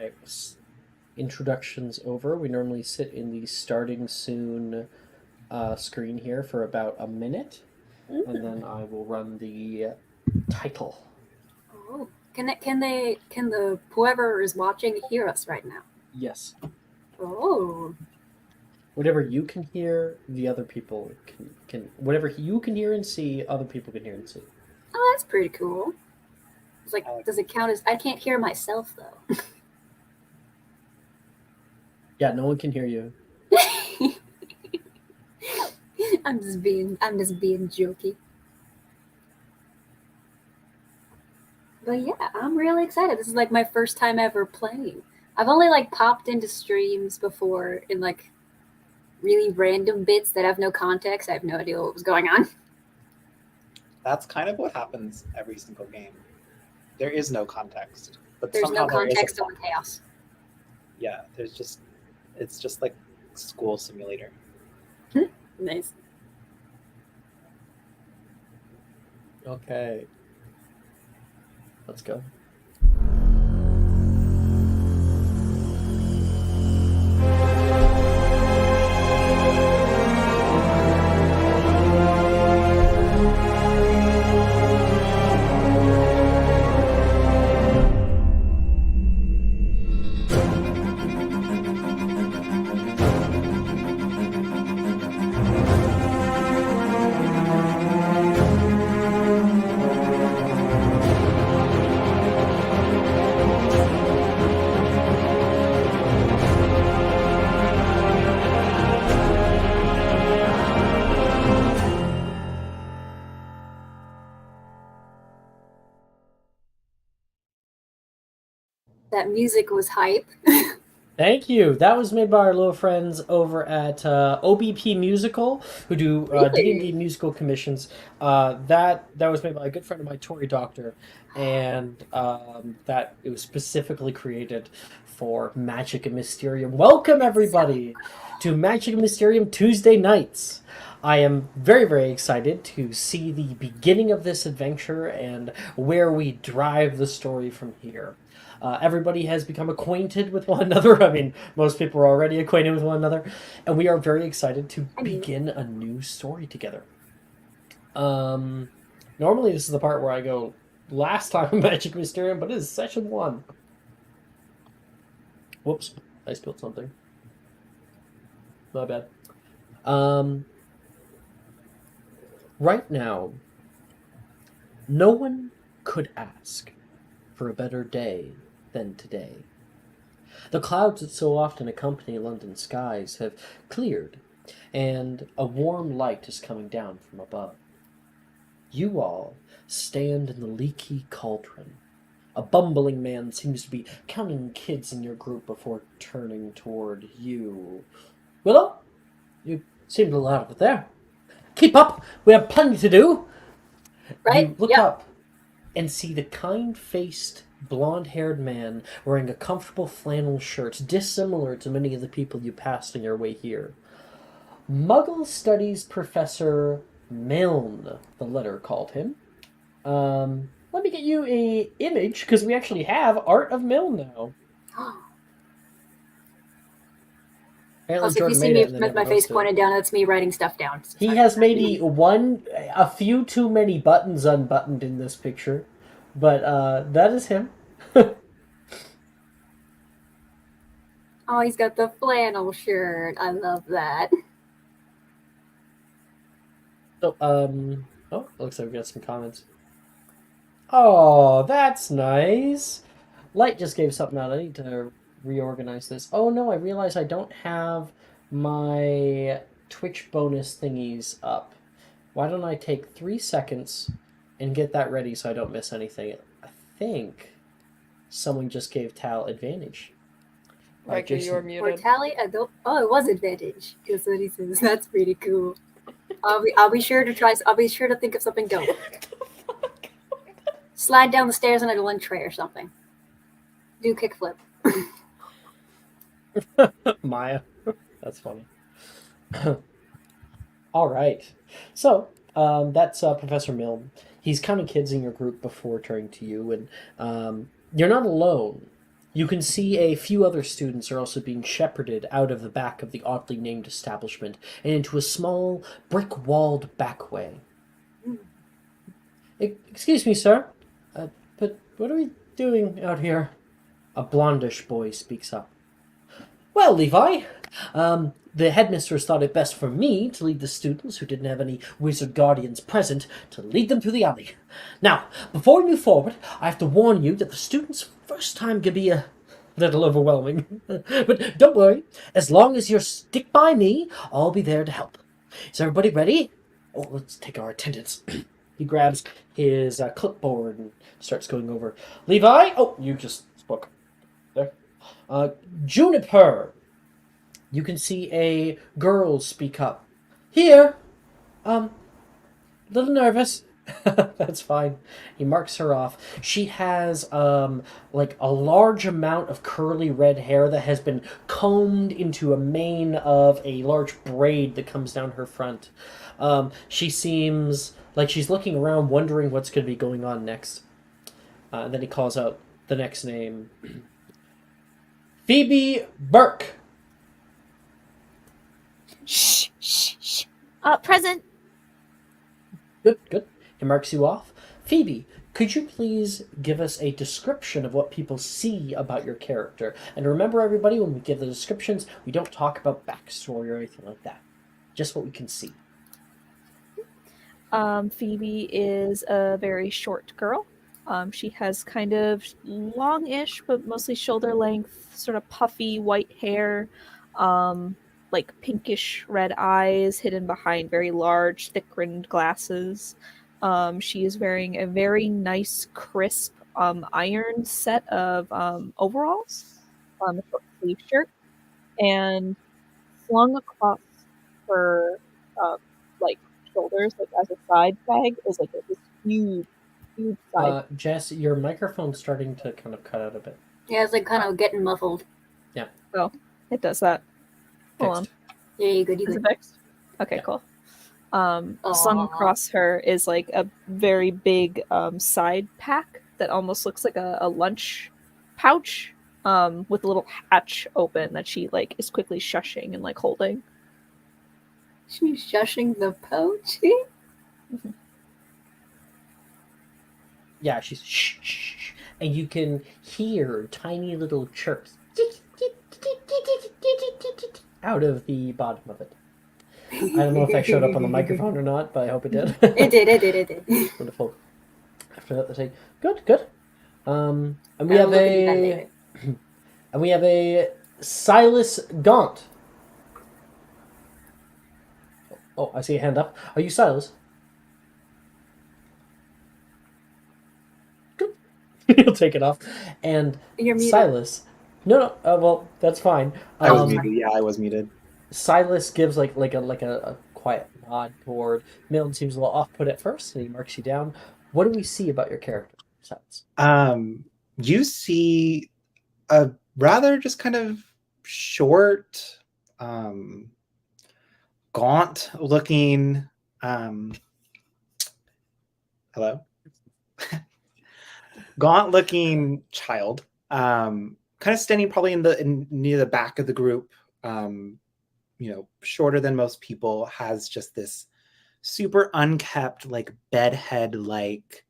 Alright, introductions over. We normally sit in the starting soon screen here for about a minute, and then I will run the title. Oh, can the whoever is watching hear us right now? Yes. Oh, Whatever you can hear, the other people can whatever you can hear and see, other people can hear and see. oh, that's pretty cool. It's like, I like does it count as? I can't hear myself though. Yeah, no one can hear you. I'm just being jokey. But yeah, I'm really excited. This is like my first time ever playing. I've only like popped into streams before in like really random bits that have no context. I have no idea what was going on. That's kind of what happens every single game. There is no context, but There's somehow no there is context a on chaos. yeah. It's just like school simulator. Nice. Okay. Let's go. That music was hype. Thank you. That was made by our little friends over at OBP Musical, who do D&D musical commissions. That was made by a good friend of mine, Tori Doctor, and that it was specifically created for Magic and Mysterium. Welcome everybody to Magic and Mysterium Tuesday nights. I am very, very excited to see the beginning of this adventure and where we drive the story from here. Everybody has become acquainted with one another. I mean, most people are already acquainted with one another, and we are very excited to begin a new story together. Normally this is the part where I go last time in Magic Mysterium, but it is session 1. Whoops, I spilled something. My bad. Right now, no one could ask for a better day than today. The clouds that so often accompany London skies have cleared, and a warm light is coming down from above. You all stand in the leaky cauldron. A bumbling man seems to be counting kids in your group before turning toward you. Willow, you seemed a little out of it there. Keep up, we have plenty to do. Right? You look up and see the kind-faced, blonde-haired man wearing a comfortable flannel shirt, dissimilar to many of the people you passed on your way here. Muggle Studies Professor Milne, the letter called him. Let me get you a image, because we actually have Art of Milne now. Also, if you see me with my face pointed down, that's me writing stuff down. He has maybe a few too many buttons unbuttoned in this picture, but that is him. Oh, he's got the flannel shirt. I love that. So, looks like we got some comments. Oh, that's nice. Light just gave something out. I need to reorganize this. Oh no, I realize I don't have my Twitch bonus thingies up. Why don't I take 3 seconds and get that ready so I don't miss anything? I think someone just gave Tal advantage. Riker, you're muted. Or Tally? I don't. Oh, it was advantage. That's what he says. That's pretty cool. I'll be sure to try. I'll be sure to think of something dope. Slide down the stairs on a lunch tray or something. Do kickflip. Maya. That's funny. All right. So, that's Professor Milne. He's counting kids in your group before turning to you, and you're not alone. You can see a few other students are also being shepherded out of the back of the oddly named establishment and into a small, brick-walled back way. Excuse me, sir, but what are we doing out here? A blondish boy speaks up. Well, Levi, the headmistress thought it best for me to lead the students who didn't have any wizard guardians present to lead them through the alley. Now, before we move forward, I have to warn you that the students' first time can be a little overwhelming. But don't worry, as long as you stick by me, I'll be there to help. Is everybody ready? Oh, let's take our attendance. He grabs his clipboard and starts going over. Levi? Oh, you just spoke. There. Juniper. You can see a girl speak up. Here. Little nervous. That's fine. He marks her off. She has like a large amount of curly red hair that has been combed into a mane of a large braid that comes down her front. She seems like she's looking around, wondering what's going to be going on next. And then he calls out the next name. Phoebe Burke. Shh, shh, shh. Present. Good, good. He marks you off. Phoebe, could you please give us a description of what people see about your character? And remember, everybody, when we give the descriptions, we don't talk about backstory or anything like that. Just what we can see. Phoebe is a very short girl. She has kind of longish, but mostly shoulder length, sort of puffy white hair, like pinkish red eyes hidden behind very large, thick-rimmed glasses. She is wearing a very nice, crisp, ironed set of overalls, a short sleeve shirt, and slung across her like shoulders, like as a side bag, is like this huge, huge side. Jess, your microphone's starting to kind of cut out a bit. Yeah, it's like kind of getting muffled. Yeah. Oh, it does that. Hold on. Yeah, you good, you Is good. it fixed? Okay, Yeah. cool. Slung across her is like a very big side pack that almost looks like a lunch pouch with a little hatch open that she like is quickly shushing and like holding. She's shushing the pouch. Yeah, she's shh, shh, shh, and you can hear tiny little chirps out of the bottom of it. I don't know if that showed up on the microphone or not, but I hope it did. It did. Wonderful. After that, they say, "Good, good." And we I'll have look into that later. and we have a Silas Gaunt. Oh, I see a hand up. Are you Silas? Good. He'll take it off. And You're muted. Silas. No. Well, that's fine. I was muted. Yeah, I was muted. Silas gives like a quiet nod toward Milton. Seems a little off put at first, and he marks you down. What do we see about your character, Silas? You see a rather just kind of short, gaunt looking hello. Gaunt looking child. Kind of standing probably near the back of the group. Shorter than most people, has just this super unkept, like bedhead like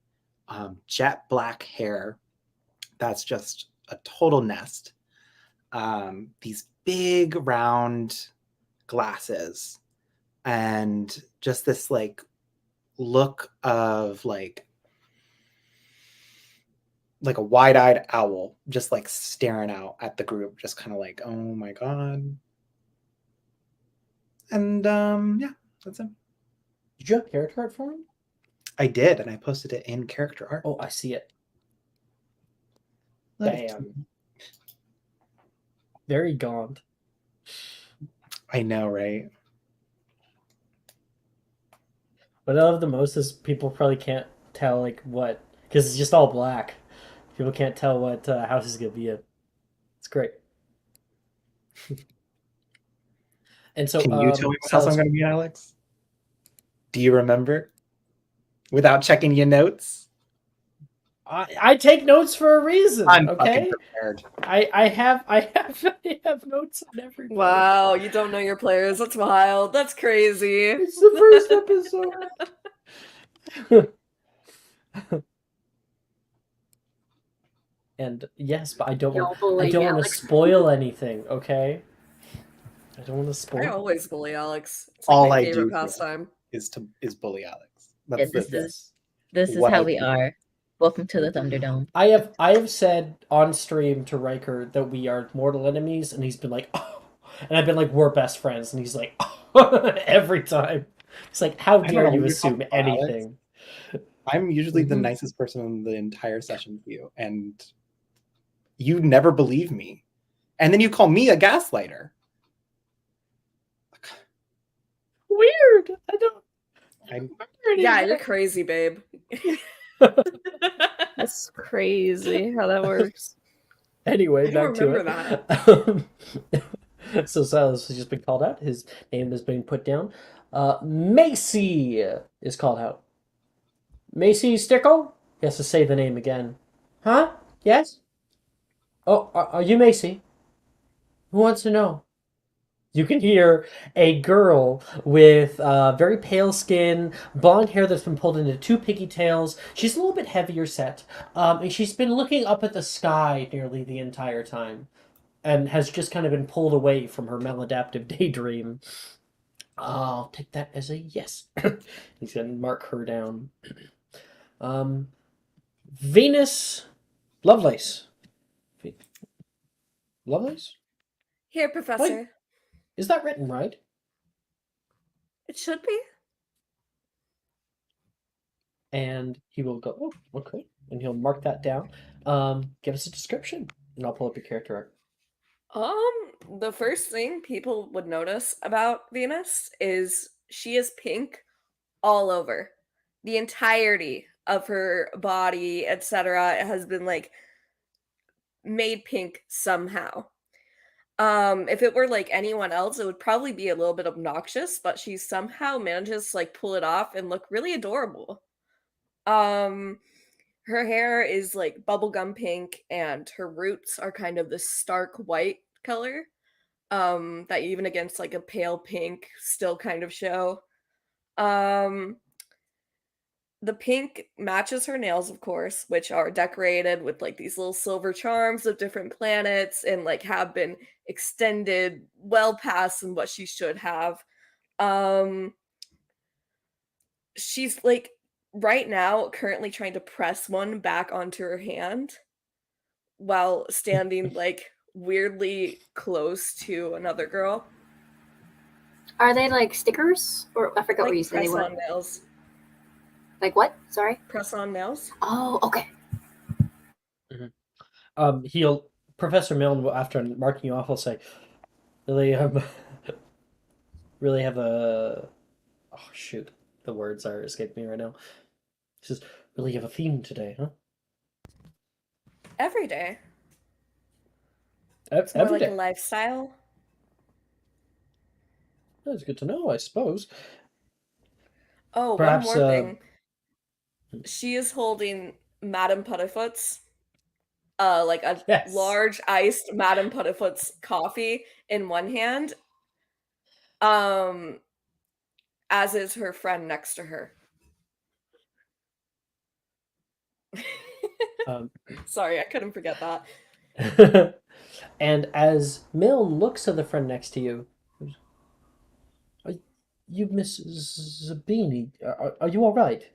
jet black hair that's just a total nest. These big round glasses and just this like look of like a wide-eyed owl just like staring out at the group, just kind of like, oh my god. And yeah, that's it. Did you have character art for him? I did, and I posted it in character art. Oh, I see it. Nice. Bam. Very gaunt. I know, right? What I love the most is people probably can't tell like what, because it's just all black. People can't tell what house is gonna be in. It's great. And so, Can you tell me what Silas, house I'm going to be in, Alex? Do you remember? Without checking your notes? I take notes for a reason. I'm Okay, fucking prepared. I have notes on everything. Wow, you don't know your players. That's wild. That's crazy. It's the first episode. And yes, but I don't want to Alex. spoil anything. Okay, I don't want to spoil. I always bully Alex. It's like All my I favorite do pastime. is bully Alex. Yeah, That's this is what how I we do. are. Welcome to the Thunderdome. I have said on stream to Riker that we are mortal enemies, and he's been like, oh. And I've been like, we're best friends, and he's like, oh. Every time. It's like, how I dare know, you you're assume talking about Alex. anything? I'm usually the nicest person in the entire session to you, and you never believe me. And then you call me a gaslighter. Weird. I don't. Yeah, you're crazy, babe. That's crazy how that works. Anyway, I don't back to remember it. So Silas has just been called out. His name has been put down. Macy is called out. Macy Stickle? He has to say the name again. Huh? Yes? Oh, are you Macy? Who wants to know? You can hear a girl with very pale skin, blonde hair that's been pulled into two pigtails. She's a little bit heavier set, and she's been looking up at the sky nearly the entire time, and has just kind of been pulled away from her maladaptive daydream. I'll take that as a yes. He's gonna mark her down. Venus Lovelace. Lovelace? Here, Professor. Wait. Is that written right? It should be. And he will go, oh, okay. And he'll mark that down. Give us a description, and I'll pull up your character art. The first thing people would notice about Venus is she is pink all over. The entirety of her body, etc., has been like made pink somehow. If it were like anyone else, it would probably be a little bit obnoxious, but she somehow manages to like pull it off and look really adorable. Her hair is like bubblegum pink, and her roots are kind of this stark white color. That even against like a pale pink still kind of show. The pink matches her nails, of course, which are decorated with like these little silver charms of different planets and like have been extended well past than what she should have. She's like right now currently trying to press one back onto her hand while standing like weirdly close to another girl. Are they like stickers? Or I forgot Like what you said they press were. on nails. Like what? Sorry. Press on nails. Oh, okay. He'll Professor Milne will, after marking you off, will say, "Really, really have a oh shoot, the words are escaping me right now." He says, "Really have a theme today, huh?" Every day. It's more Every like day. a lifestyle. That's good to know, I suppose. Oh, Perhaps, one more thing. She is holding Madame Putterfoot's, like a Yes. large iced Madame Putterfoot's coffee in one hand, as is her friend next to her. Sorry, I couldn't forget that. And as Milne looks at the friend next to you, are you Miss Zabini? Are you all right?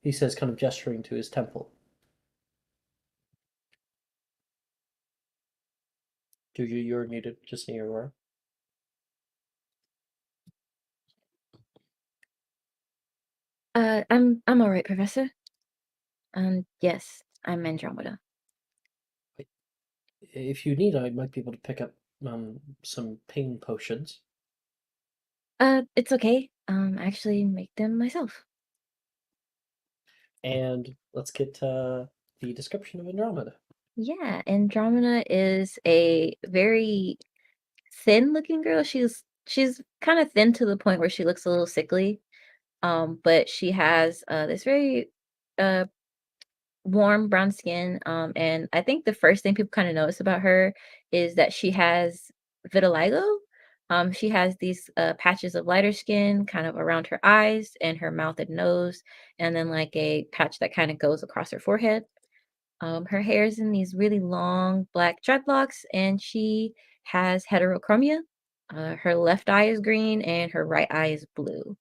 He says, kind of gesturing to his temple. You're muted, just so you're aware. I'm all right, Professor. Yes, I'm Andromeda. If you need, I might be able to pick up some pain potions. It's okay. I actually make them myself. And let's get to the description of Andromeda. Yeah, Andromeda is a very thin-looking girl. She's kind of thin to the point where she looks a little sickly. But she has this very warm brown skin. And I think the first thing people kind of notice about her is that she has vitiligo. She has these patches of lighter skin kind of around her eyes and her mouth and nose, and then like a patch that kind of goes across her forehead. Her hair is in these really long black dreadlocks, and she has heterochromia. Her left eye is green and her right eye is blue.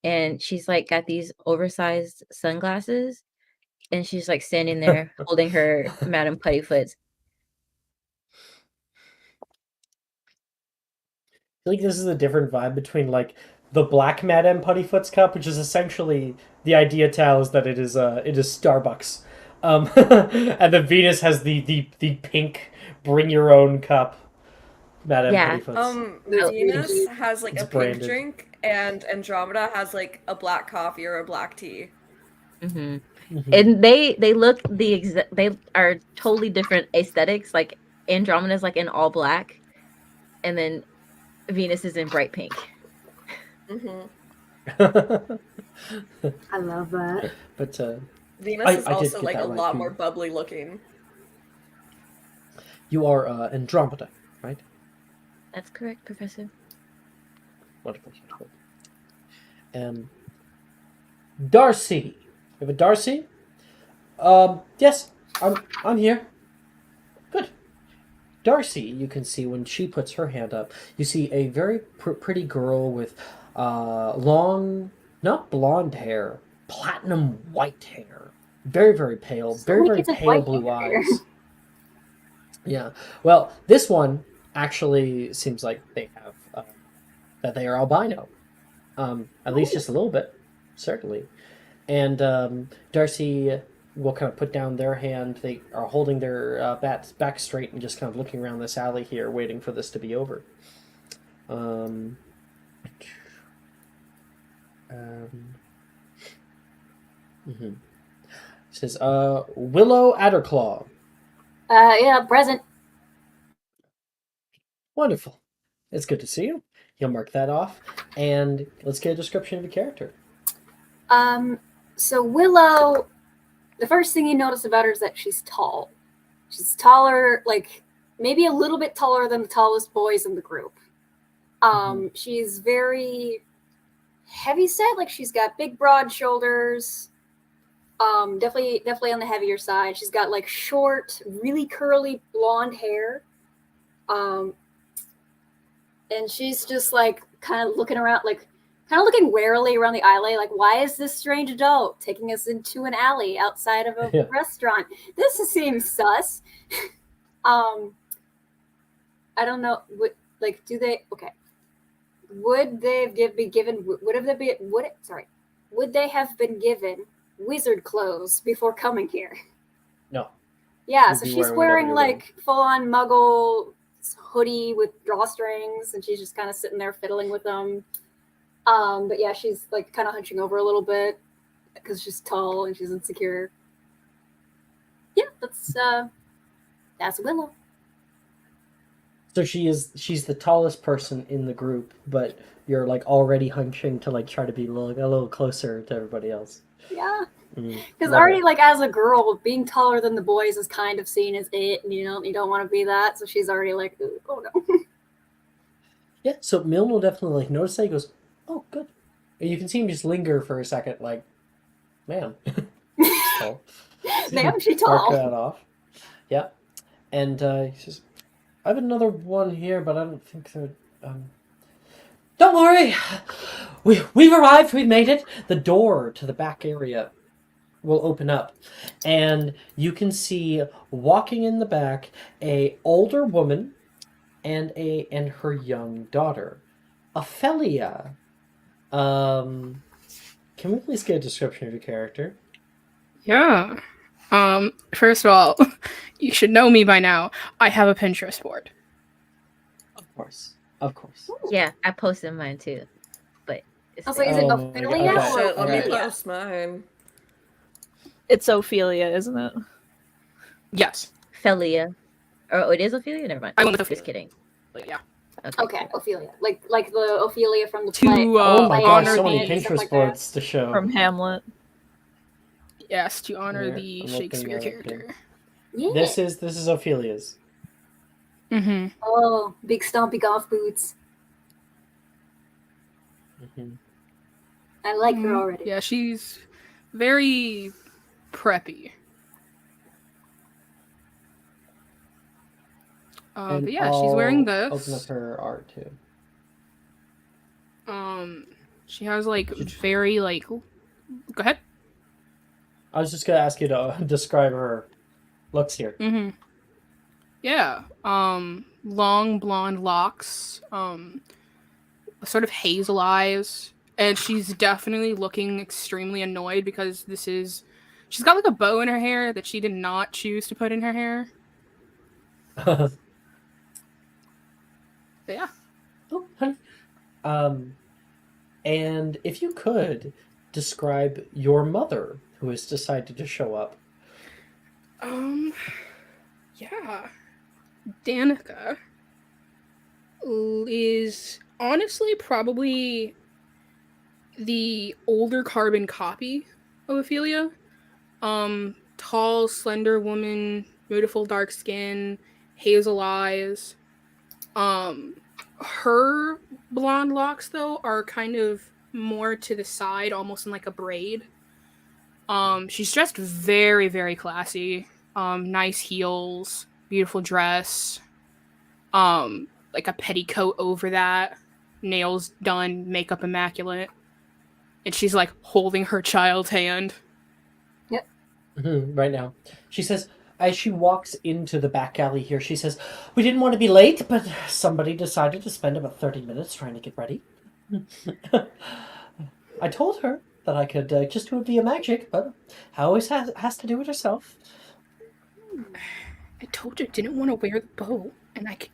And she's like got these oversized sunglasses, and she's like standing there holding her Madame Puttyfoot. I feel like this is a different vibe between like the Black Madame Puttyfoot's cup, which is essentially the idea tells that it is Starbucks, and the Venus has the pink bring your own cup Madame Yeah. Puttyfoot's. That's really Venus cute. has like It's a pink branded. drink, and Andromeda has like a black coffee or a black tea. hmm Mhm. And they look the exact. They are totally different aesthetics. Like Andromeda's like in all black, and then Venus is in bright pink. Hmm. I love that. But Venus is I did also get like that a right, lot too. more bubbly looking. You are Andromeda, right? That's correct, Professor. Wonderful, wonderful. Darcy. You have a Darcy? Yes, I'm here. Good. Darcy, you can see when she puts her hand up, you see a very pretty girl with long, not blonde hair, platinum white hair. Very, very pale. So Very, many very kids with pale white blue hair. eyes. Yeah. Well, this one actually seems like they have that they are albino. At least just a little bit, certainly. And Darcy will kind of put down their hand. They are holding their bats back straight and just kind of looking around this alley here, waiting for this to be over. Um, mhm. Says, Willow Adderclaw. Yeah, present. Wonderful. It's good to see you. You'll mark that off. And let's get a description of the character. So Willow, the first thing you notice about her is that she's tall. She's taller, like maybe a little bit taller than the tallest boys in the group. She's very heavy set, like she's got big broad shoulders. Definitely on the heavier side. She's got like short, really curly blonde hair. And she's just like kind of looking around, like kind of looking warily around the alley, like, why is this strange adult taking us into an alley outside of a Yeah. restaurant? This seems sus. I don't know. Like, do they? Okay. Would they be given? Would they have been given wizard clothes before coming here? No. Yeah, You'd so be she's wearing wearing whatever you're like full-on Muggle hoodie with drawstrings, and she's just kind of sitting there fiddling with them. But yeah, she's like kind of hunching over a little bit because she's tall and she's insecure. Yeah, that's Willow. So she's the tallest person in the group, but you're like already hunching to like try to be a little closer to everybody else. Yeah, Mm, because love already it. like as a girl, being taller than the boys is kind of seen as it, and you don't want to be that. So she's already like, ooh, oh no. Yeah, so Milne will definitely like notice that. He goes, "Oh, good." And you can see him just linger for a second, like, "Man, tall." Damn, she Mark tall. that off. Yeah, and he says, "I have another one here, but I don't think so." Don't worry, we've arrived. We've made it. The door to the back area will open up, and you can see walking in the back a older woman and her young daughter, Ophelia. Can we please get a description of your character? Yeah. First of all, you should know me by now. I have a Pinterest board. Of course, of course. Yeah, I posted mine too, but it's I was like, is it Oh my God, Ophelia okay. or Shit, let me Ophelia? post mine. It's Ophelia, isn't it? Yes. Ophelia. Oh, it is Ophelia? Never mind. I went with Just Ophelia. kidding. But yeah. Okay, Ophelia, like the Ophelia from the To, play. Oh my honor gosh, so many the- stuff Pinterest like that. boards to show. From Hamlet. Yes, to honor Here, the I'm opening Shakespeare that up here. character. Yeah. This is Ophelia's. Mm-hmm. Oh, big stompy golf boots. Hmm. I like her already. Yeah, she's very preppy. And But yeah, she's wearing I'll open up this. her art too. She has like She- very like. Go ahead. I was just gonna ask you to describe her looks here. Mm-hmm. Yeah. Long blonde locks. Sort of hazel eyes, and she's definitely looking extremely annoyed because she's got like a bow in her hair that she did not choose to put in her hair. But yeah. Oh, honey. And if you could describe your mother who has decided to show up. Yeah. Danica is honestly probably the older carbon copy of Ophelia. Tall, slender woman, beautiful dark skin, hazel eyes. Her blonde locks though are kind of more to the side, almost in like a braid. She's dressed very, very classy. Nice heels, beautiful dress. Like a petticoat over that, nails done, makeup immaculate, and she's like holding her child's hand. Right now. She says, as she walks into the back alley here, she says, "We didn't want to be late, but somebody decided to spend about 30 minutes trying to get ready." I told her that I could just do it via magic, but always has to do it herself. I told you I didn't want to wear the bow, and I could.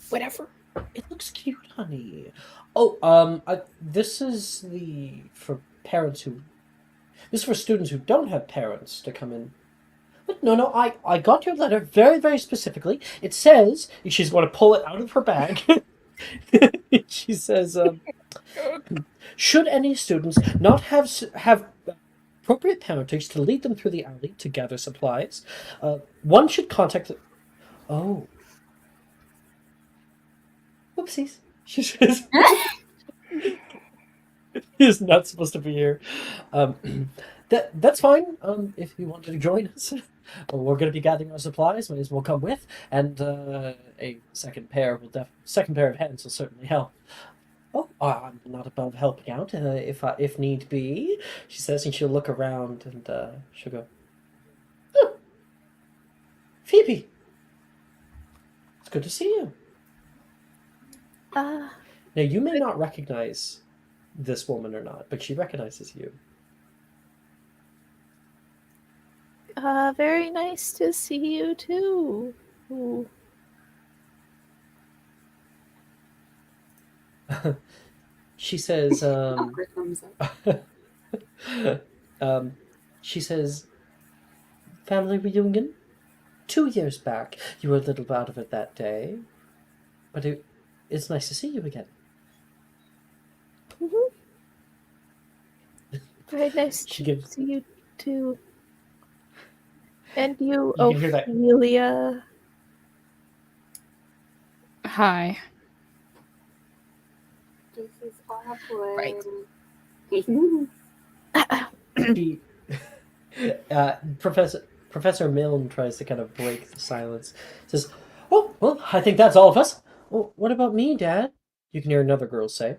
Whatever. It looks cute, honey. Oh, this is for parents who. This is for students who don't have parents to come in. But no, I got your letter very, very specifically. It says she's going to pull it out of her bag. She says, should any students not have appropriate parentage to lead them through the alley to gather supplies, one should contact. Oh, whoopsies. She says. He's not supposed to be here. That's fine. If you wanted to join us, we're going to be gathering our supplies. May as well come with, and a second pair of hands will certainly help. Oh, I'm not above helping out if need be. She says, and she'll look around and she'll go, "Oh, Phoebe, it's good to see you." Now you may not recognize this woman or not, but she recognizes you. Very nice to see you too. Ooh. She says, Awkward thumbs up. she says, family reunion? 2 years back. You were a little out of it that day. But it's nice to see you again. Mhm. Very nice She to gives. see you too. And you, You can hear that. Ophelia. Hi. This is awkward. Right. She, Professor Milne tries to kind of break the silence. Says, "Oh, well, I think that's all of us. Well, what about me, Dad?" You can hear another girl say,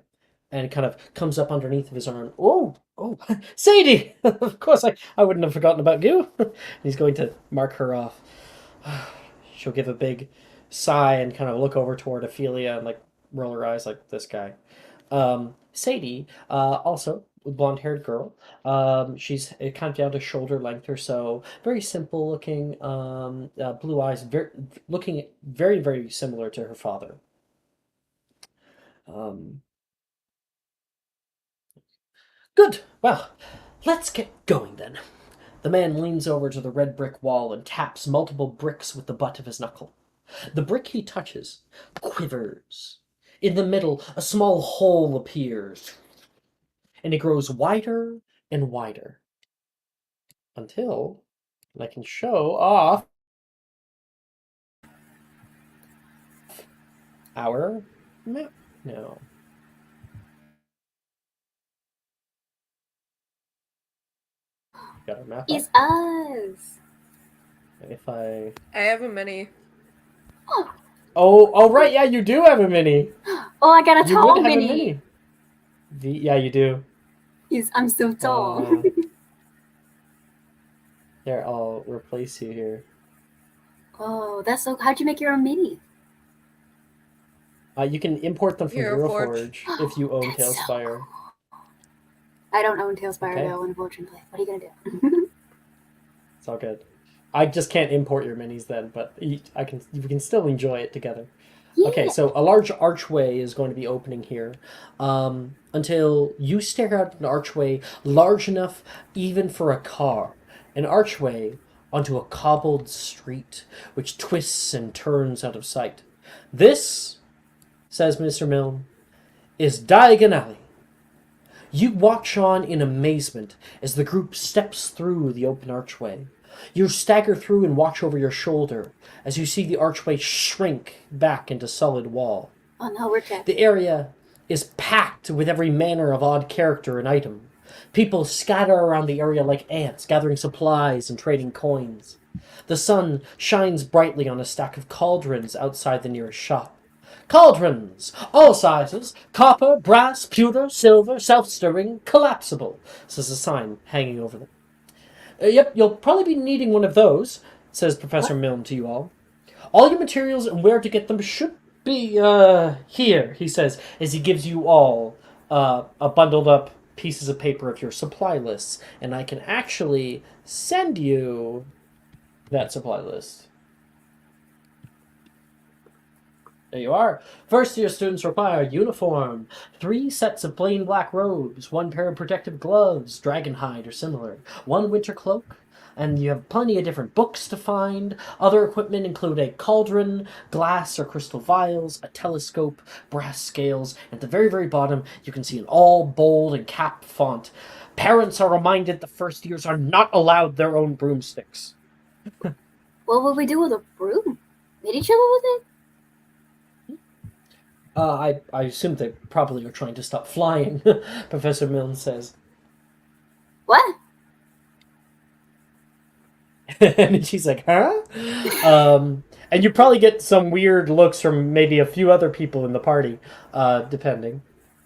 and it kind of comes up underneath of his arm. Oh, Sadie! Of course, I wouldn't have forgotten about you. He's going to mark her off. She'll give a big sigh and kind of look over toward Ophelia and like roll her eyes like this guy. Sadie, also blonde-haired girl. She's kind of down to shoulder length or so. Very simple looking. Blue eyes, looking very, very similar to her father. Good. Well, let's get going then. The man leans over to the red brick wall and taps multiple bricks with the butt of his knuckle. The brick he touches quivers. In the middle, a small hole appears, and it grows wider and wider. until I can show off our map now. Got our map up. It's us. And if I have a mini. oh right, yeah, you do have a mini. Oh, I got a You tall would have mini. a mini. Yeah, you do. I'm so tall. There, I'll replace you here. Oh, that's so. How'd you make your own mini? You can import them from Hero Forge if you own That's so Tailspire. cool. I don't own Tailspire Okay. though, unfortunately. What are you gonna do? It's all good. I just can't import your minis then, but we can still enjoy it together. Yeah. Okay, so a large archway is going to be opening here. Until you stare out an archway large enough even for a car. An archway onto a cobbled street which twists and turns out of sight. This, says Mr. Milne, is Diagon Alley. You watch on in amazement as the group steps through the open archway. You stagger through and watch over your shoulder as you see the archway shrink back into solid wall. Oh no, we're dead. The area is packed with every manner of odd character and item. People scatter around the area like ants, gathering supplies and trading coins. The sun shines brightly on a stack of cauldrons outside the nearest shop. Cauldrons, all sizes, copper, brass, pewter, silver, self-stirring, collapsible, says a sign hanging over them. Yep, you'll probably be needing one of those, says Professor Milne to you all. All your materials and where to get them should be, here, he says, as he gives you all a bundled up pieces of paper of your supply lists. And I can actually send you that supply list. There you are. First year students require uniform, 3 sets of plain black robes, 1 pair of protective gloves, dragon hide or similar, 1 winter cloak, and you have plenty of different books to find. Other equipment include a cauldron, glass or crystal vials, a telescope, brass scales. At the very, very bottom, you can see in all bold and capped font, parents are reminded the first years are not allowed their own broomsticks. What would we do with a broom? Hit each other with it? I assume they probably are trying to stop flying, Professor Milne says. What? And she's like, huh? And you probably get some weird looks from maybe a few other people in the party, depending.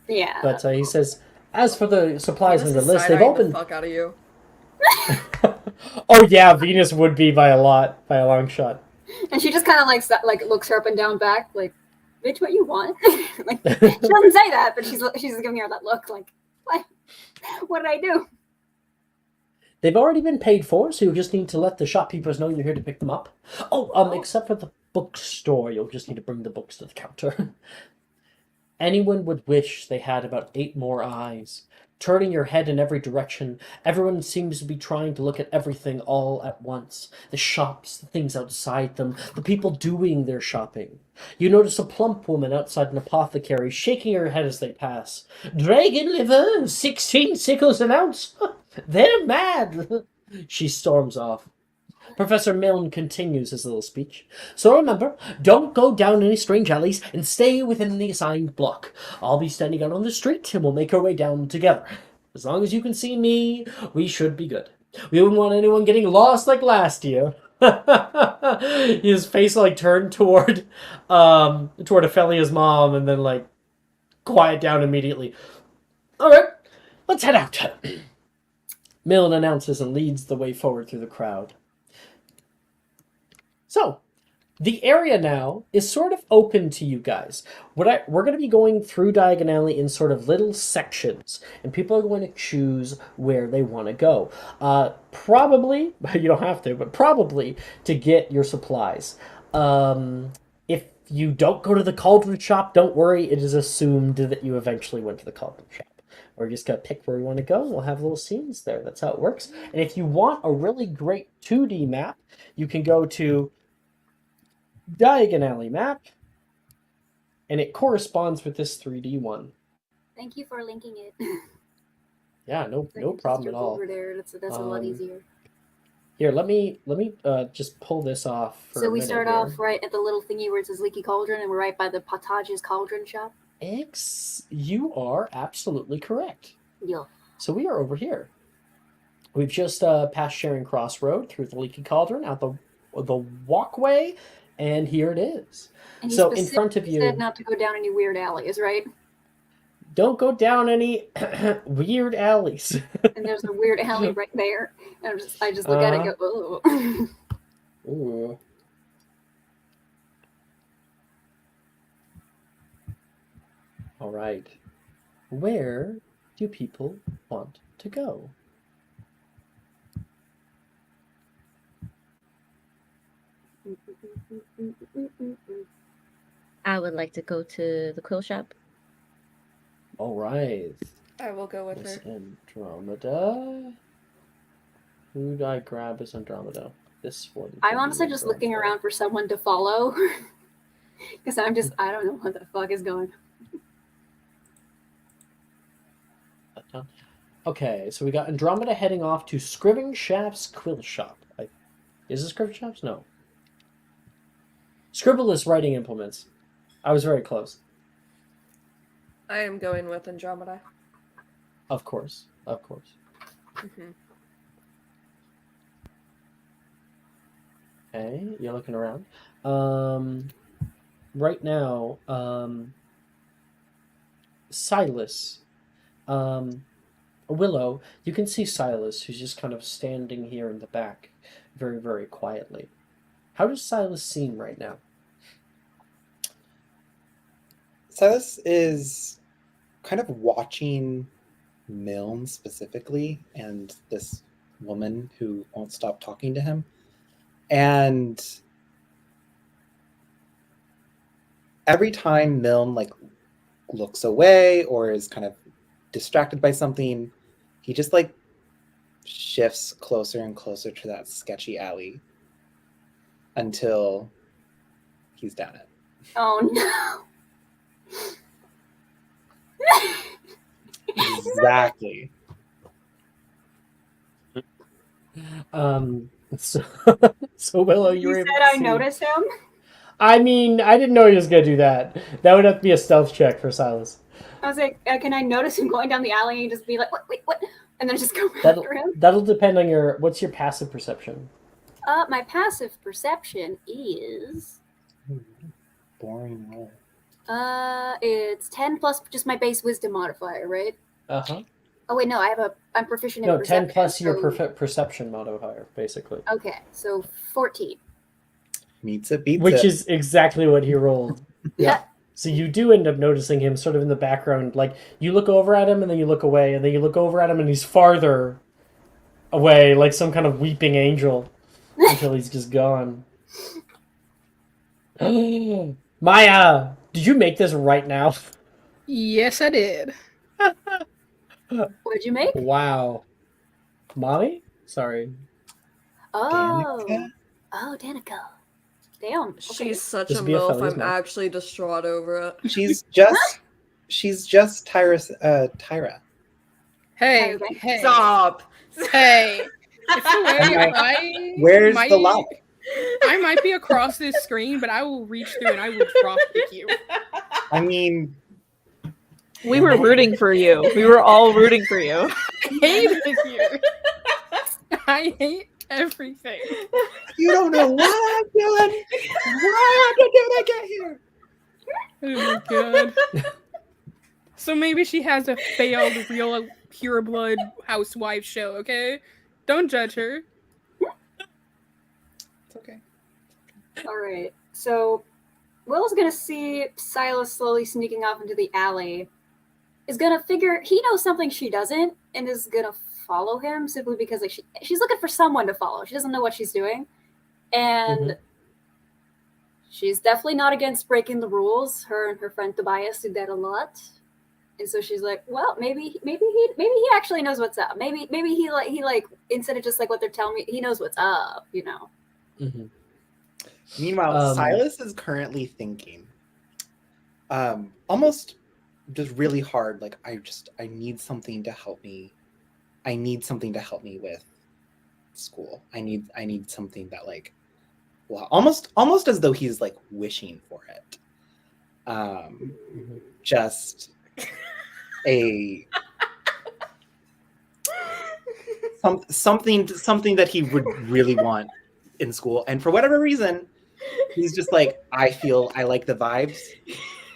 Yeah. But he says, as for the supplies on the list, they've the opened... fuck out of you. Oh yeah, Venus would be by a long shot. And she just kind of like looks her up and down back, like, bitch, what you want? Like, she doesn't say that, but she's giving her that look, like, what did I do? They've already been paid for, so you just need to let the shopkeepers know you're here to pick them up. Except for the bookstore, you'll just need to bring the books to the counter. Anyone would wish they had about 8 more eyes. Turning your head in every direction, everyone seems to be trying to look at everything all at once. The shops, the things outside them, the people doing their shopping. You notice a plump woman outside an apothecary, shaking her head as they pass. Dragon liver, 16 sickles an ounce. They're mad. She storms off. Professor Milne continues his little speech. So remember, don't go down any strange alleys and stay within the assigned block. I'll be standing out on the street and we'll make our way down together. As long as you can see me, we should be good. We wouldn't want anyone getting lost like last year. His face turned toward Ophelia's mom and then quiet down immediately. All right, let's head out. Milne announces and leads the way forward through the crowd. So, the area now is sort of open to you guys. We're going to be going through Diagon Alley in sort of little sections, and people are going to choose where they want to go. Probably, you don't have to, but probably to get your supplies. If you don't go to the cauldron shop, don't worry, it is assumed that you eventually went to the cauldron shop. We're just going to pick where we want to go, and we'll have little scenes there. That's how it works. And if you want a really great 2D map, you can go to Diagon Alley map, and it corresponds with this 3D one. Thank you for linking it. Yeah, no problem at all. Over there, that's a lot easier. Here, let me just pull this off for So a we minute start here. off right at the little thingy where it says Leaky Cauldron, and we're right by the Potage's Cauldron shop. You are absolutely correct. Yeah. So we are over here. We've just passed Sharing Crossroad through the Leaky Cauldron out the walkway, and here it is. And you So in front of specifically you, said not to go down any weird alleys, right? don't go down any weird alleys. And there's a weird alley right there. And I just look at it and go, oh. Ooh. All right. Where do people want to go? I would like to go to the quill shop. All right. I will go with Miss her. Andromeda. Who do I grab as Andromeda? This one. I'm honestly just looking around for someone to follow. Because I don't know what the fuck is going on. Okay, so we got Andromeda heading off to Scriven Shaft's quill shop. Is it Scriven Shaft's? No. Scribbleless writing implements. I was very close. I am going with Andromeda. Of course. Mm-hmm. Okay, you're looking around. Right now, Silas, Willow, you can see Silas, who's just kind of standing here in the back, very, very quietly. How does Silas seem right now? Silas is kind of watching Milne specifically and this woman who won't stop talking to him. And every time Milne looks away or is kind of distracted by something, he just shifts closer and closer to that sketchy alley until he's down it. Oh no. Exactly. So Willow, You you're said able to I see. noticed him? I mean, I didn't know he was gonna do that. That would have to be a stealth check for Silas. I was like, can I notice him going down the alley and just be like, what? And then just go That'll after him? that'll depend on what's your passive perception. My passive perception is Boring roll. it's 10 plus just my base wisdom modifier, right? Uh-huh. Oh wait, no, I'm proficient in No, perception. 10 plus your so- perception modifier, basically. Okay, so 14. Meets it, beats Which it. is exactly what he rolled. Yeah. So you do end up noticing him sort of in the background. Like, you look over at him, and then you look away, and then you look over at him, and he's farther away, like some kind of weeping angel, until he's just gone. Maya, did you make this right now? Yes, I did. What'd you make? Wow. Mommy? Sorry. Oh. Danica? Oh, Danica. Damn. Okay. She's such This a would be a MILF. fellas I'm month. actually distraught over it. She's just Tyra. Hey, Okay. hey, Stop. hey. If the way Where's might, the love? I might be across this screen, but I will reach through and I will drop kick you. I mean, We were rooting for you. We were all rooting for you. I hate it here. I hate everything. you don't know what I've done. Why did I get here? Oh my god. So maybe she has a failed real pure blood housewife show, okay? Don't judge her. It's okay. All right. So Will's gonna see Silas slowly sneaking off into the alley. Is gonna figure he knows something she doesn't, and is gonna follow him simply because she's looking for someone to follow. She doesn't know what she's doing, and she's definitely not against breaking the rules. Her and her friend Tobias do that a lot. And so she's like, well, maybe he actually knows what's up. Maybe he instead of just like what they're telling me, he knows what's up, you know. Mm-hmm. Meanwhile, Silas is currently thinking, almost just really hard. Like, I need something to help me. I need something to help me with school. I need something that like, well, almost as though he's like wishing for it. Just a something that he would really want in school, and for whatever reason, he's just like, I like the vibes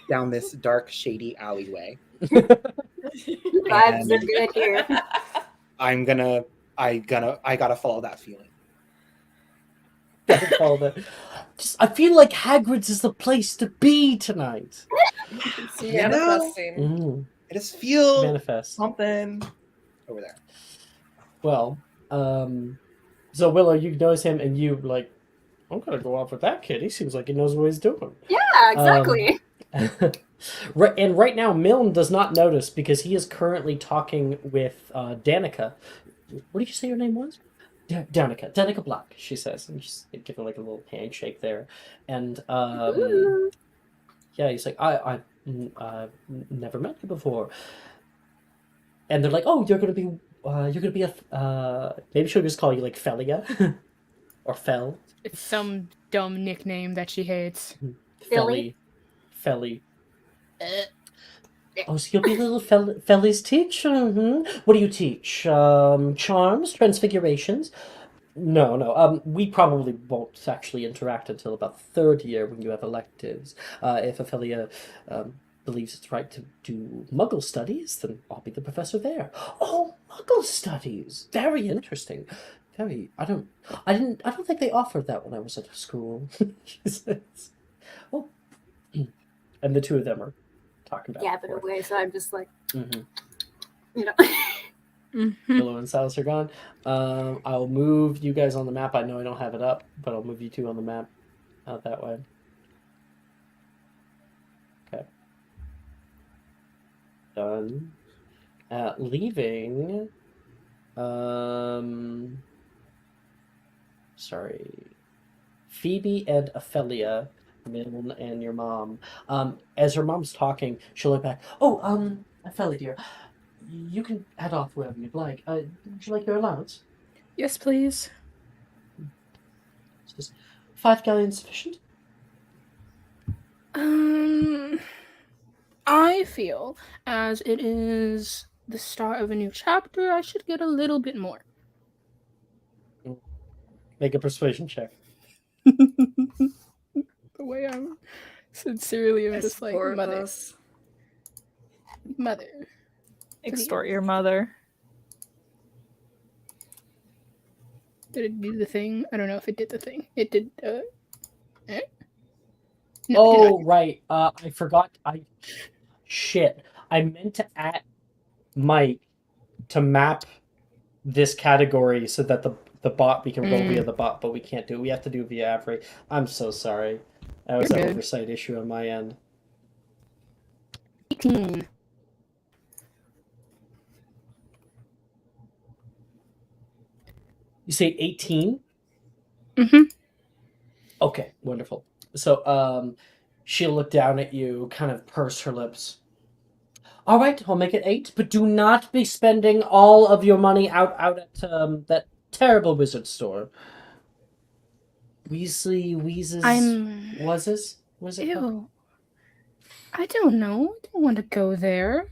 down this dark, shady alleyway. Vibes are good here. I gotta follow that feeling. Follow that. I feel like Hagrid's is the place to be tonight. It's manifesting. I just feel Manifest. something over there. Well, so Willow, you notice him, and you like, I'm gonna go off with that kid. He seems like he knows what he's doing. Yeah, exactly. And right now, Milne does not notice because he is currently talking with Danica. What did you say your name was? Danica Black, she says. And she's giving like a little handshake there. And yeah, he's like, I've never met you before. And they're like, oh, you're gonna be a maybe she'll just call you like Felia or Fel. It's some dumb nickname that she hates. Philly? Felly. Oh, so you'll be little Felly's teacher. Mm-hmm. What do you teach? Charms, transfigurations? No. We probably won't actually interact until about third year when you have electives. If Ophelia believes it's right to do Muggle studies, then I'll be the professor there. Oh, Muggle studies! Very interesting. Very. I don't think they offered that when I was at school. She says. Oh, and the two of them are talking about. Yeah, but away. So I'm just like, Mm-hmm. you know. Willow and Silas are gone. I'll move you guys on the map. I know I don't have it up, but I'll move you two on the map out that way. Okay. Done. Leaving. Sorry. Phoebe and Ophelia, Milne and your mom. As her mom's talking, she'll look back. Oh, Ophelia dear. You can head off wherever you'd like. Would you like your allowance? Yes, please. Is 5 galleons sufficient? I feel as it is the start of a new chapter, I should get a little bit more. Make a persuasion check. The way I'm sincerely, I'm just like, mother. Extort your mother. Did it do the thing? I don't know if it did the thing. It did. No, Oh, right. I forgot. Shit. I meant to add Mike to map this category so that the bot, we can roll via the bot, but we can't do it. We have to do it via Avery. I'm so sorry. That was an oversight issue on my end. 18. You say 18? Mm-hmm. Okay, wonderful. So, she'll look down at you, kind of purse her lips. All right, I'll make it 8, but do not be spending all of your money out at that terrible wizard store. Wheezes. Was it? Ew. I don't know. I don't want to go there.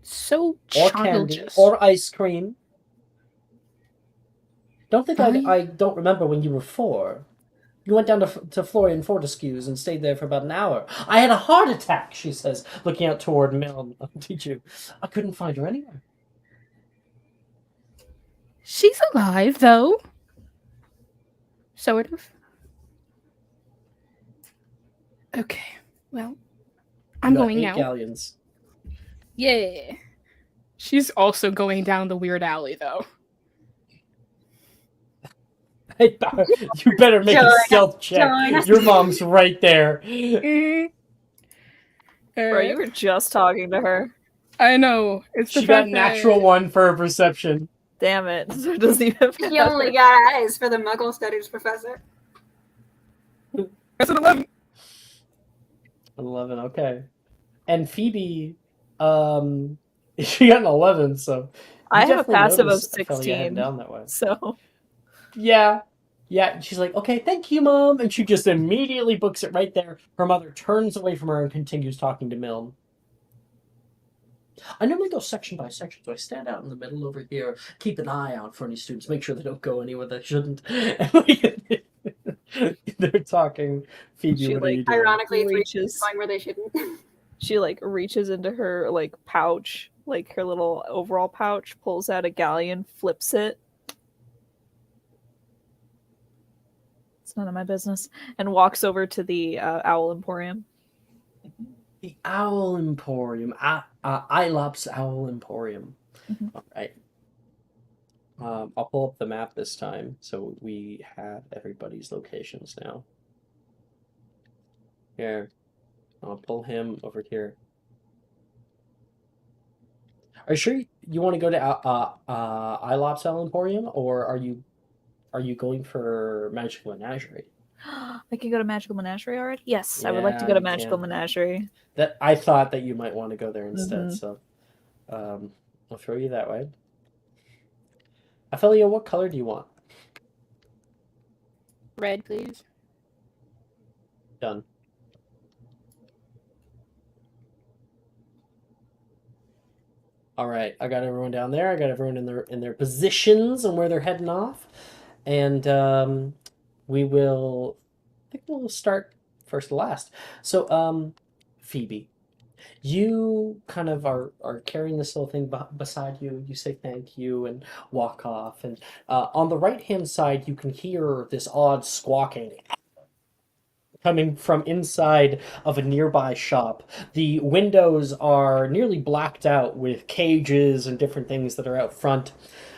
So Or candy, childish. or ice cream. Don't think I don't remember when you were 4. You went down to Florian Fortescue's and stayed there for about an hour. I had a heart attack, she says, looking out toward Milne. Did you? I couldn't find her anywhere. She's alive, though. Sort of. Okay, well, I'm going 8 now. galleons. Yeah. She's also going down the weird alley, though. You better make a stealth check. Your mom's right there. Bro, you were just talking to her. I know. It's She got natural 1 for her perception. Damn it. So it doesn't even He only got eyes for the Muggle Studies professor. That's an 11. 11, okay. And Phoebe, she got an 11, so I have a passive of Ophelia heading 16. down that way. So Yeah. Yeah, and she's like, okay, thank you, Mom. And she just immediately books it right there. Her mother turns away from her and continues talking to Milne. I normally go section by section, so I stand out in the middle over here, keep an eye out for any students, make sure they don't go anywhere they shouldn't. They're talking. Phoebe, She what are like you doing? Ironically, three reaches. going where they shouldn't. She like reaches into her like pouch, like her little overall pouch, pulls out a galleon, flips it. It's none of my business, and walks over to the Owl Emporium. The Owl Emporium. Ilop's Owl Emporium. Mhm. All right. I'll pull up the map this time so we have everybody's locations now. Here, I'll pull him over here. Are you sure you want to go to Ilop's Owl Emporium, or are you going for Magical Menagerie? I can go to Magical Menagerie already? Yes, I would like to Yeah, go to you Magical can. Menagerie. That I thought that you might want to go there instead, Mhm. so I'll throw you that way. Ophelia, what color do you want? Red, please. Done. All right, I got everyone down there. I got everyone in their positions and where they're heading off, and we will. I think we'll start first to last. So, Phoebe, you kind of are carrying this little thing beside you. You say thank you and walk off, and on the right hand side, you can hear this odd squawking coming from inside of a nearby shop. The windows are nearly blacked out with cages and different things that are out front.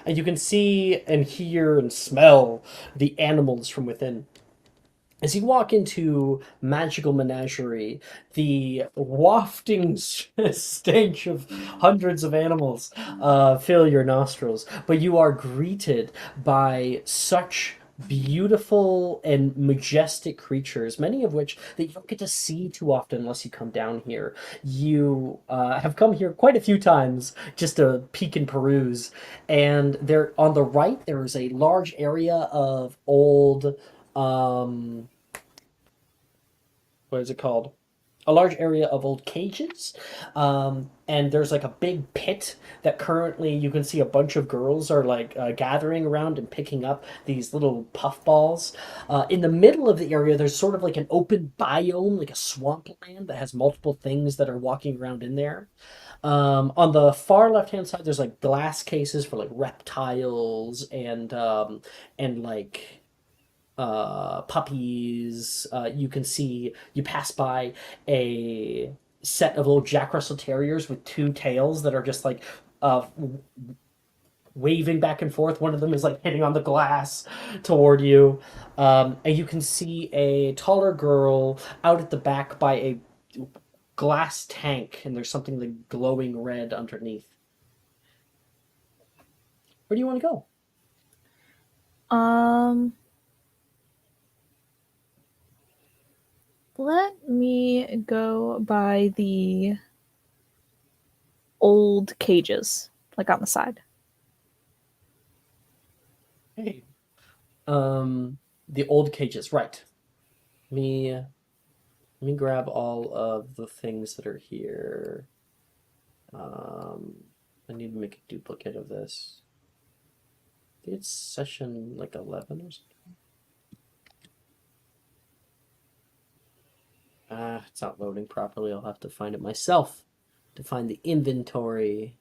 And you can see and hear and smell the animals from within. As you walk into Magical Menagerie, the wafting stench of hundreds of animals fill your nostrils, but you are greeted by such beautiful and majestic creatures, many of which that you don't get to see too often unless you come down here. You have come here quite a few times just to peek and peruse, and there on the right there is a large area of old um, what is it called? A large area of old cages, and there's like a big pit that currently you can see a bunch of girls are like gathering around and picking up these little puff balls. In the middle of the area, there's sort of like an open biome, like a swampland that has multiple things that are walking around in there. On the far left hand side, there's like glass cases for like reptiles and like puppies. You can see you pass by a set of little Jack Russell Terriers with two tails that are just like uh, waving back and forth. One of them is like hitting on the glass toward you, and you can see a taller girl out at the back by a glass tank, and there's something like glowing red underneath. Where do you want to go? Um, let me go by the old cages, like on the side. Hey, the old cages, right? Me Let me grab all of the things that are here. I need to make a duplicate of this. I think it's session like 11 or something. It's not loading properly. I'll have to find it myself to find the inventory.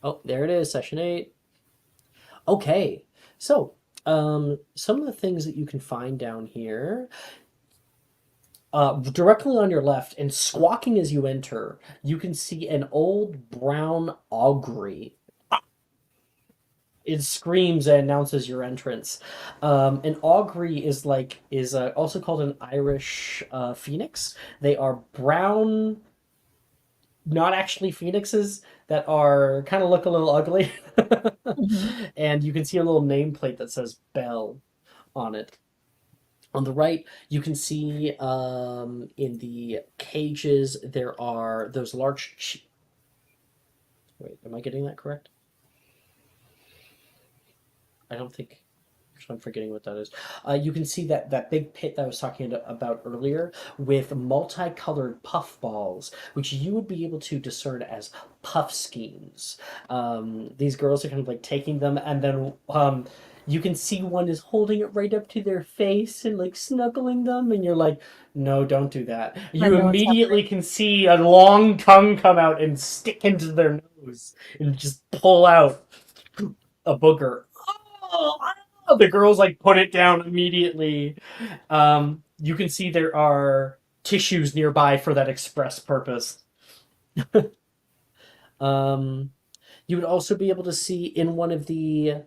Oh, there it is, session 8. Okay, so some of the things that you can find down here directly on your left, and squawking as you enter, you can see an old brown augury. It screams and announces your entrance. An augury is also called an Irish phoenix. They are brown, not actually phoenixes that are kind of look a little ugly, Mhm. and you can see a little nameplate that says Bell on it. On the right, you can see in the cages there are those large. Wait, am I getting that correct? I don't think I'm forgetting what that is. You can see that big pit that I was talking about earlier with multicolored puff balls, which you would be able to discern as puff schemes. These girls are kind of like taking them, and then you can see one is holding it right up to their face and like snuggling them, and you're like, no, don't do that. I You know what's immediately can see a long tongue come out and stick into their nose and just pull out a booger. Oh, the girls like put it down immediately. You can see there are tissues nearby for that express purpose. You would also be able to see in one of the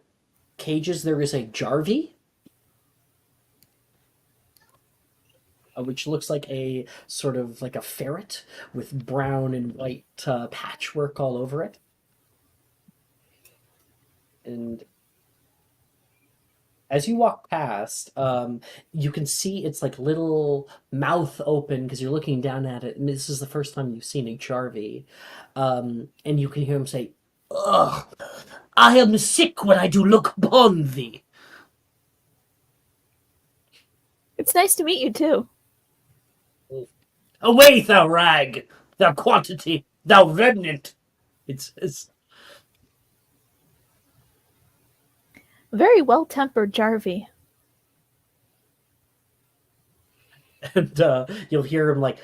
cages there is a Jarvie, which looks like a sort of like a ferret with brown and white patchwork all over it. And as you walk past, you can see its like little mouth open because you're looking down at it. And this is the first time you've seen a Jarvie. And you can hear him say, "Ugh, I am sick when I do look upon thee." It's nice to meet you too. Away, thou rag, thou quantity, thou remnant. It's Very well-tempered Jarvie. and you'll hear him like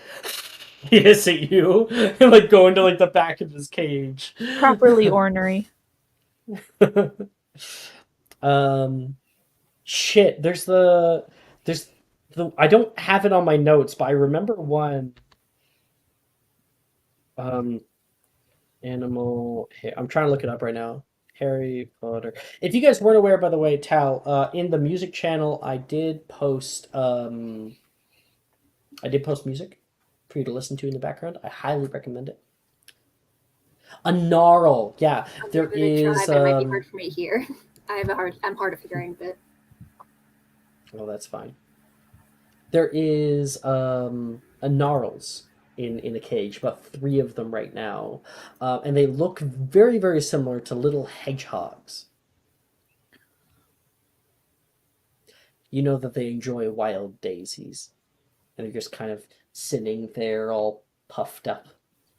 hiss at you and like go into like the back of his cage. Properly ornery. Shit. There's the I don't have it on my notes, but I remember one. Um, animal. I'm trying to look it up right now. Harry Potter. If you guys weren't aware, by the way, Tal, in the music channel, I did post music for you to listen to in the background. I highly recommend it. A gnarl, yeah. There I'm gonna try, is. but it might be hard for me to hear. I'm hard of hearing, but Oh, that's fine. There is a gnarls in a cage, about 3 of them right now, and they look very very similar to little hedgehogs. You know that they enjoy wild daisies, and they're just kind of sitting there all puffed up.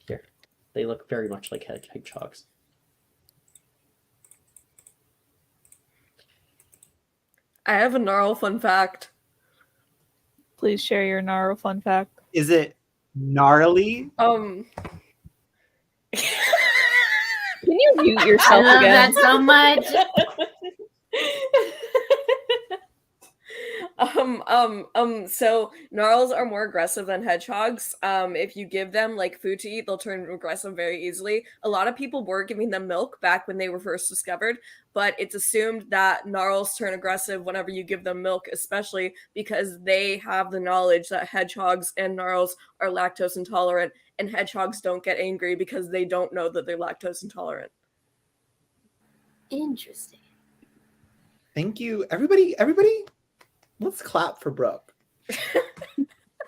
Here, they look very much like hedgehogs. I have a gnarl fun fact. Please share your Naro fun fact. Is it gnarly? Um, Can you mute I yourself love again? that so much. so gnarls are more aggressive than hedgehogs. If you give them like food to eat, they'll turn aggressive very easily. A lot of people were giving them milk back when they were first discovered, but it's assumed that gnarls turn aggressive whenever you give them milk, especially because they have the knowledge that hedgehogs and gnarls are lactose intolerant, and hedgehogs don't get angry because they don't know that they're lactose intolerant. Interesting. Thank you, everybody. Everybody, let's clap for Brooke.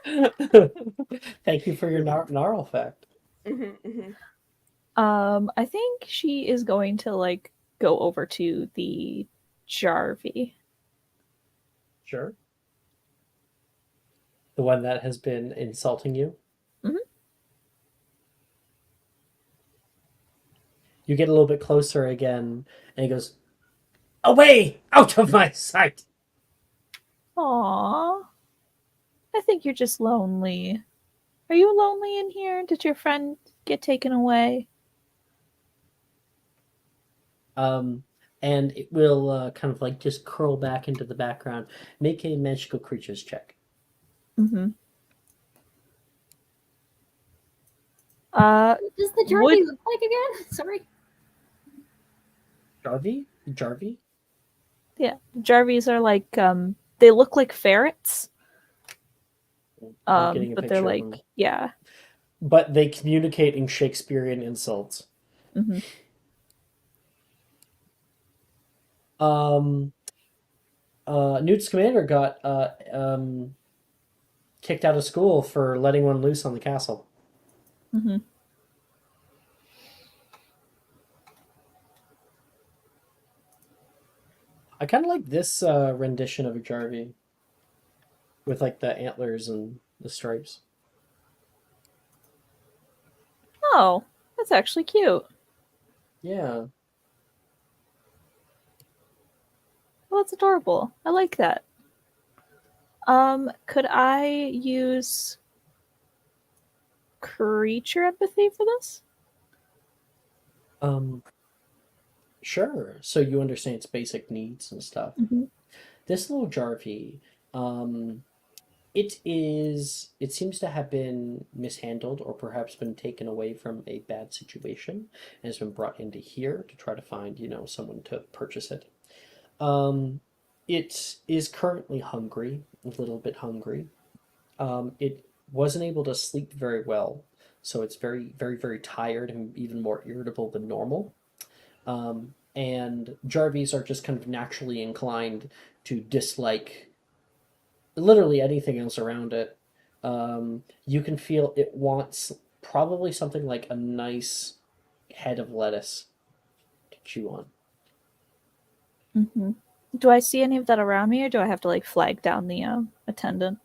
Thank you for your gnarl fact. I think she is going to like go over to the Jarvie. Sure. The one that has been insulting you? Mhm. You get a little bit closer again, and he goes, "Away! Out of my sight!" Aww. I think you're just lonely. Are you lonely in here? Did your friend get taken away? And it will kind of like just curl back into the background. Make a magical creatures check. Mm-hmm. What does the Jarvie Would- look like again? Sorry. Jarvie? Yeah, Jarvies are like they look like ferrets. I'm getting a But they're picture of like them. yeah. But they communicate in Shakespearean insults. Mm-hmm. Newt Scamander got kicked out of school for letting one loose on the castle. Mm-hmm. I kind of like this rendition of a Jarvie with like the antlers and the stripes. Oh, that's actually cute. Yeah. Well, that's adorable. I like that. Could I use creature empathy for this? Um, sure. So you understand its basic needs and stuff. Mm-hmm. This little Jarvie, um, it seems to have been mishandled or perhaps been taken away from a bad situation and has been brought into here to try to find, someone to purchase it. Um, it is currently hungry, a little bit hungry. It wasn't able to sleep very well, so it's very, very, very tired and even more irritable than normal. And Jarvies are just kind of naturally inclined to dislike literally anything else around it. You can feel it wants probably something like a nice head of lettuce to chew on. Mm-hmm. Do I see any of that around me, or do I have to like flag down the attendant?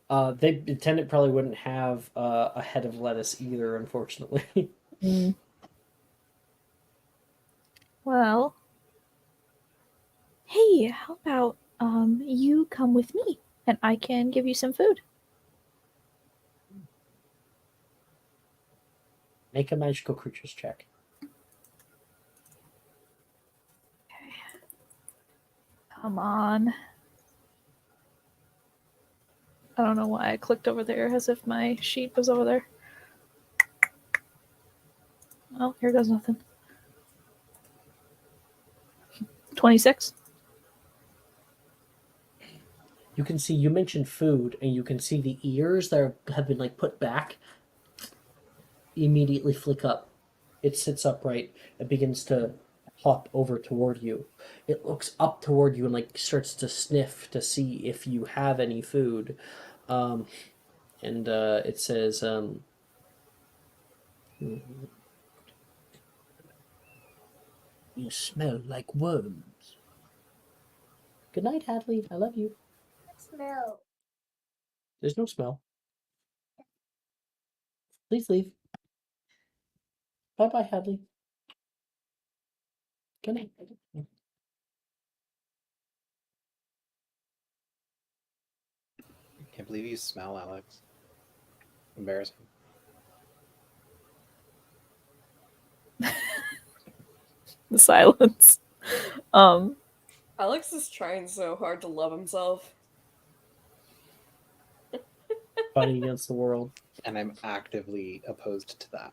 The attendant probably wouldn't have a head of lettuce either, unfortunately. Mm. Well, hey, how about you come with me and I can give you some food? Make a magical creatures check. Come on. I don't know why I clicked over there as if my sheet was over there. Oh, here goes nothing. 26. You can see you mentioned food, and you can see the ears that have been like put back immediately flick up. It sits upright and begins to hop over toward you. It looks up toward you and like starts to sniff to see if you have any food. And it says, "You smell like worms." Good night, Hadley. I love you. Smell. There's no smell. Please leave. Bye bye, Hadley. Good night. Can't believe you smell, Alex. Embarrassing. The silence. Alex is trying so hard to love himself. Fighting against the world. And I'm actively opposed to that.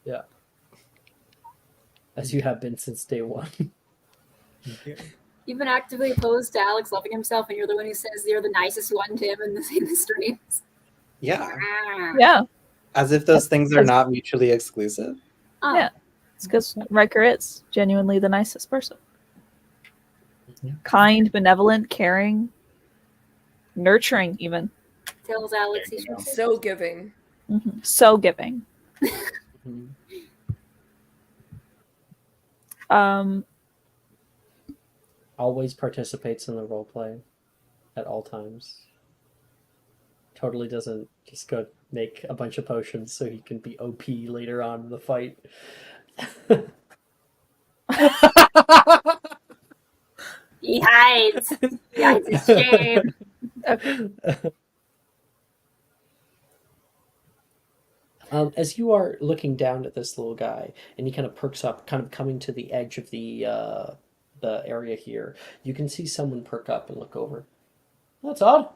Yeah. As you have been since day one. You've been actively opposed to Alex loving himself, and you're the one who says you're the nicest one to him in the streams. Yeah. Yeah. As if those things are not mutually exclusive. Oh. Yeah. It's because Riker is genuinely the nicest person. Kind, benevolent, caring, nurturing, even. Tells Alex he There you should. go. So giving. Mm-hmm. So giving. Mhm. Always participates in the role play at all times. Totally doesn't just go make a bunch of potions so he can be OP later on in the fight. He hides. He hides his shame. Okay. As you are looking down at this little guy, and he kind of perks up, kind of coming to the edge of the area here, you can see someone perk up and look over. That's odd.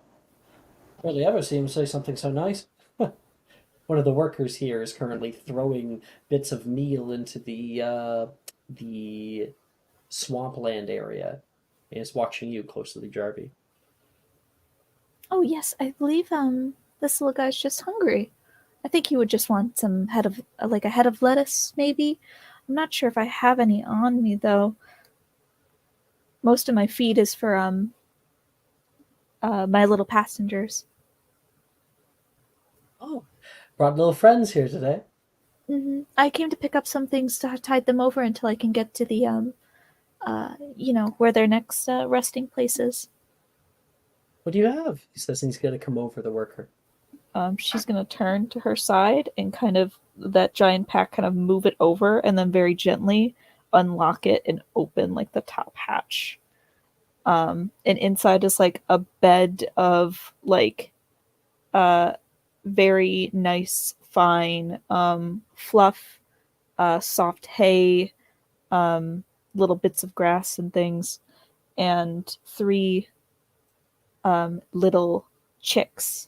Rarely ever see him say something so nice. One of the workers here is currently throwing bits of meal into the swampland area, and is watching you closely, Jarvie. Oh yes, I believe this little guy's just hungry. I think he would just want some head of like a head of lettuce, maybe. I'm not sure if I have any on me though. Most of my feed is for my little passengers. Oh, brought little friends here today. I came to pick up some things to tide them over until I can get to the where their next resting place is. What do you have? He says, and he's going to come over the worker. She's gonna turn to her side and kind of that giant pack kind of move it over and then very gently unlock it and open like the top hatch. And inside is like a bed of like very nice fine fluff, soft hay, little bits of grass and things, and three little chicks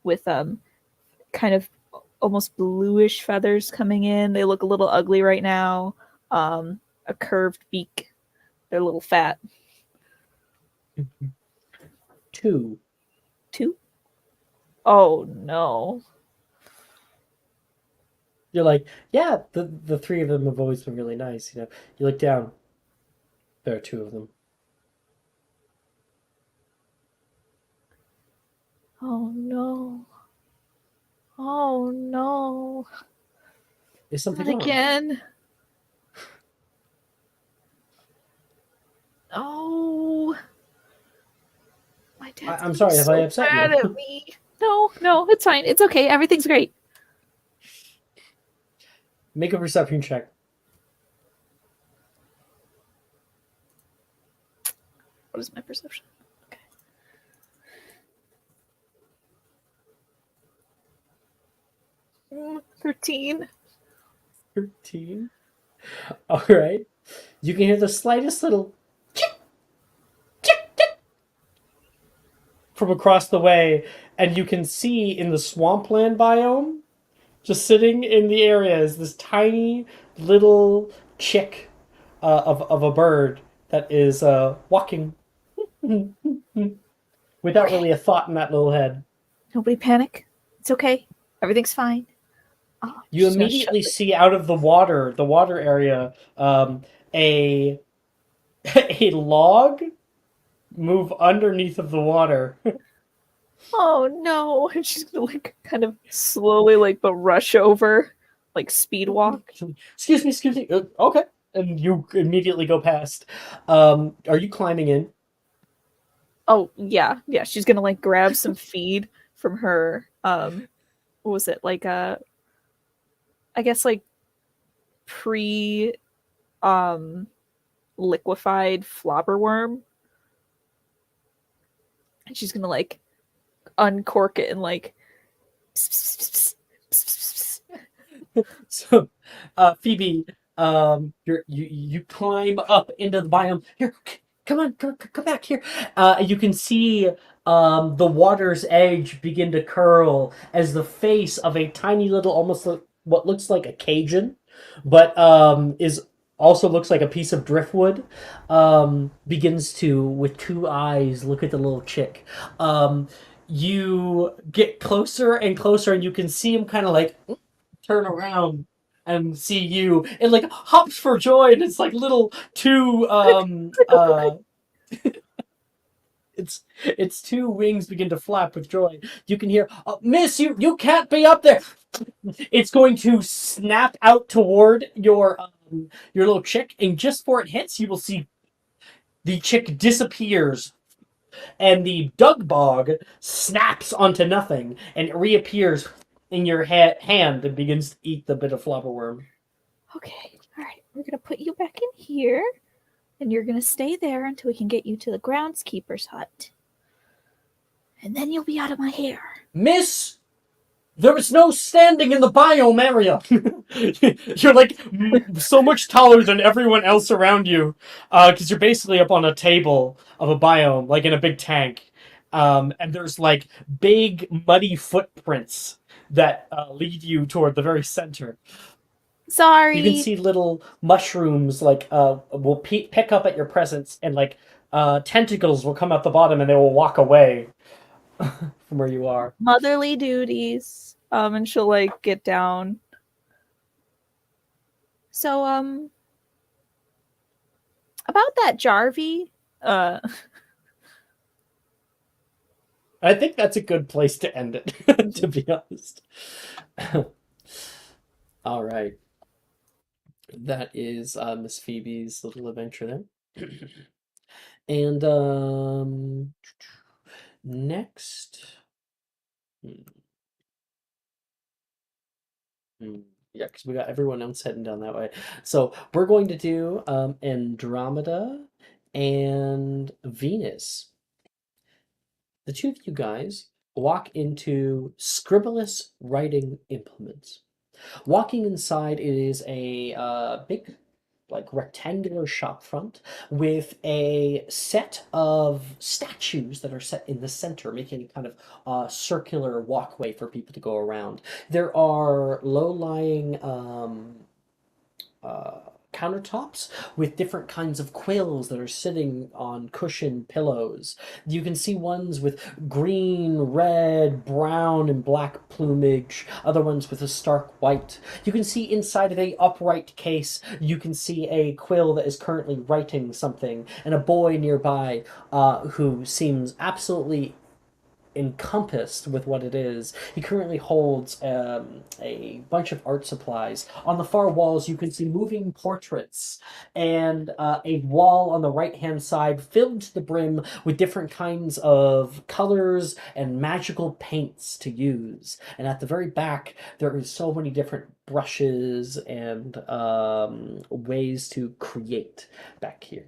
with kind of almost bluish feathers coming in. They look a little ugly right now. A curved beak. They're a little fat. 2. 2? Oh no. You're like, yeah, the 3 of them have always been really nice. You look down. There are 2 of them. Oh no. Oh no. Is something Not wrong? again. Oh. My dad's I'm sorry, have I upset mad you? at me. No, it's fine. It's okay. Everything's great. Make a perception check. What is my perception? Okay. 13. 13. All right. You can hear the slightest little chick, chick, chick from across the way, and you can see in the swampland biome, just sitting in the area, is this tiny little chick of a bird that is walking without Okay. really a thought in that little head. Nobody panic. It's okay. Everything's fine. Oh, You just gonna immediately shut see out of the water area, a a log move underneath of the water. Oh no. And she's gonna like kind of slowly like but rush over. Like speed walk. Excuse me. Okay, and you immediately go past. Are you climbing in? Oh yeah. Yeah. She's gonna like grab some feed from her what was it? Like I guess like pre liquefied flobber worm. And she's gonna like uncork it and like So, Phoebe, you climb up into the biome. Here, come on, come back here. You can see the water's edge begin to curl as the face of a tiny little, almost what looks like a Cajun, but is also looks like a piece of driftwood, begins to, with 2 eyes, look at the little chick. You get closer and closer, and you can see him kind of like turn around and see you. It like hops for joy, and it's like little 2 its 2 wings begin to flap with joy. You can hear, oh, Miss, you can't be up there. It's going to snap out toward your little chick, and just before it hits, you will see the chick disappears, and the dug bog snaps onto nothing, and it reappears in your hand and begins to eat the bit of flopperworm. Okay, all right. We're gonna put you back in here, and you're gonna stay there until we can get you to the groundskeeper's hut, and then you'll be out of my hair. Miss, there is no standing in the biome area. You're like so much taller than everyone else around you, because you're basically up on a table of a biome, like in a big tank. And there's like big muddy footprints that lead you toward the very center. Sorry. You can see little mushrooms like will pick up at your presence, and like tentacles will come out the bottom, and they will walk away from where you are. Motherly duties. And she'll like get down. So about that Jarvie, I think that's a good place to end it, to be honest. All right. That is Miss Phoebe's little adventure there. And next. Hmm, Yeah, because we got everyone else heading down that way. So we're going to do Andromeda and Venus. The two of you guys walk into Scribulous Writing Implements. Walking inside, it is a big, like rectangular shop front with a set of statues that are set in the center, making a kind of circular walkway for people to go around. There are low-lying uh, countertops with different kinds of quills that are sitting on cushioned pillows. You can see ones with green, red, brown, and black plumage, other ones with a stark white. You can see inside of a upright case, you can see a quill that is currently writing something, and a boy nearby who seems absolutely encompassed with what it is. He currently holds a bunch of art supplies. On the far walls, you can see moving portraits and a wall on the right hand side filled to the brim with different kinds of colors and magical paints to use. And at the very back, there is so many different brushes and ways to create back here.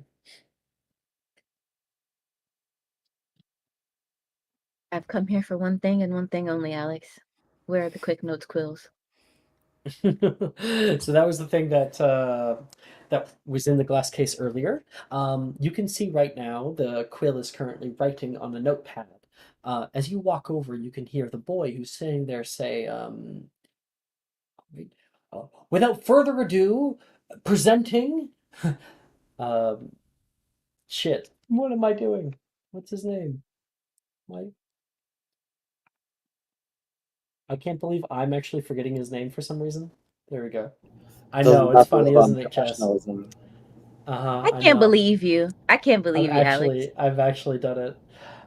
I've come here for one thing and one thing only, Alex. Where are the quick notes quills? So that was the thing that that was in the glass case earlier. You can see right now the quill is currently writing on a notepad. As you walk over, you can hear the boy who's sitting there say, wait, "Without further ado, presenting." um, Shit, what am I doing? What's his name? Why? I can't believe I'm actually forgetting his name for some reason. There we go. I The know it's level funny, of isn't it, Jess? unprofessionalism. Uh-huh, I I can't know. believe you. I can't believe you, Alex. I've actually done it.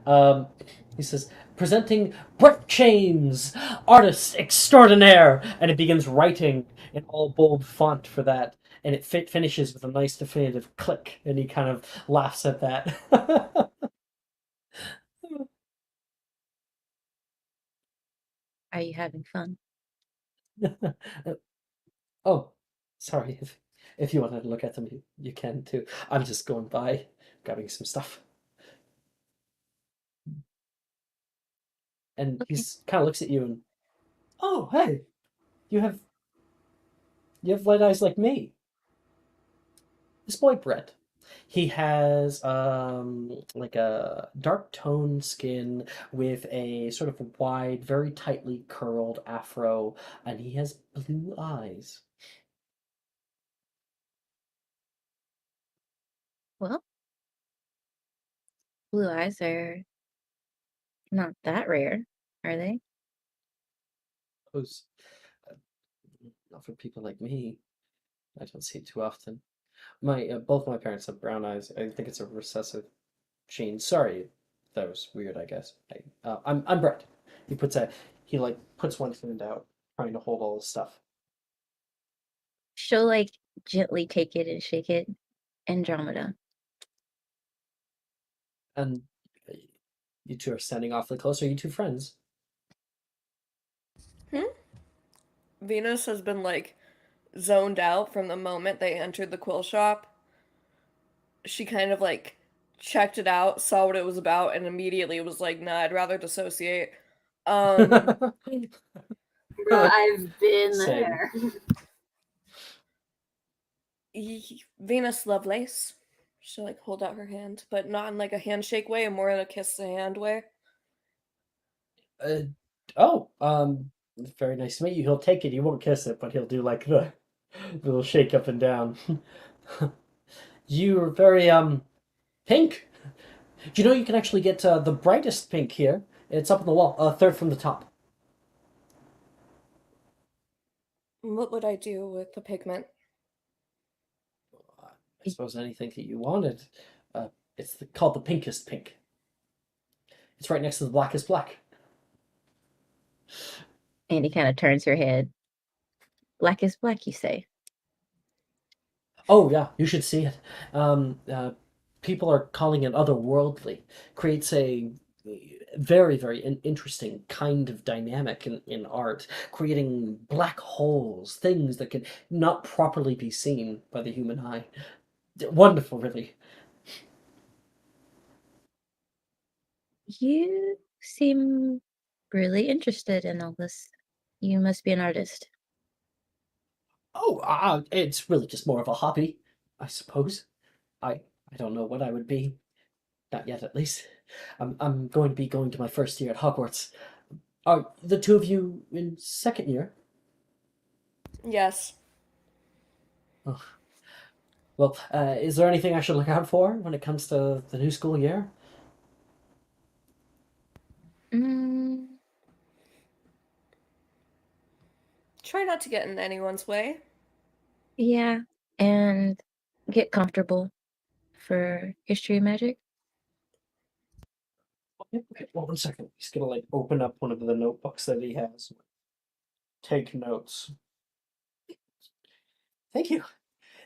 Um, he says, presenting Brett Chains, artist extraordinaire, and it begins writing in all bold font for that, and it finishes with a nice definitive click, and he kind of laughs at that. Are you having fun? Oh, sorry. If you wanted to look at them, you can too. I'm just going by, grabbing some stuff. And Okay. he's kind of looks at you and, oh, hey, you have you have light eyes like me. This boy Brett, he has like a dark toned skin with a sort of wide, very tightly curled afro, and he has blue eyes. Well, blue eyes are not that rare, are they? Those, not for people like me. I don't see it too often. My both my parents have brown eyes. I think it's a recessive gene. Sorry, that was weird. I guess. I'm Brett. He like puts one hand out, trying to hold all his stuff. She'll like gently take it and shake it. Andromeda. And you two are standing awfully close. Are you two friends? Venus has been like zoned out from the moment they entered the quill shop. She kind of like checked it out, saw what it was about, and immediately was like, "Nah, I'd rather dissociate." Um, Bro, I've been Same. there. Venus Lovelace. She'll like hold out her hand, but not in like a handshake way, and more in a kiss the hand way. Uh, oh, very nice to meet you. He'll take it. He won't kiss it, but he'll do like the little shake up and down. You're very pink. Do you know you can actually get the brightest pink here? It's up on the wall, third from the top. What would I do with the pigment? I suppose anything that you wanted. Called the pinkest pink. It's right next to the blackest black. And he kind of turns her head. Black is black, you say? Oh yeah, you should see it. Um, uh, People are calling it otherworldly. Creates a very interesting kind of dynamic in art, creating black holes, things that can not properly be seen by the human eye. Wonderful, really. You seem really interested in all this. You must be an artist. Oh, it's really just more of a hobby, I suppose. I I don't know what I would be. Not yet, at least. I'm going to be going to my first year at Hogwarts. Are the two of you in second year? Yes. Oh, well, is there anything I should look out for when it comes to the new school year? Mm, Try not to get in anyone's way. yeah, and get comfortable for history magic. Okay, well, 1 second. He's gonna like open up one of the notebooks that he has. Take notes. Thank you.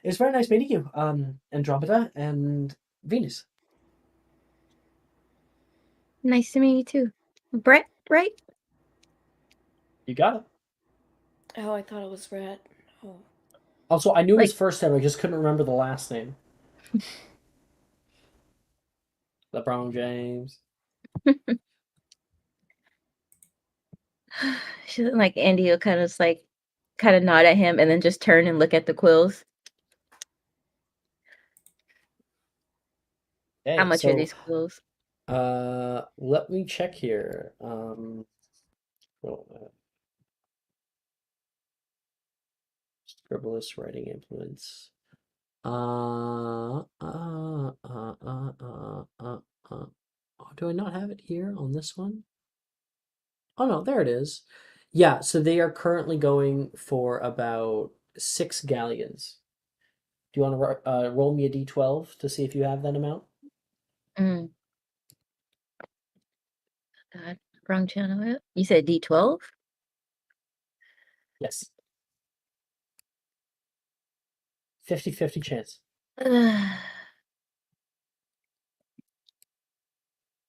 It was very nice meeting you, Andromeda and Venus. Nice to meet you too. Brett, right? You got it. Oh, I thought it was red. Oh. Also, I knew his Like, first name. I just couldn't remember the last name. LeBron James. she like Andy will kind of nod at him and then just turn and look at the quills. How Hey, much are so these quills? let me check here. Well, scribbleless writing implements. Uh, uh, uh, uh, uh, uh, uh. Oh, do I not have it here on this one? Oh no, there it is. Yeah, so they are currently going for about 6 galleons. Do you want to roll me a d12 to see if you have that amount? Mm, God, wrong channel. You said D12? Yes. 50-50 chance.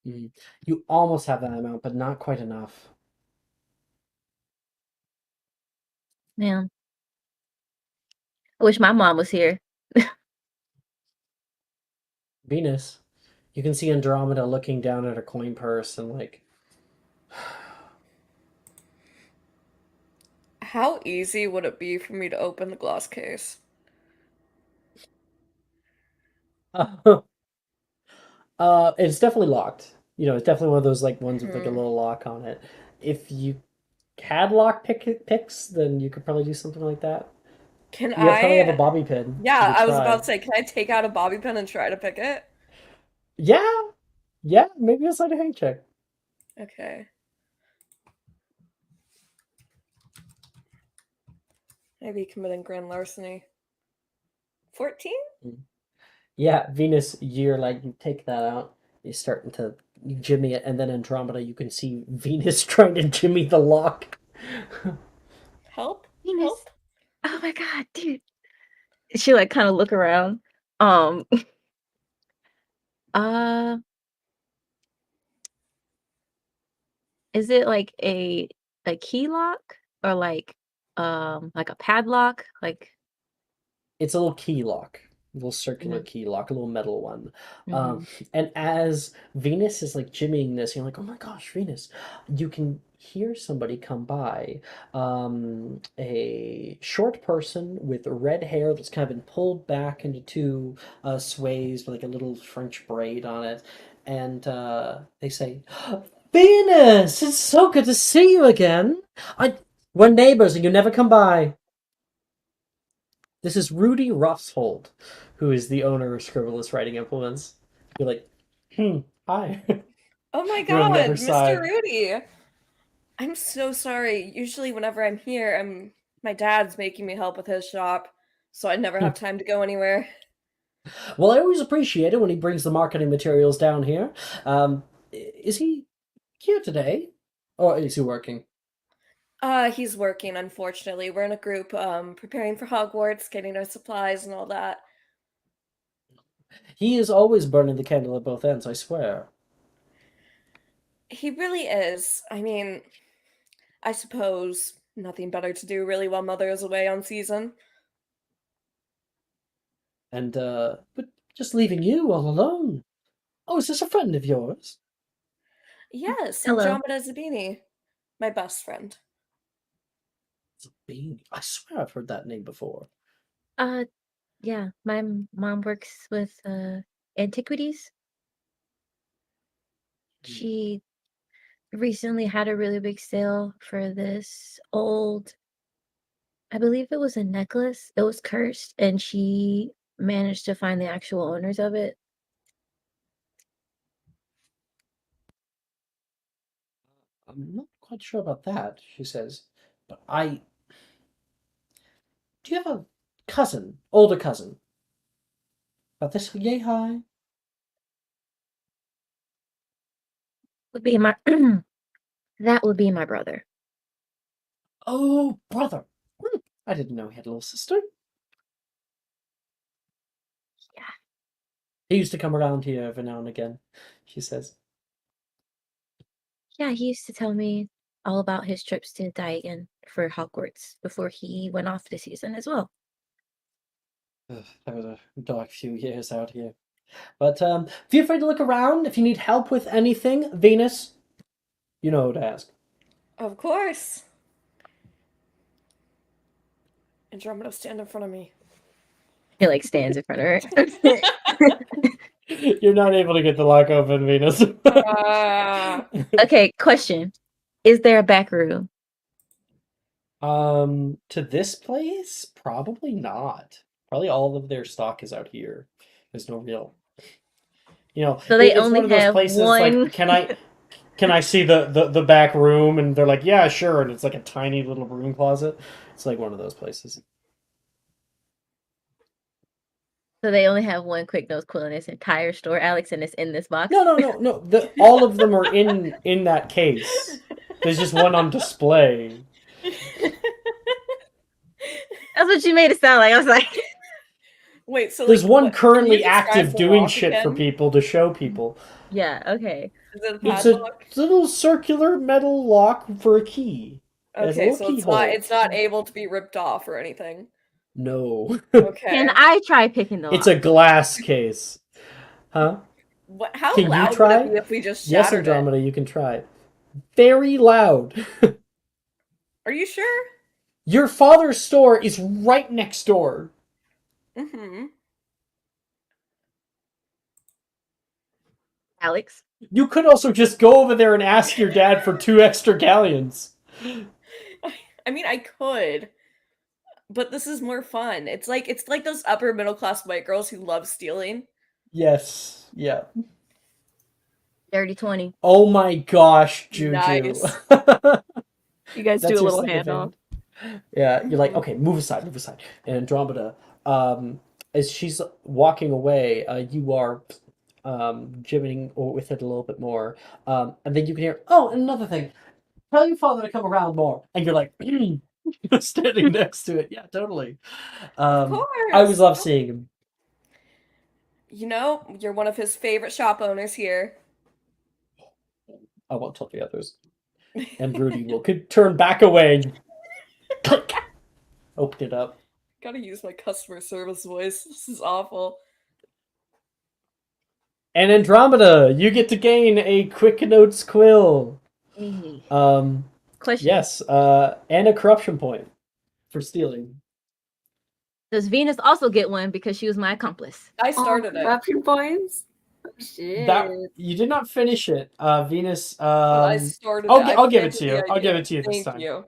Mm. You almost have that amount, but not quite enough. Man, I wish my mom was here. Venus, you can see Andromeda looking down at her coin purse and like, How easy would it be for me to open the glass case? it's definitely locked. You know, it's definitely one of those like ones with like a Hmm. little lock on it. If you had lock picks, then you could probably do something like that. Can You probably have a I? bobby pin. You Yeah, could I was about try. to say, can I take out a bobby pin and try to pick it? Yeah, yeah, maybe a sleight of hand check. Okay. Maybe committing grand larceny. 14? Mm. Yeah, Venus, you're like you take that out. You're starting to jimmy it, and then Andromeda, you can see Venus trying to jimmy the lock. Help? Venus. Help? Oh my God, dude. She like kind of look around. Um, uh, is it like a key lock or like a padlock? Like, It's a little key lock, a little circular mm, key lock, a little metal one. mm-hmm. And as Venus is like jimmying this, you're like, oh my gosh, Venus, you can hear somebody come by. A short person with red hair that's kind of been pulled back into two sways with like a little French braid on it. And they say, Venus, it's so good to see you again. We're neighbors and you never come by. This is Rudy Ruffshold, who is the owner of Scribbleless Writing Implements. You're like, hi. Oh my You're on the other God, Mr. side. Rudy! I'm so sorry. Usually, whenever I'm here, my dad's making me help with his shop, so I never have time to go anywhere. Well, I always appreciate it when he brings the marketing materials down here. Is he here today? Or is he working? He's working, unfortunately. We're in a group preparing for Hogwarts, getting our supplies and all that. He is always burning the candle at both ends, I swear. He really is. I mean, I suppose nothing better to do really while Mother is away on season. And, but just leaving you all alone. Oh, is this a friend of yours? Yes, Hello. Andromeda Zabini, my best friend. Zabini. I swear I've heard that name before. Yeah, my mom works with antiquities. She recently had a really big sale for this old, I believe it was a necklace. It was cursed, and she managed to find the actual owners of it. I'm not quite sure about that, she says. But I. Do you have a cousin? Older cousin? About this yay high? Would be my that would be my brother. Oh, brother. I didn't know he had a little sister. Yeah. He used to come around here every now and again, she says. Yeah, he used to tell me all about his trips to Diagon for Hogwarts before he went off this season as well. Ugh, that was a dark few years out here. But feel free to look around if you need help with anything. Venus, you know who to ask. Of course. Andromeda, stand in front of me. He like stands in front of her. You're not able to get the lock open, Venus. Okay, question. Is there a back room? To this place? Probably not. Probably all of their stock is out here. There's no real, So they it's only one of those have places one. like, can I see the back room? And they're like, yeah, sure. And it's like a tiny little broom closet. It's like one of those places. So they only have one quick nose quill in this entire store, Alex, and it's in this box. No. All of them are in that case. There's just one on display. That's what you made it sound like. I was like, Wait, so There's like, one what, can you currently describe active the doing lock shit for again? people to show people. yeah, okay. Is it a It's a padlock? little circular metal lock for a key. It has a Okay, little so keyhole. it's not able to be ripped off or anything. No. Okay. Can I try picking the lock? It's a glass case. Huh? How Can you loud would try? it be if we just Yes, shattered Andromeda, you can try. Very loud. it? Are you sure? Your father's store is right next door. Mm-hmm. Alex? You could also just go over there and ask your dad for 2 extra galleons. I mean, I could, but this is more fun. It's like those upper middle class white girls who love stealing. Yes. Yeah. Dirty 20. Oh my gosh, Juju. Nice. You guys That's do a your little sleight of handoff. hand. Yeah, you're like, okay, move aside. And Andromeda, as she's walking away, you are jibbing with it a little bit more. And then you can hear, oh, and another thing, tell your father to come around more. And you're like, standing next to it. Yeah, totally. Of I always course. love seeing him. You're one of his favorite shop owners here. I won't tell the others. And Rudy could turn back away and click, open it up. Gotta use my customer service voice. This is awful. And Andromeda, you get to gain a quick notes quill. Hey. Um, Question. yes, and a corruption point for stealing. Does Venus also get one because she was my accomplice? I started it. Corruption points. Oh, shit. That you did not finish it, Venus. But I started I'll, it. I'll give it planted to the you. I'll idea. give it to you this Thank time. you.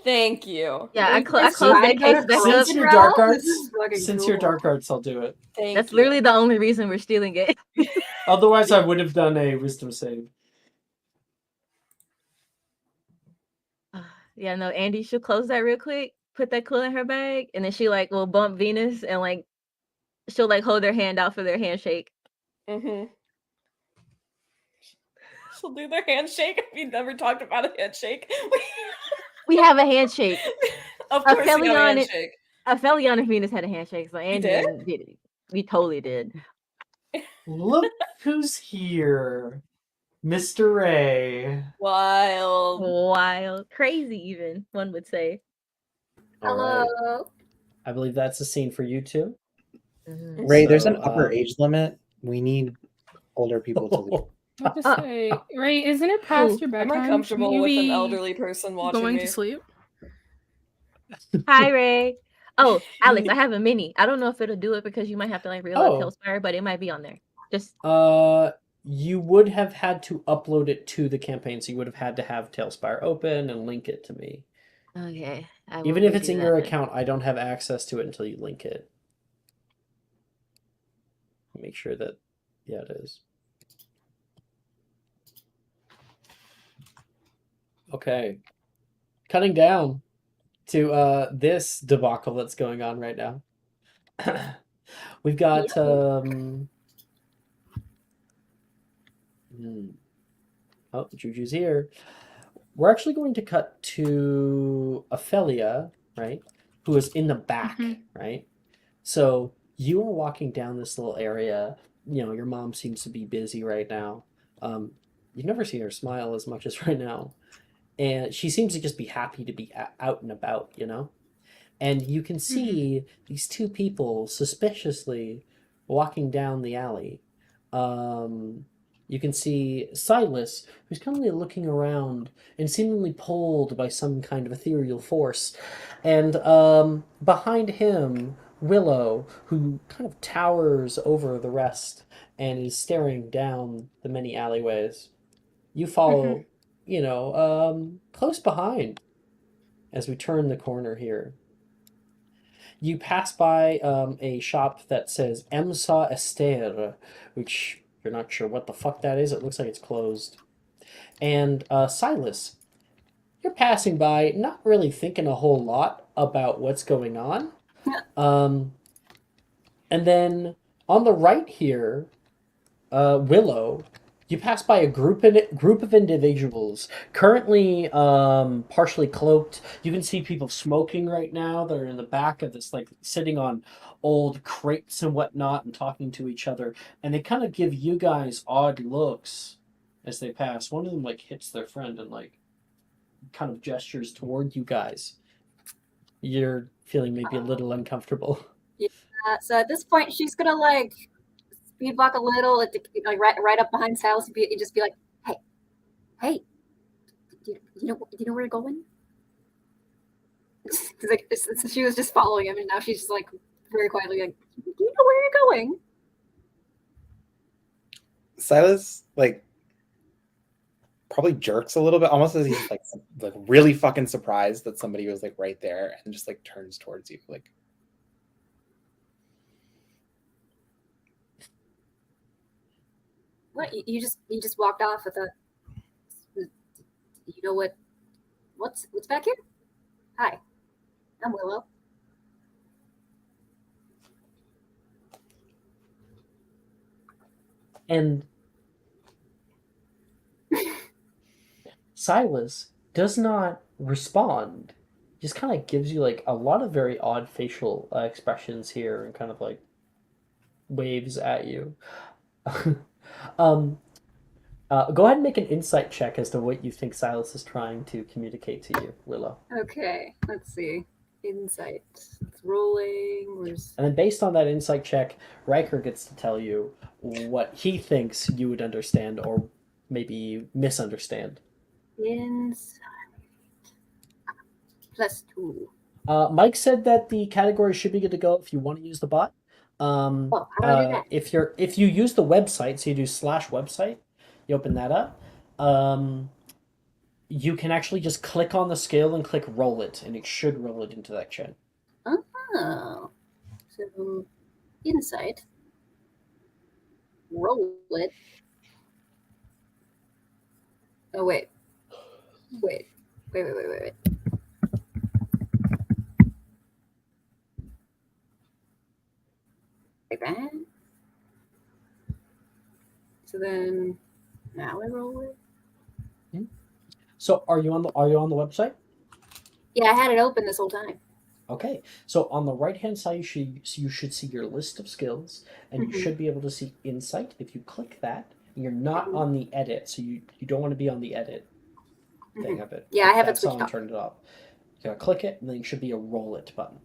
Thank you. Yeah, I Are you guys closed trying that to go case to back up. Since corruption you're realm? dark arts, This is fucking since cool. you're dark arts, I'll do it. Thank That's you. literally the only reason we're stealing it. Otherwise, I would have done a wisdom save. Yeah, no, Andy, she'll close that real quick, put that quill in her bag, and then she like will bump Venus and like she'll like hold their hand out for their handshake. Mm-hmm. She'll do their handshake. We never talked about a handshake. We have a handshake. Of course, we have a Aphelion- handshake. Aphelion and Venus had a handshake, so did? Andy did it. We totally did. Look who's here. Mr. Ray. Wild. Wild, crazy, even one would say. All right. Hello. I believe that's a scene for you too. Mhm. Ray, there's So, an upper age limit. We need older people to leave. I have to say, Ray, isn't it past your Am bedtime? I comfortable Shouldn't you with an be elderly person watching going me? to sleep? Hi, Ray. Oh, Alex, I have a mini. I don't know if it'll do it because you might have to like reload Oh. Tailspire, but it might be on there. Just You would have had to upload it to the campaign, so you would have had to have Tailspire open and link it to me. okay. I Even will if it's redo in that your then. account, I don't have access to it until you link it. Make sure that, yeah, it is. Okay. Cutting down to this debacle that's going on right now. We've got oh, Juju's here. We're actually going to cut to Ophelia, right? Who is in the back, right? So you are walking down this little area. You know, your mom seems to be busy right now. You've never seen her smile as much as right now. And she seems to just be happy to be out and about, you know? And you can see these two people suspiciously walking down the alley. You can see Silas, who's kind of looking around and seemingly pulled by some kind of ethereal force. And behind him, Willow, who kind of towers over the rest and is staring down the many alleyways. You follow, close behind as we turn the corner here. You pass by a shop that says Emsa Esther, which you're not sure what the fuck that is. It looks like it's closed. And Silas, you're passing by, not really thinking a whole lot about what's going on. And then on the right here, Willow, you pass by a group of individuals currently partially cloaked. You can see people smoking right now. They're in the back of this, like sitting on old crates and whatnot and talking to each other. And they kind of give you guys odd looks as they pass. One of them like hits their friend and like kind of gestures toward you guys. You're feeling maybe a little uncomfortable. So at this point, she's gonna like speed walk a little, like right up behind Silas, and just be like, "Hey, do you know where you're going?" Like she was just following him, and now she's just like very quietly like, "Do you know where you're going?" Silas like probably jerks a little bit, almost as he's like really fucking surprised that somebody was like right there, and just like turns towards you like. What you just walked off with a. You know what's back here? Hi, I'm Willow. And Silas does not respond. Just kind of gives you like a lot of very odd facial expressions here and kind of like waves at you. Go ahead and make an insight check as to what you think Silas is trying to communicate to you, Willow. Okay, let's see. Insight. It's rolling. And then based on that insight check, Riker gets to tell you what he thinks you would understand or maybe misunderstand. Insight. +2. Mike said that the category should be good to go if you want to use the bot. How do I do that? If you use the website, so you do /website, you open that up. You can actually just click on the scale and click roll it, and it should roll it into that chat. Oh, so insight. Roll it. Oh wait. Wait. Like that. So then now I roll it. So are you on the website? Yeah, I had it open this whole time. Okay, so on the right hand side, you should see your list of skills, and you Mhm. should be able to see insight. If you click that, you're not Mhm. on the edit, so you don't want to be on the edit thing of it. Yeah, I have it That's switched on. off. Turn it off. You gotta click it, and then there should be a roll it button.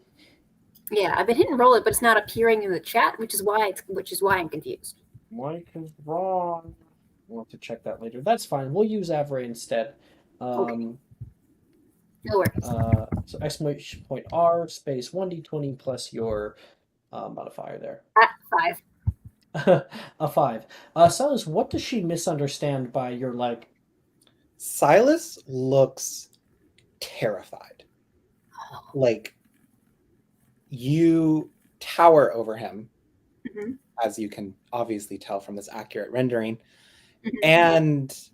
Yeah, I've been hitting roll it, but it's not appearing in the chat, which is why I'm confused. Mike is wrong. We'll have to check that later. That's fine. We'll use Avray instead. Okay. No worries. So exclamation point R space 1d20 plus your modifier there. At 5. A 5. Silas, what does she misunderstand by your leg? Silas looks terrified. Like you tower over him, Mhm. as you can obviously tell from this accurate rendering. Mhm. And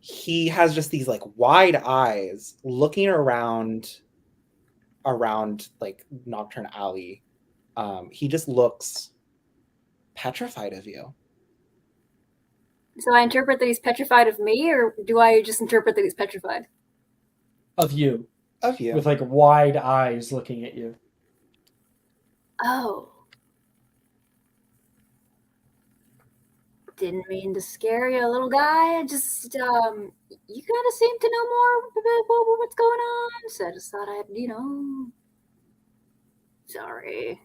he has just these like wide eyes looking around like Nocturne Alley. He just looks petrified of you. So I interpret that he's petrified of me, or do I just interpret that he's petrified? Of you. Of you. With like wide eyes looking at you. Oh. Didn't mean to scare you, little guy. Just, you kind of seem to know more about what's going on. So I just thought I'd, Sorry.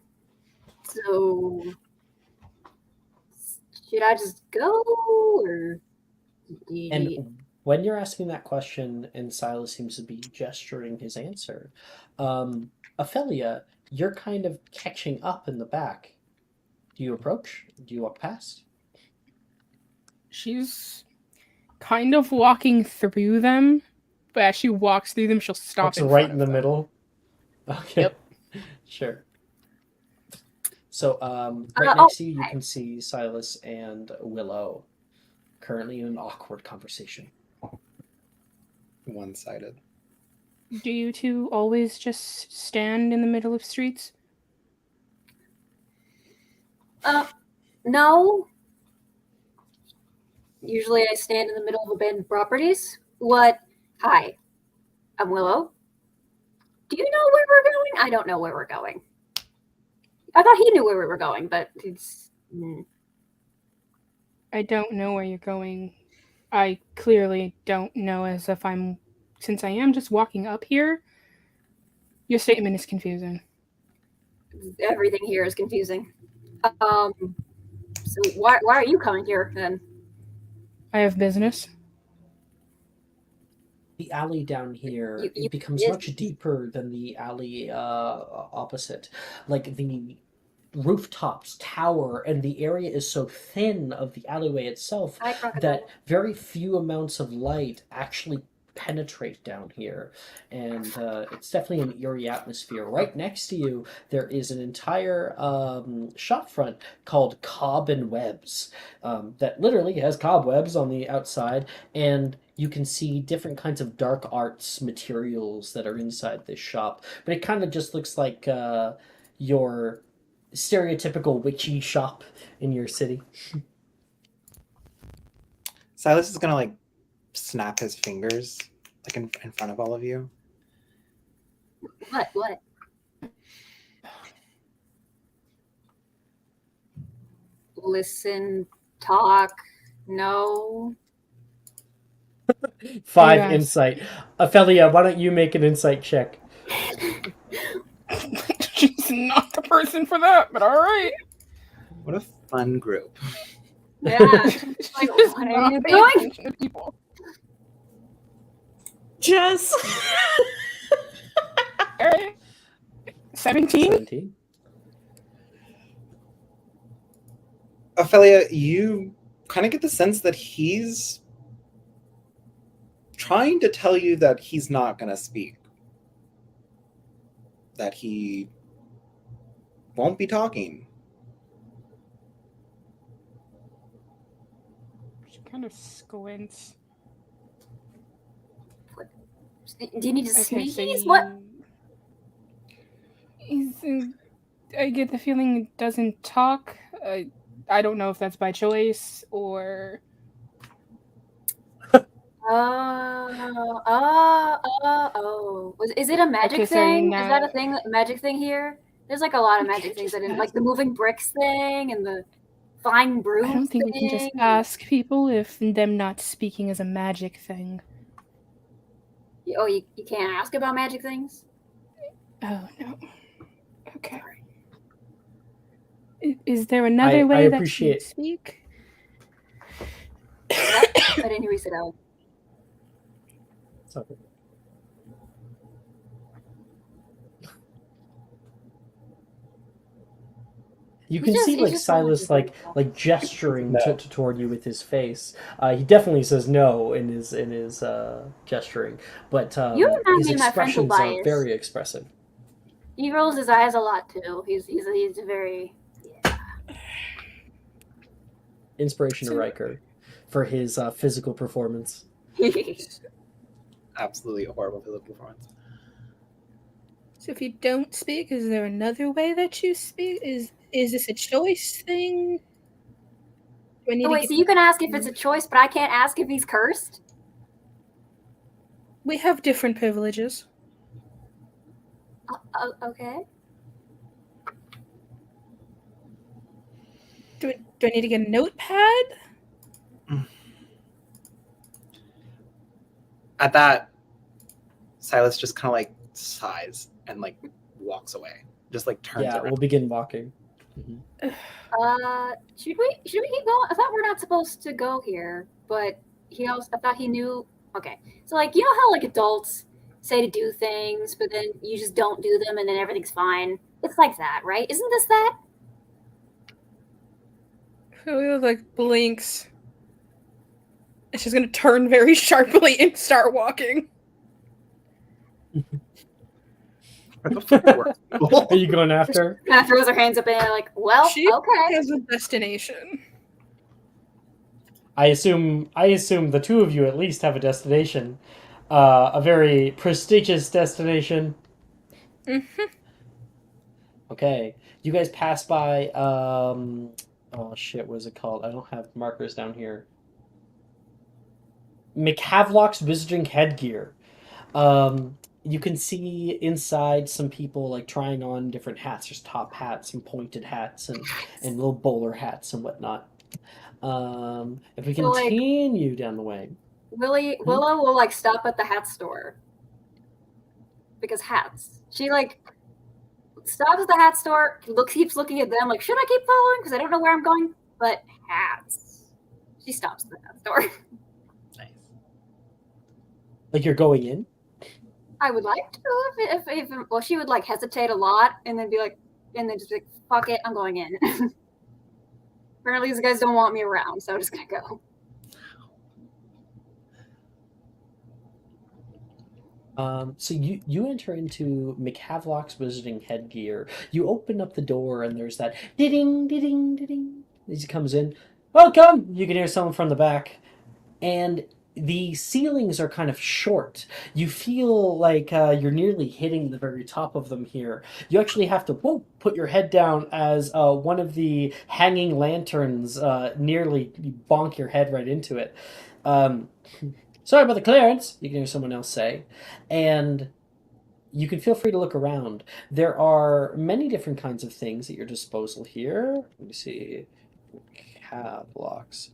So, should I just go, or do you need... And when you're asking that question, and Silas seems to be gesturing his answer, Ophelia, you're kind of catching up in the back. Do you approach? Do you walk past? She's kind of walking through them, but as she walks through them, she'll stop Walks in right front in of the them. middle. Okay. Yep. Sure. So right next to you, you can see Silas and Willow currently in an awkward conversation. One-sided. Do you two always just stand in the middle of streets? No. Usually I stand in the middle of abandoned properties. What? Hi, I'm Willow. Do you know where we're going? I don't know where we're going. I thought he knew where we were going, but it's... I don't know where you're going. I clearly don't know, since I am just walking up here, your statement is confusing. Everything here is confusing. So why are you coming here then? I have business. The alley down here it becomes much deeper than the alley opposite. Like the rooftops tower, and the area is so thin of the alleyway itself that very few amounts of light actually penetrate down here, and it's definitely an eerie atmosphere. Right next to you there is an entire shop front called Cob and Webs that literally has cobwebs on the outside, and you can see different kinds of dark arts materials that are inside this shop, but it kind of just looks like your stereotypical witchy shop in your city. Silas is gonna like snap his fingers like in front of all of you. What? Listen, talk, no. 5 Yes. insight. Ophelia, why don't you make an insight check? She's not the person for that, but all right. What a fun group. Yeah. Like, She's what are not you paying doing? attention to people. Just All right. 17? 17. Ophelia, you kind of get the sense that he's trying to tell you that he's not going to speak. That he won't be talking. She kind of squints. Do you need to sneeze? so What? I get the feeling it doesn't talk. I don't know if that's by choice or... Is it a magic Okay, so thing? Is that a now thing? A magic thing here? There's like a lot of you magic can't things just that in, like ask. the moving bricks thing and the flying I brooms don't think we can just thing. ask people if them not speaking is a magic thing. Oh, you can't ask about magic things? Oh no. Okay. Sorry. Is there another I way that you appreciate. speak? What? I didn't hear you say that. Sorry. You can see He's like just someone Silas who's like, like gesturing No. toward you with his face. He definitely says no in his gesturing, but you remind his me of my friend expressions are Tobias. very expressive. He rolls his eyes a lot too. He's very Inspiration to So, Riker for his physical performance. Absolutely horrible physical performance. so if you don't speak, is there another way that you speak? Is this a choice thing? Do I need Oh to wait, get so you can ask if it's a choice, but I can't ask if he's cursed? We have different privileges. Okay. Do I need to get a notepad? At that, Silas just kind of like sighs and like walks away. Just like turns Yeah, around. we'll begin walking. Should we keep going? I thought we're not supposed to go here, but I thought he knew. Okay, so like you know how like adults say to do things, but then you just don't do them, and then everything's fine. It's like that, right? Isn't this that? Julio like blinks. And she's gonna turn very sharply and start walking. Where the fuck were people? Are you going after? Kind of throws her hands up in the air, like, well, She okay. has a destination. I assume the two of you at least have a destination, a very prestigious destination. Mm-hmm. Okay, you guys pass by. Oh shit, what is it called? I don't have markers down here. McHavelock's Visiting Headgear. You can see inside some people like trying on different hats. There's top hats and pointed hats and little bowler hats and whatnot. If we So, like, continue down the way, Willow will like stop at the hat store because hats. She like stops at the hat store, keeps looking at them like, should I keep following? Because I don't know where I'm going. But hats. She stops at the hat store. Nice. like you're going in. I would like to if well, she would like hesitate a lot and then be like, and then just be like, fuck it, I'm going in. Apparently, these guys don't want me around, so I'm just gonna go. So you enter into McHavelock's Visiting Headgear. You open up the door and there's that ding ding ding as he comes in. Welcome. You can hear someone from the back, and the ceilings are kind of short. You feel like you're nearly hitting the very top of them here. You actually have to put your head down as one of the hanging lanterns nearly bonk your head right into it. Sorry about the clearance, you can hear someone else say. And you can feel free to look around. There are many different kinds of things at your disposal here. Let me see. Cab blocks.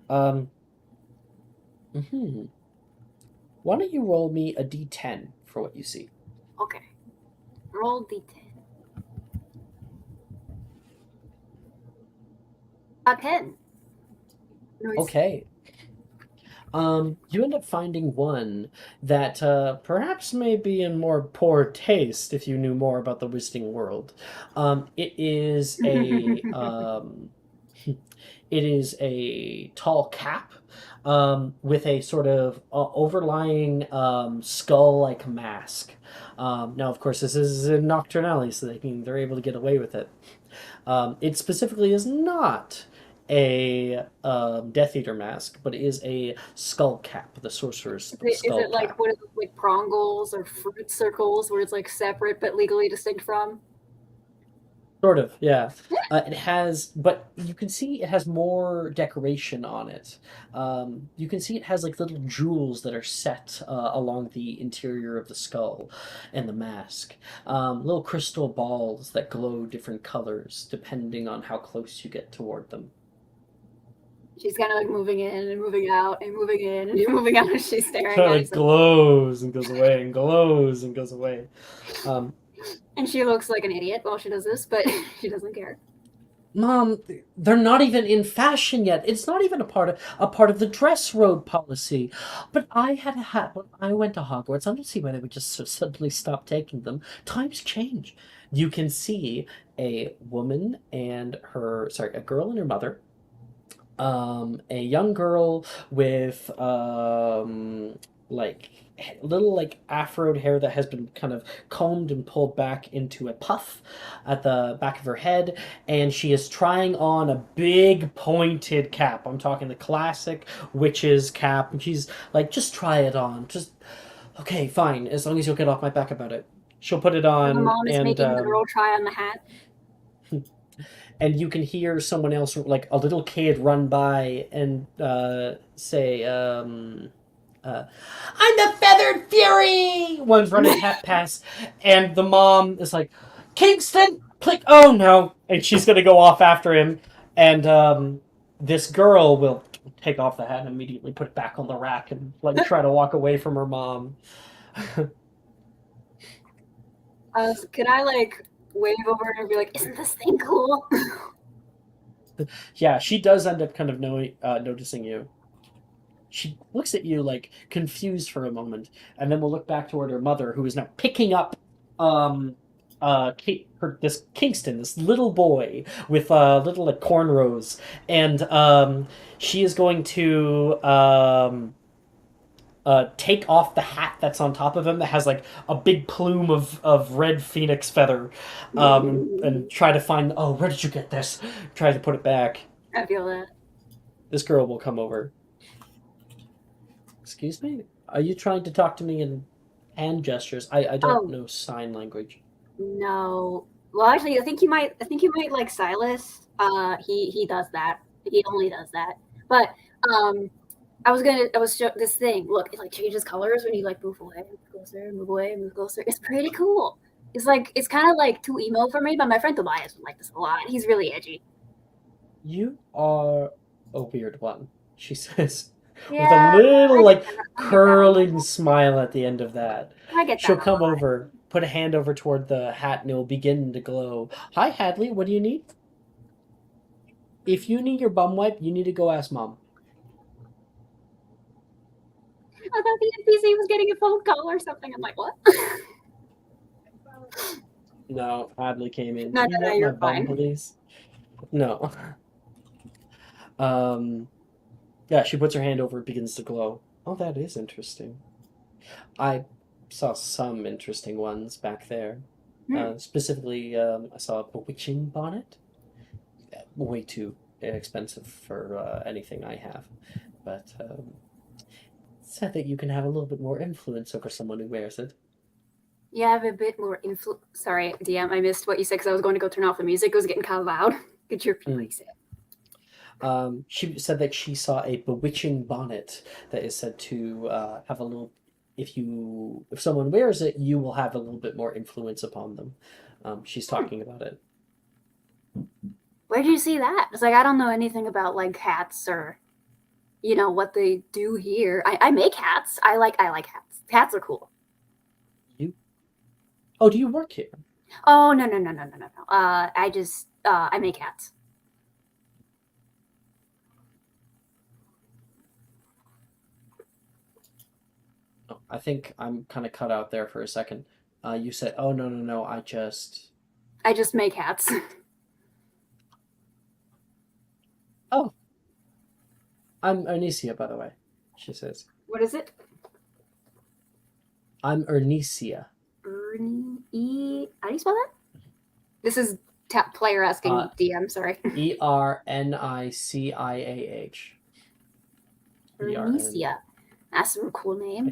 Why don't you roll me a d10 for what you see? Okay. Roll d10. A 10. Nice. Okay. You end up finding one that perhaps may be in more poor taste if you knew more about the Wizarding World. It is a it is a tall cap with a sort of overlying skull-like mask. Now, of course, this is in Nocturnally, so they're able to get away with it. It specifically is not a Death Eater mask, but it is a skull cap, the sorcerer's skull Is it like cap. what is it, like prongles or fruit circles where it's like separate but legally distinct from? Sort of, yeah. It has, but you can see it has more decoration on it. You can see it has like little jewels that are set along the interior of the skull and the mask. Little crystal balls that glow different colors depending on how close you get toward them. She's kind of like moving in and moving out and moving in and moving out as she's staring Kind of at like it. glows and goes away and glows and goes away. Um, And she looks like an idiot while she does this, but she doesn't care. Mom, they're not even in fashion yet. It's not even a part of the dress road policy. But I had a hat when I went to Hogwarts. I don't see why they would just suddenly stop taking them. Times change. You can see a woman and a girl and her mother, a young girl with like little like afroed hair that has been kind of combed and pulled back into a puff at the back of her head, and she is trying on a big pointed cap. I'm talking the classic witch's cap, and she's like, just try it on, just okay, fine, as long as you'll get off my back about it. She'll put it And the on, mom is making the girl try on the hat. and you can hear someone else, like a little kid, run by and say, "I'm the Feathered Fury." One's running past, and the mom is like, "Kingston, click!" Oh no! And she's gonna go off after him, and this girl will take off the hat and immediately put it back on the rack and like try to walk away from her mom. Could I like wave over and be like, "Isn't this thing cool?" Yeah, she does end up kind of noticing you. She looks at you like confused for a moment, and then will look back toward her mother, who is now picking up this Kingston, this little boy with little like cornrows, and she is going to take off the hat that's on top of him that has like a big plume of red phoenix feather, and try to find, oh, where did you get this? Try to put it back. I feel that. This girl will come over. Excuse me? Are you trying to talk to me in hand gestures? I don't know sign language. No. Well, actually, I think you might like Silas. He does that. He only does that. But this thing. Look, it like changes colors when you like move away, move closer, move away, move closer. It's pretty cool. It's kind of like too emo for me, but my friend Tobias would like this a lot. He's really edgy. You are a weird one, she says. Yeah, with a little I like get that. curling smile at the end of that. I get that. She'll come over, put a hand over toward the hat, and it will begin to glow. Hi, Hadley, what do you need? If you need your bum wipe, you need to go ask Mom. I thought the NPC was getting a phone call or something. I'm like, what? No, Hadley came in. No, you no, want you're my bum, fine. please? No. Yeah, she puts her hand over, it begins to glow. Oh, that is interesting. I saw some interesting ones back there. Specifically, I saw a bewitching bonnet. Way too expensive for anything I have. But said that you can have a little bit more influence over someone who wears it. You have a bit more influence. Sorry, DM, I missed what you said because I was going to go turn off the music. It was getting kind of loud. Could you replace it? She said that she saw a bewitching bonnet that is said to have a little. If someone wears it, you will have a little bit more influence upon them. She's talking about it. Where did you see that? It's like I don't know anything about like hats or, what they do here. I make hats. I like hats. Hats are cool. You? Oh, do you work here? Oh no. I make hats. I think I'm kind of cut out there for a second. You said, "Oh no, I just make hats." Oh, I'm Ernesia, by the way. She says. What is it? I'm Ernesia. How do you spell that? This is player asking DM. Sorry. ERNICIAH. Ernesia. That's a cool name. I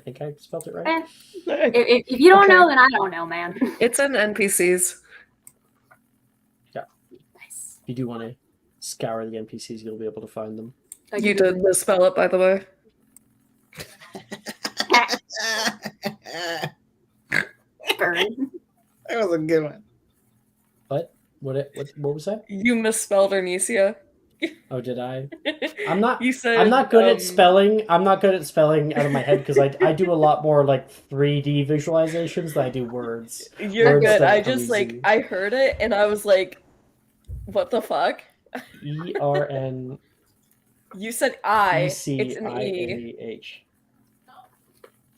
think I spelled it right. If you don't know, then I don't know, man. It's an NPCs. you do want to scour the NPCs, you'll be able to find them. You did misspell it, by the way. Burn. That was a good one. What? What was that? You misspelled Arnesia. Oh, did I? I'm not. You said I'm not good at spelling. I'm not good at spelling out of my head because I do a lot more like 3D visualizations than I do words. You're Words good. don't I come just like easy. I heard it and I was like, "What the fuck?" ERN You said I. It's an E. ECIAH.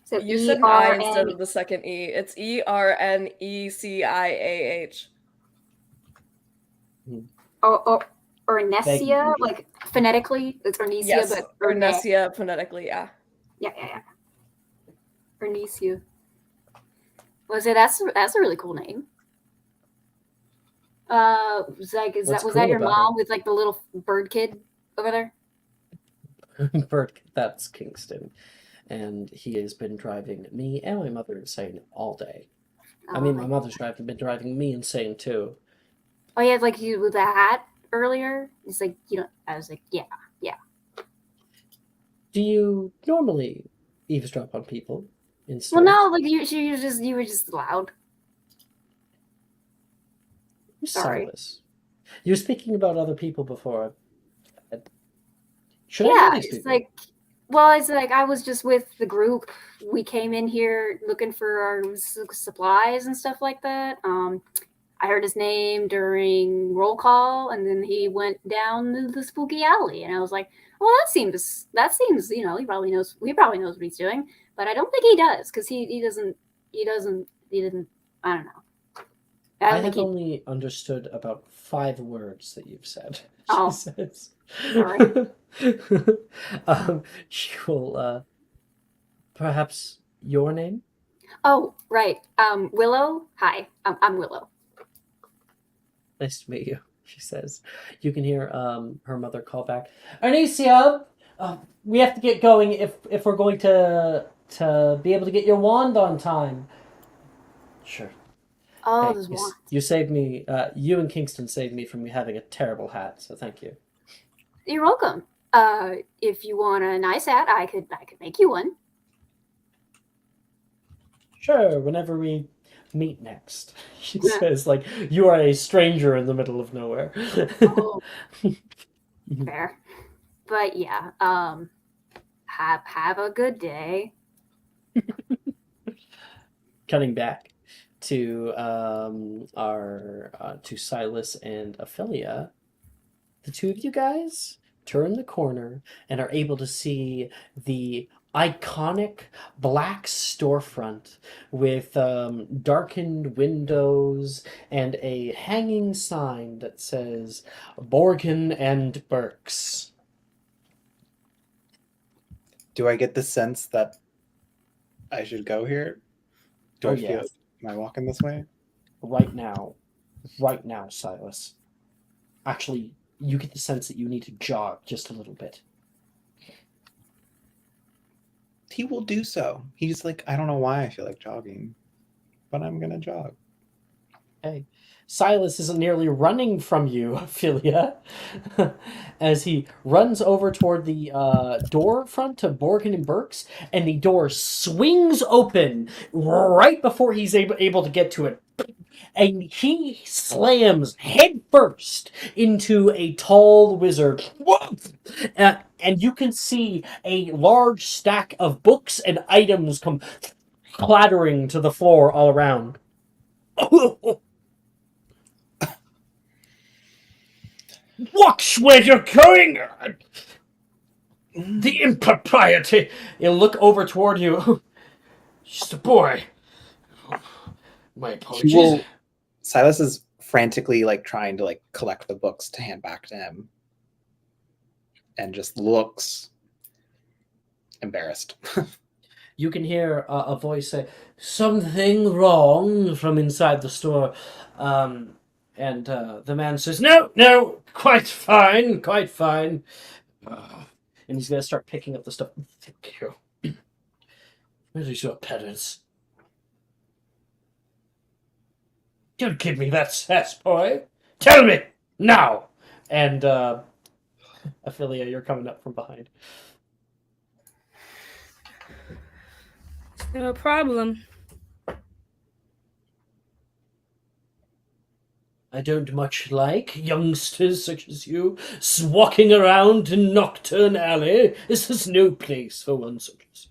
So You said I instead E-R-N. of the second E. It's ERNECIAH. Or Thank Ornesia, you. like phonetically, it's Ornesia, Yes, but Orne. Arnesia phonetically, yeah. Yeah. Ornesia. Was it? That's a really cool name. Was like, What's was cool that your about mom with like the little bird kid over there? Bert, that's Kingston, and he has been driving me and my mother insane all day. I mean, my mother's been driving me insane too. Oh yeah, like you with the hat earlier. It's like I was like, yeah. Do you normally eavesdrop on people in Well, stores? no, like you were just loud. Sorry. Silas. You were speaking about other people before. Should I know Yeah, these it's people? like, well, it's like I was just with the group. We came in here looking for our supplies and stuff like that. I heard his name during roll call, and then he went down the spooky alley, and I was like, "Well, that seems, he probably knows what he's doing, but I don't think he does because he doesn't, I don't know. I I don't think have he. only understood about 5 words that you've said. Oh, She says. sorry. She will. Perhaps your name? Oh, right. Willow. Hi, I'm Willow. Nice to meet you, she says. You can hear her mother call back. Arnesia, we have to get going if we're going to be able to get your wand on time. Sure. Oh, Hey, there's one. you saved me. You and Kingston saved me from having a terrible hat, so thank you. You're welcome. If you want a nice hat, I could make you one. Sure, whenever we meet next, she says, like you are a stranger in the middle of nowhere. Oh, fair. But yeah, have a good day. Cutting back to to Silas and Ophelia, the two of you guys turn the corner and are able to see the iconic black storefront with darkened windows and a hanging sign that says Borgin and Burks. Do I get the sense that I should go here? Do I feel? Am I walking this way? Right now, Silas. Actually, you get the sense that you need to jog just a little bit. He will do so. He's like, I don't know why I feel like jogging, but I'm gonna jog. Hey, Silas isn't nearly running from you, Ophelia, as he runs over toward the door front to Borgin and Burks, and the door swings open right before he's able to get to it. And he slams headfirst into a tall wizard. And you can see a large stack of books and items come clattering to the floor all around. Watch where you're going! The impropriety! He'll look over toward you. Just a boy. My apologies. Silas is frantically like trying to like collect the books to hand back to him, and just looks embarrassed. You can hear a voice say, "Something wrong?" from inside the store. And the man says, No, quite fine, quite fine. And he's going to start picking up the stuff. Thank you. Where is your parents? Don't give me that sass, boy. Tell me, now. And Ophelia, you're coming up from behind. No problem. I don't much like youngsters such as you walking around in Nocturne Alley. This is no place for one such as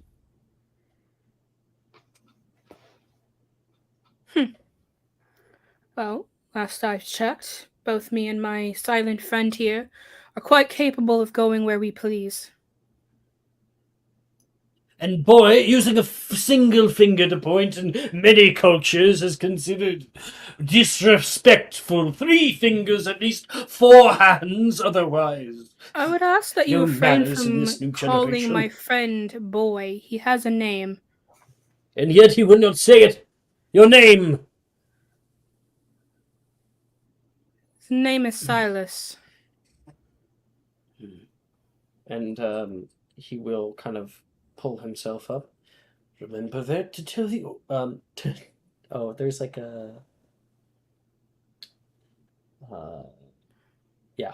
you. Well, last I checked, both me and my silent friend here are quite capable of going where we please. And boy, using a single finger to point in many cultures is considered disrespectful. 3 fingers, at least 4 hands, otherwise. I would ask that you No refrain manners in from this new calling generation. my friend boy. He has a name. And yet he will not say it. Your name. His name is Silas. And he will kind of pull himself up. Remember that to tell you. Oh, there's like a. Yeah.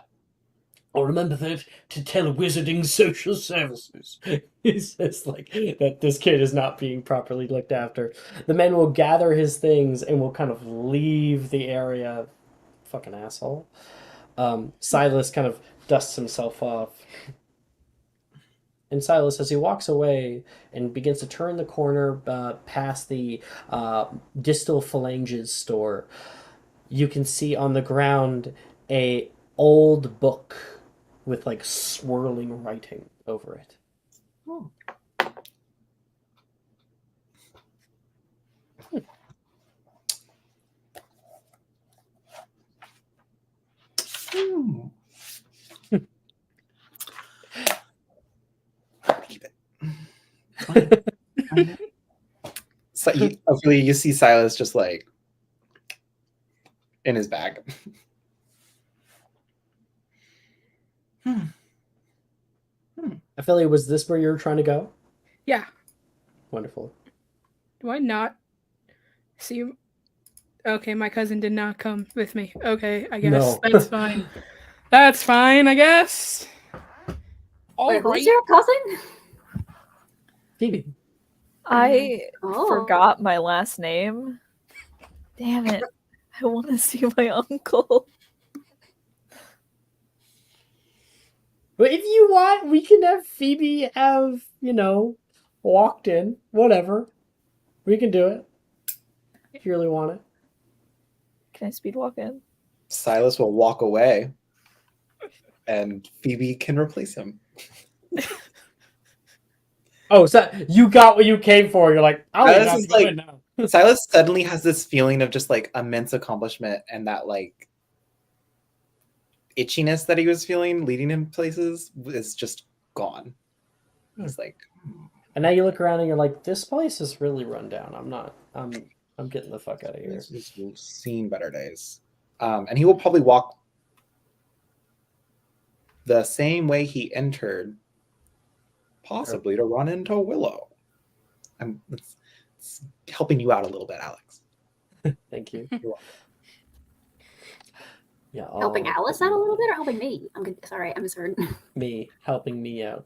Or remember that to tell Wizarding Social Services. He says like that this kid is not being properly looked after. The men will gather his things and will kind of leave the area. Fucking asshole. Silas kind of dusts himself off. And Silas, as he walks away and begins to turn the corner past the distal phalanges store, you can see on the ground a old book with like swirling writing over it. Oh. Keep it. So hopefully you see Silas just like in his bag. Ophelia, was this where you were trying to go? Yeah. Wonderful. Do I not see? Okay, my cousin did not come with me. Okay, I guess No. that's fine. That's fine, I guess. Wait, All who's right. your cousin? Phoebe. I Oh. forgot my last name. Damn it. I want to see my uncle. But if you want, we can have Phoebe have, walked in. Whatever. We can do it. If you really want it. Can I speed walk in? Silas will walk away and Phoebe can replace him. Oh, so you got what you came for. You're like, I'll Silas not is go like- in now. Silas suddenly has this feeling of just like immense accomplishment and that like itchiness that he was feeling leading him places is just gone. He's like, And now you look around and you're like, this place is really run down. I'm getting the fuck out of here. this is seen better days. And he will probably walk the same way he entered, possibly to run into Willow. It's helping you out a little bit, Alex. Thank you. You're welcome. Yeah, Helping Alice out a little bit or helping me? I'm good. Sorry, I misheard. Me, helping me out.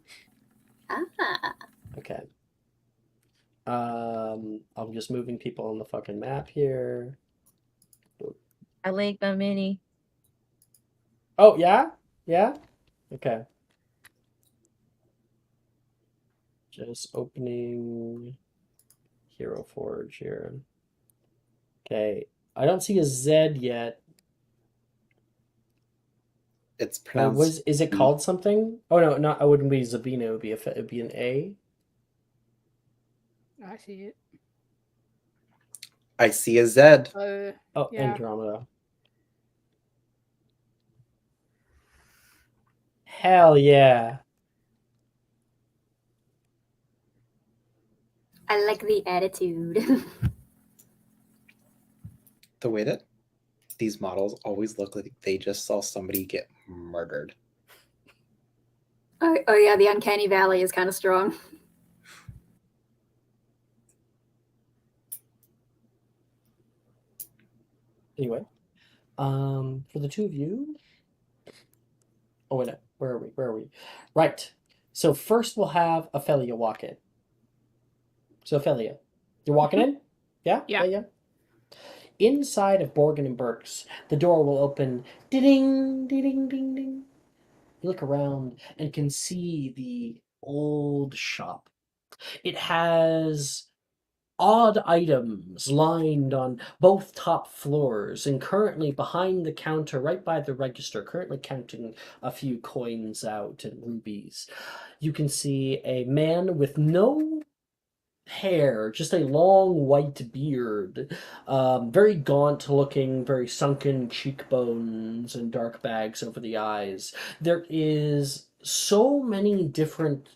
Ah. Okay. I'm just moving people on the fucking map here. I linked my mini. Oh, yeah? Yeah? Okay. Just opening Hero Forge here. Okay. I don't see a Z yet. It's pronounced. Is it called something? Oh no, not. It wouldn't be Zabina. It would be an A. I see it. I see a Z. Oh, Yeah. Andromeda. Hell yeah! I like the attitude. The way that these models always look like they just saw somebody get murdered. Oh yeah, the uncanny valley is kind of strong. Anyway, for the two of you, Oh wait, no. Where are we? Where are we? Right. So first we'll have Ophelia walk in. So Ophelia, you're walking in? Yeah? Yeah. Yeah, yeah. Inside of Borgin and Burke's, the door will open. Ding, ding, ding, ding, ding. You look around and can see the old shop. It has odd items lined on both top floors, and currently behind the counter, right by the register, currently counting a few coins out and rubies, you can see a man with no hair, just a long white beard, very gaunt looking, very sunken cheekbones and dark bags over the eyes. There is so many different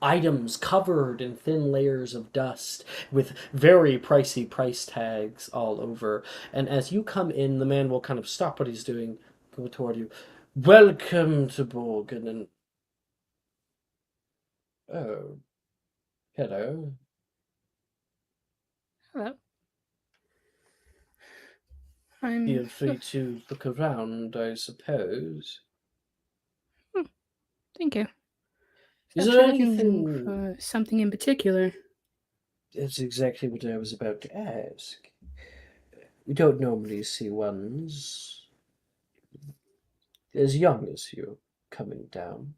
items covered in thin layers of dust with very pricey price tags all over. And as you come in, the man will kind of stop what he's doing, go toward you. Welcome to Borgin and oh, hello. Hello. I'm. Feel free to look around, I suppose. Thank you. Is Perhaps there you're looking anything? for something in particular. That's exactly what I was about to ask. We don't normally see ones as young as you coming down.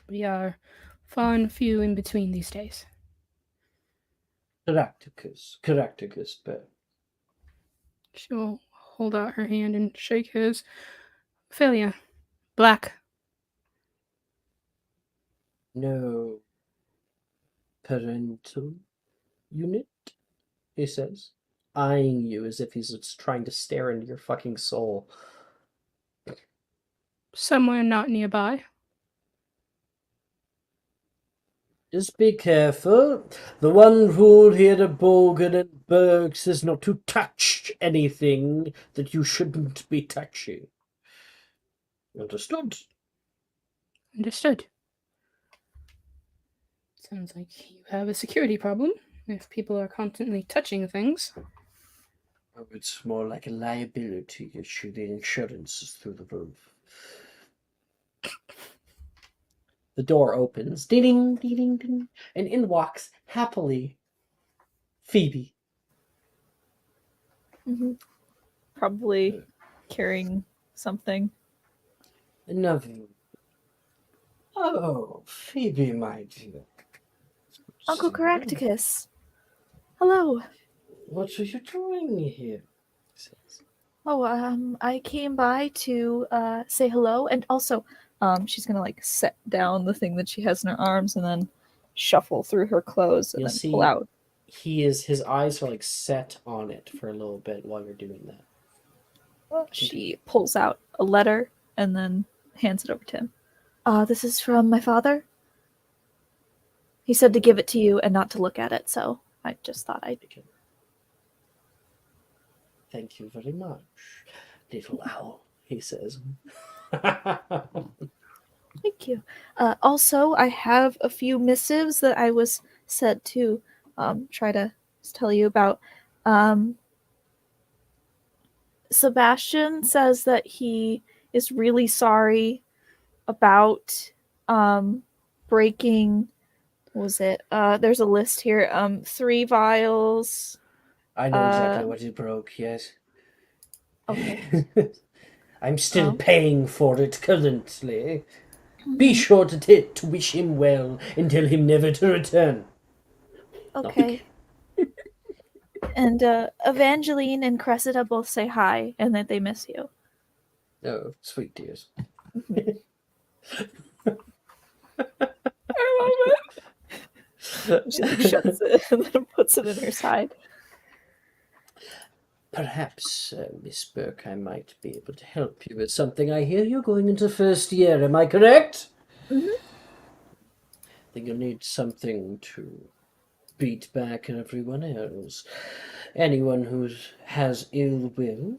We are far and few in between these days. Caractacus, but She'll hold out her hand and shake his. Ophelia. Black. no parental unit, he says, eyeing you as if he's just trying to stare into your fucking soul. Somewhere not nearby. Just be careful. The one rule here at Bogan and Bergs is not to touch anything that you shouldn't be touching. Understood? Understood. Sounds like you have a security problem if people are constantly touching things. Oh, it's more like a liability issue. The insurance is through the roof. The door opens. Ding, ding, ding, ding. And in walks, happily, Phoebe. Probably carrying something. Another. Oh, Phoebe, my dear. Uncle Caractacus. Hello. What are you doing here? He says. Oh, I came by to say hello, and also, she's gonna like set down the thing that she has in her arms, and then shuffle through her clothes, and You'll then see pull out. his eyes are like set on it for a little bit while you're doing that. She pulls out a letter and then hands it over to him. This is from my father. He said to give it to you and not to look at it, so I just thought I'd. Thank you very much, little owl, he says. Thank you. Also, I have a few missives that I was sent to try to tell you about. Sebastian says that he is really sorry about breaking. What was it? There's a list here. 3 vials. I know exactly what he broke, yes. Okay. I'm still Oh. paying for it currently. Be sure to wish him well and tell him never to return. Okay. And Evangeline and Cressida both say hi and that they miss you. Oh, sweet dears. I love it. She like shuts it and then puts it in her side. Perhaps, Miss Burke, I might be able to help you with something. I hear you're going into first year, am I correct? Mm-hmm. I think you'll need something to beat back everyone else. Anyone who has ill will.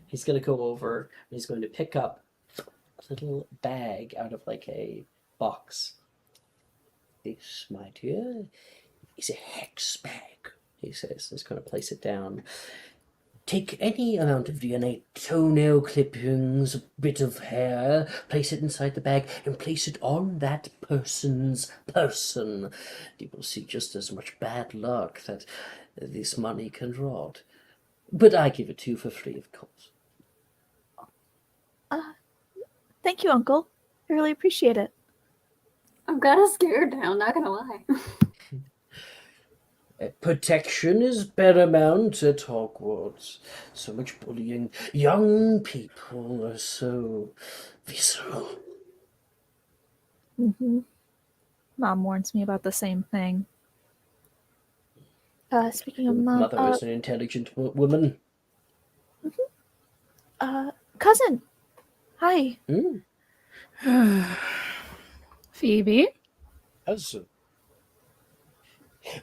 He's going to go over and he's going to pick up a little bag out of like a box. This, my dear, is a hex bag, he says. He's going to place it down. take any amount of DNA, toenail clippings, a bit of hair, place it inside the bag, and place it on that person's person. You will see just as much bad luck that this money can rot. But I give it to you for free, of course. Thank you, Uncle. I really appreciate it. I'm kind of scared now, not gonna lie. Protection is paramount at Hogwarts. So much bullying. Young people are so visceral. Mm-hmm. Mom warns me about the same thing. Speaking of Mom, Mother is an intelligent woman. cousin, hi. Phoebe?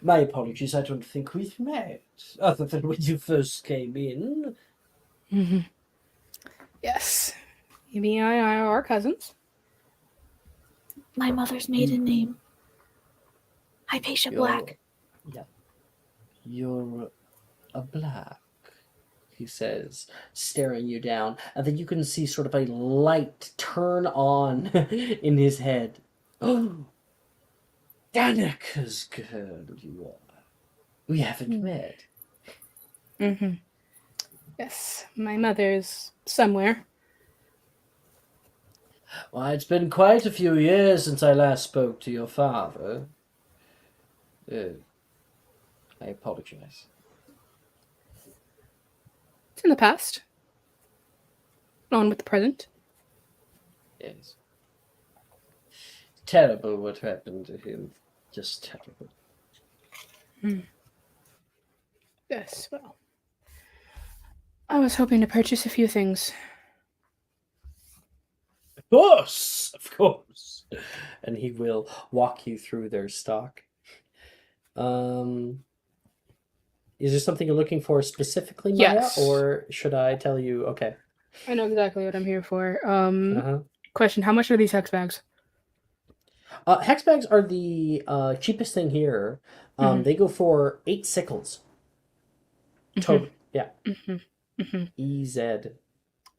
My apologies, I don't think we've met, other than when you first came in. Mm-hmm. Yes. Phoebe and I are cousins. My mother's maiden name. Hypatia Black. Yeah. You're a Black, he says, staring you down. And then you can see sort of a light turn on in his head. Oh, Danica's girl you are. We haven't met. Mm-hmm. Yes, my mother's somewhere. Why, it's been quite a few years since I last spoke to your father. I apologize. It's in the past. On with the present. Yes. Terrible what happened to him. Just terrible. Yes, well. I was hoping to purchase a few things. Of course. And he will walk you through their stock. Is there something you're looking for specifically, Maya? Yes. Or should I tell you? Okay. I know exactly what I'm here for. Uh-huh. Question, how much are these hex bags? Hex bags are the cheapest thing here. They go for 8 sickles. Total. Yeah. EZ.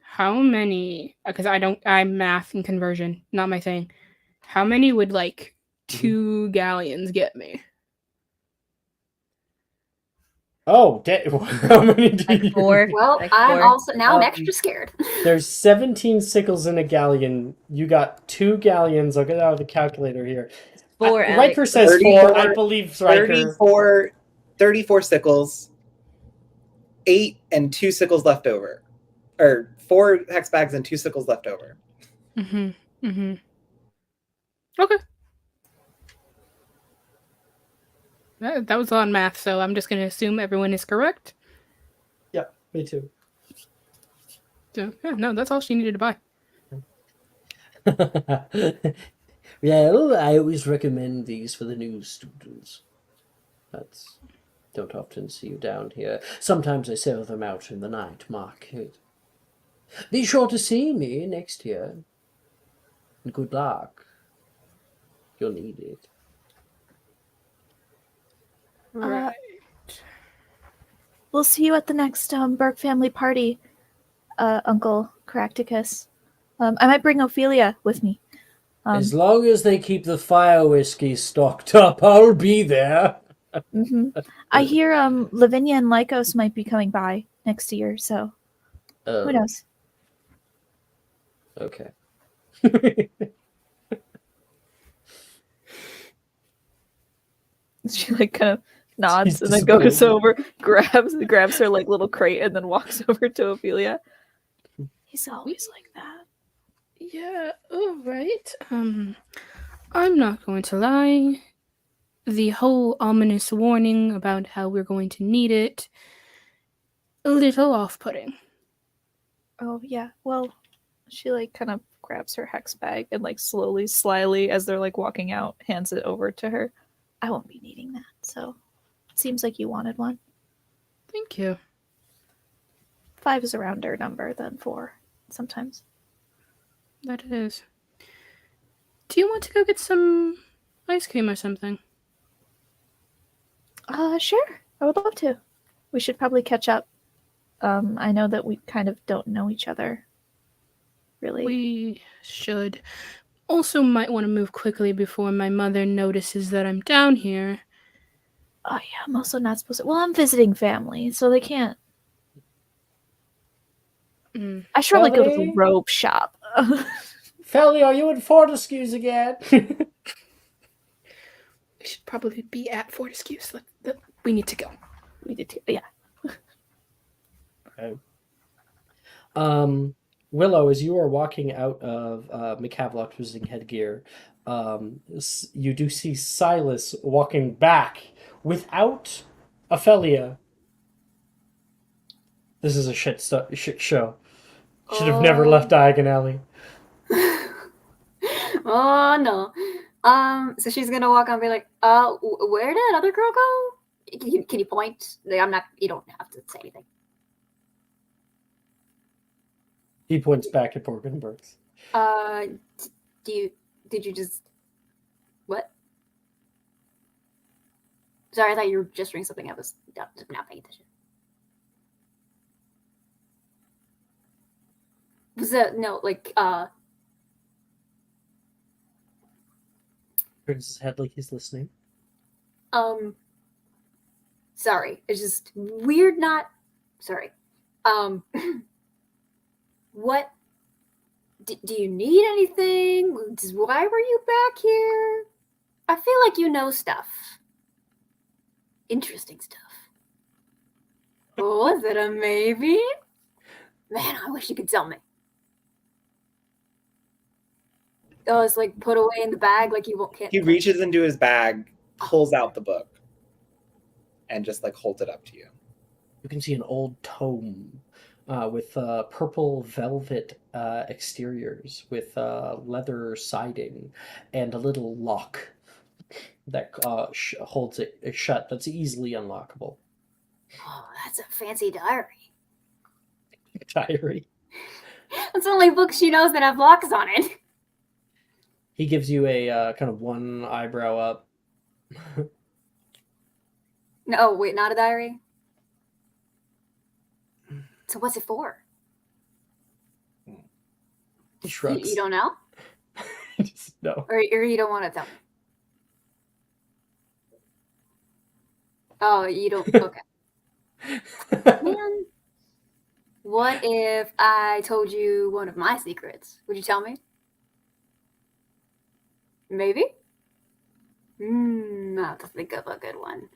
How many? Because I'm math and conversion, not my thing. How many would 2 galleons get me? Oh, how many do you? 4. Well, I'm 4. also now I'm extra scared. There's 17 sickles in a galleon. You got 2 galleons. I'll get out of the calculator here. 4. Riker says 4. I believe Riker. 34 sickles, 8 and 2 sickles left over. Or 4 hex bags and 2 sickles left over. Okay. That was on math, so I'm just going to assume everyone is correct. Yeah, me too. So, yeah, no, that's all she needed to buy. Well, I always recommend these for the new students. Don't often see you down here. Sometimes I sell them out in the night market. Be sure to see me next year. And good luck. You'll need it. Right. We'll see you at the next Burke family party, Uncle Caractacus. I might bring Ophelia with me. As long as they keep the fire whiskey stocked up, I'll be there. I hear Lavinia and Lycos might be coming by next year, so who knows? Okay. She kind of nods and then goes over, grabs her little crate, and then walks over to Ophelia. He's always like that. Yeah, all right. I'm not going to lie. The whole ominous warning about how we're going to need it, a little off-putting. Oh, yeah. Well, she kind of grabs her hex bag and slowly, slyly, as they're walking out, hands it over to her. I won't be needing that, so it seems like you wanted one. Thank you. 5 is a rounder number than 4, sometimes. That it is. Do you want to go get some ice cream or something? Sure. I would love to. We should probably catch up I know that we kind of don't know each other, really. We should. Also, might want to move quickly before my mother notices that I'm down here. Oh yeah, I'm also not supposed to. Well, I'm visiting family, so they can't. Mm. I should probably go to the Felly? robe shop. Felly, are you in Fortescue's again? We should probably be at Fortescue's. We need to go. We did too. Yeah. Willow, as you are walking out of McCavelock's visiting headgear, you do see Silas walking back without Ophelia. This is a shit show. Should have never left Diagon Alley. Oh no. So she's gonna walk on and be like, where did other girl go? Can you point? I'm not. You don't have to say anything. He points back at Borgenberg's. Did you just what? Sorry, I thought you were just doing something. I was not paying attention. Was that no like Turns his head like he's listening. Sorry, it's just weird. Not sorry. What? Do you need anything? Why were you back here? I feel like you know stuff. Interesting stuff. Was it a maybe? Man, I wish you could tell me. Oh, it's like put away in the bag, like you can't. He reaches into his bag, pulls out the book, and just like holds it up to you. You can see an old tome with purple velvet exteriors with leather siding and a little lock that holds it shut. That's easily unlockable. Oh, that's a fancy diary. Diary. That's the only book she knows that have locks on it. He gives you a kind of one eyebrow up. No, wait, not a diary? So what's it for? He shrugs. You don't know? No. Or you don't want to tell me? Oh, you don't? Okay. Man, what if I told you one of my secrets? Would you tell me? Maybe? I'll have to think of a good one.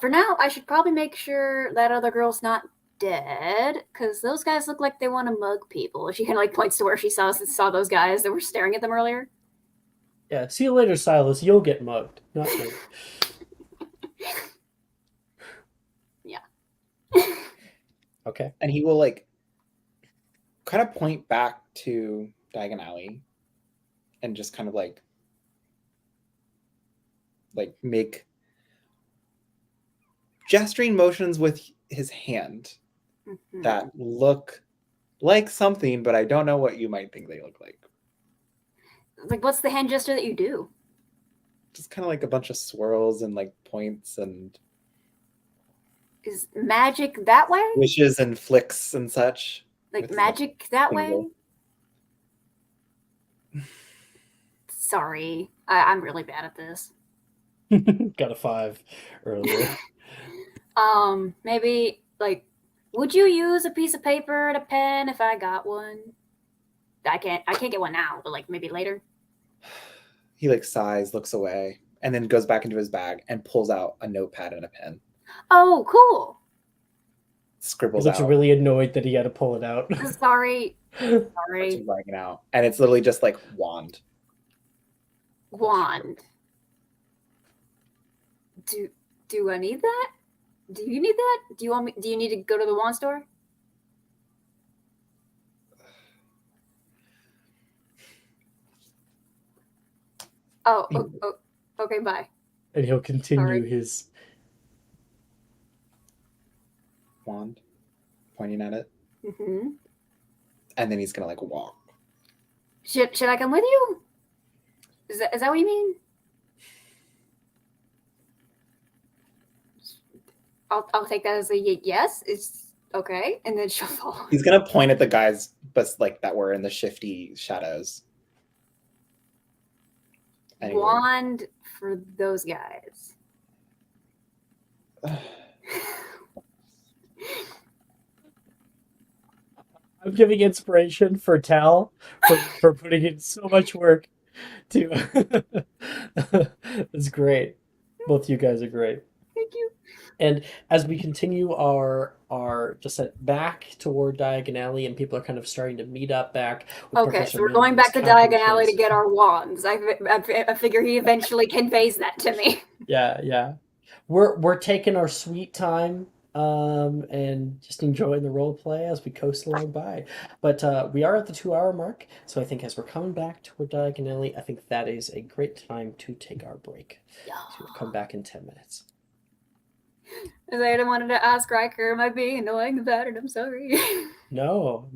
For now, I should probably make sure that other girl's not dead, because those guys look like they want to mug people. She kind of like points to where she saw those guys that were staring at them earlier. Yeah, see you later, Silas. You'll get mugged. Not me. Yeah. Okay. And he will like kind of point back to Diagon Alley and just kind of like make gesturing motions with his hand that look like something, but I don't know what you might think they look like. Like, what's the hand gesture that you do? Just kind of like a bunch of swirls and like points and Is magic that way? wishes and flicks and such. Like with magic that finger. way? Sorry, I'm really bad at this. Got a 5 earlier. Maybe like, would you use a piece of paper and a pen if I got one? I can't get one now, but like maybe later. He like sighs, looks away, and then goes back into his bag and pulls out a notepad and a pen. Oh, cool. He Scribbles looks out. really annoyed that he had to pull it out. Sorry. Starts Sorry. writing out, and it's literally just like wand. Wand. Do I need that? Do you need that? Do you need to go to the wand store? Oh, okay, bye. And he'll continue Sorry. his Wand, pointing at it, Mm-hmm. and then he's gonna like walk. Should I come with you? Is that what you mean? I'll take that as a yes. Okay, and then she'll fall. He's gonna point at the guys, but like that were in the shifty shadows. Anyway. Wand for those guys. I'm giving inspiration for Tal for putting in so much work to. It's great. Both you guys are great. Thank you. And as we continue our descent back toward Diagon Alley, and people are kind of starting to meet up back with Okay, Professor so we're going back to Milne's Diagon Alley to contemplations. get our wands. I figure he eventually conveys that to me. Yeah. We're taking our sweet time and just enjoying the role play as we coast along by. But we are at the 2 hour mark, so I think as we're coming back toward Diagon Alley, I think that is a great time to take our break. Yeah. So we'll come back in 10 minutes. I wanted to ask Riker, am I being annoying about it? I'm sorry. No.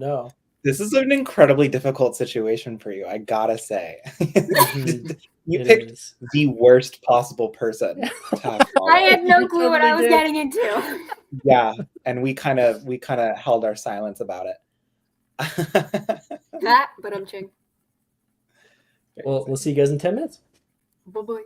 This is an incredibly difficult situation for you, I gotta say. You It picked is. the worst possible person to have follow. I had no You clue what I was totally did. getting into. Yeah, and we kind of held our silence about it. But I'm ching. We'll see you guys in 10 minutes. Bye-bye.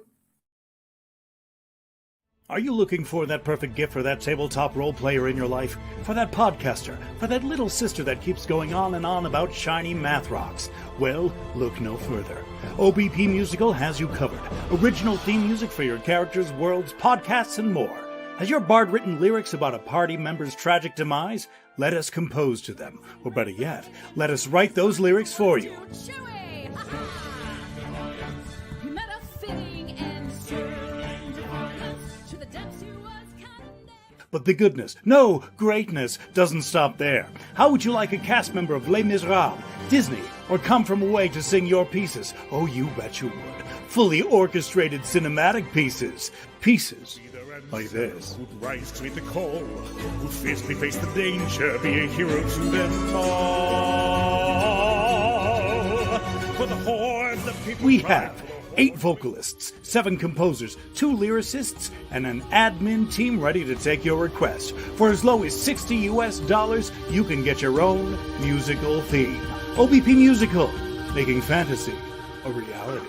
Are you looking for that perfect gift for that tabletop role player in your life? For that podcaster? For that little sister that keeps going on and on about shiny math rocks? Well, look no further. OBP Musical has you covered. Original theme music for your characters, worlds, podcasts, and more. Has your bard written lyrics about a party member's tragic demise? Let us compose to them. Or better yet, let us write those lyrics for you. But the goodness, no, greatness, doesn't stop there. How would you like a cast member of Les Miserables, Disney, or Come From Away to sing your pieces? Oh, you bet you would. Fully orchestrated cinematic pieces. Pieces like this. Who'd rise to meet the call, who'd fiercely face the danger, be a hero to them all. For the horde, the people We have 8 vocalists, 7 composers, 2 lyricists, and an admin team ready to take your request. For as low as $60 US, you can get your own musical theme. OBP Musical, making fantasy a reality.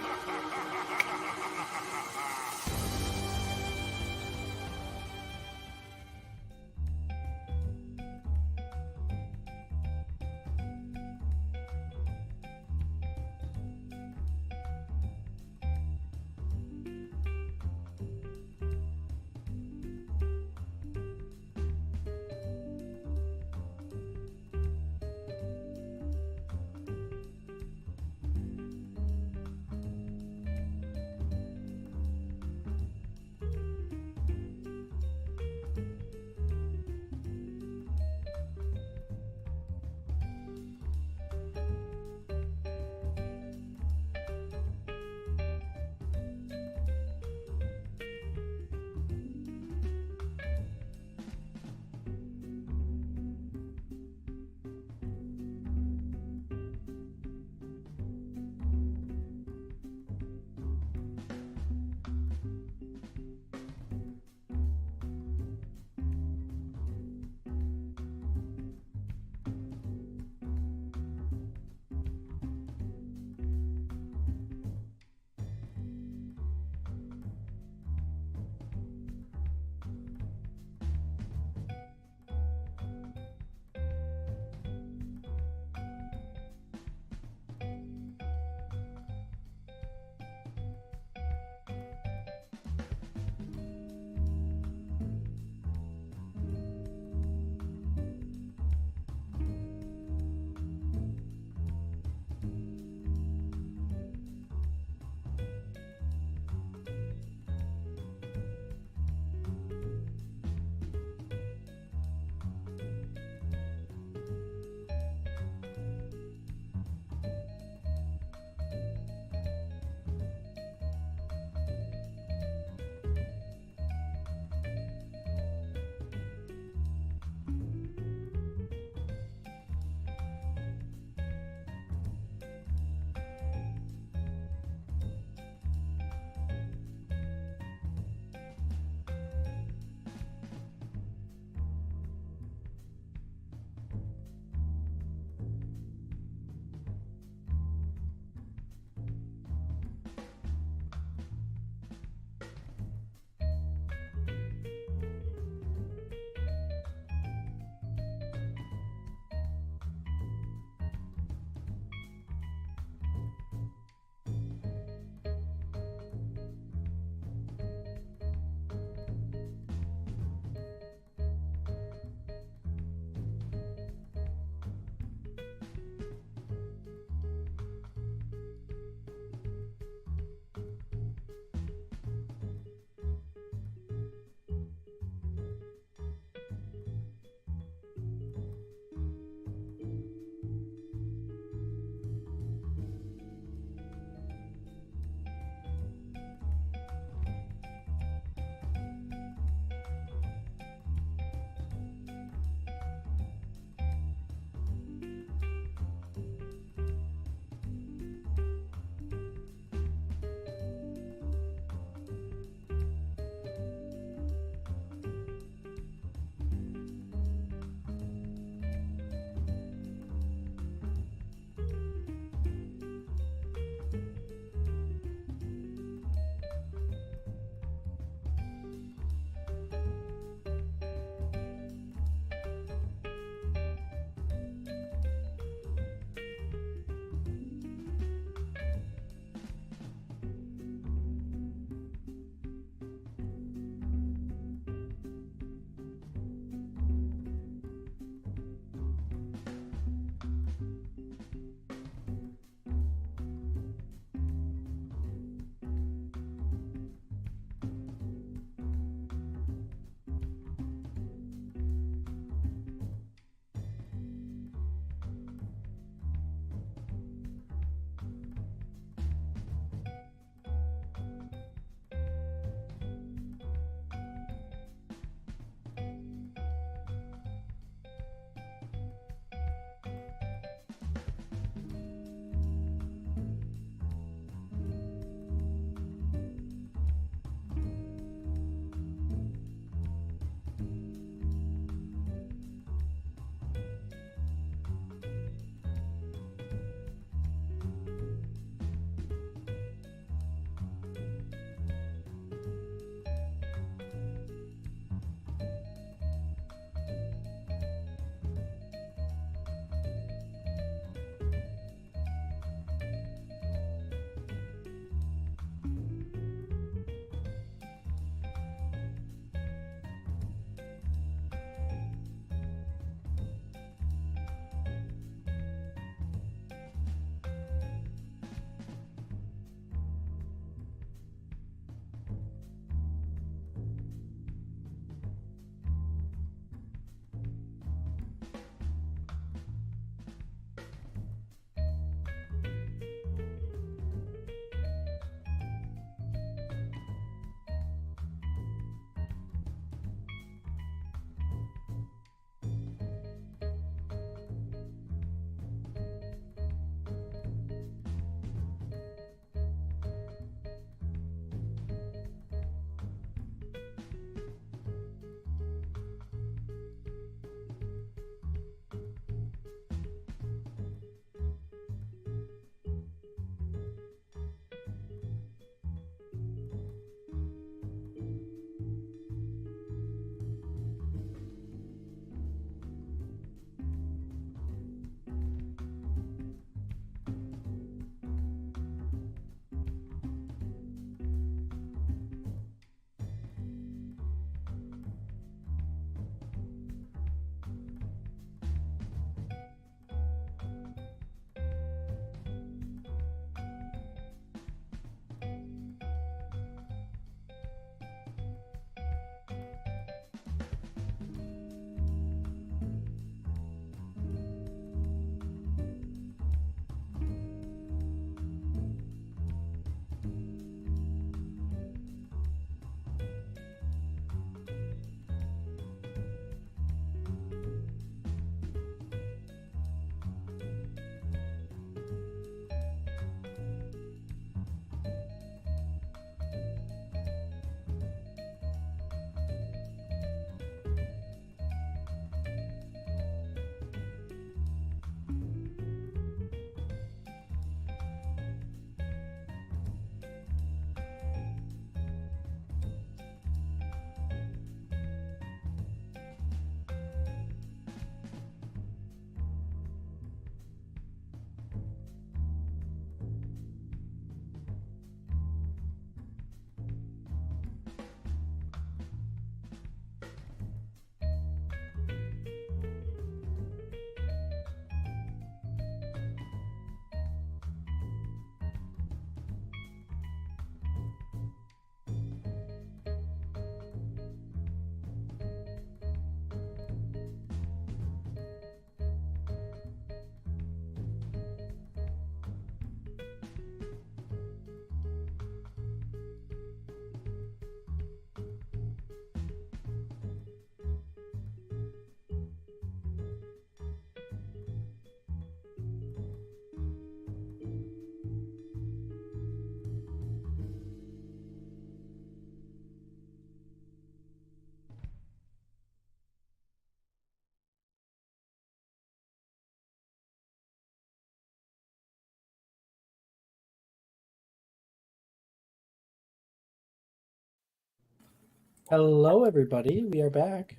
Hello, everybody. We are back.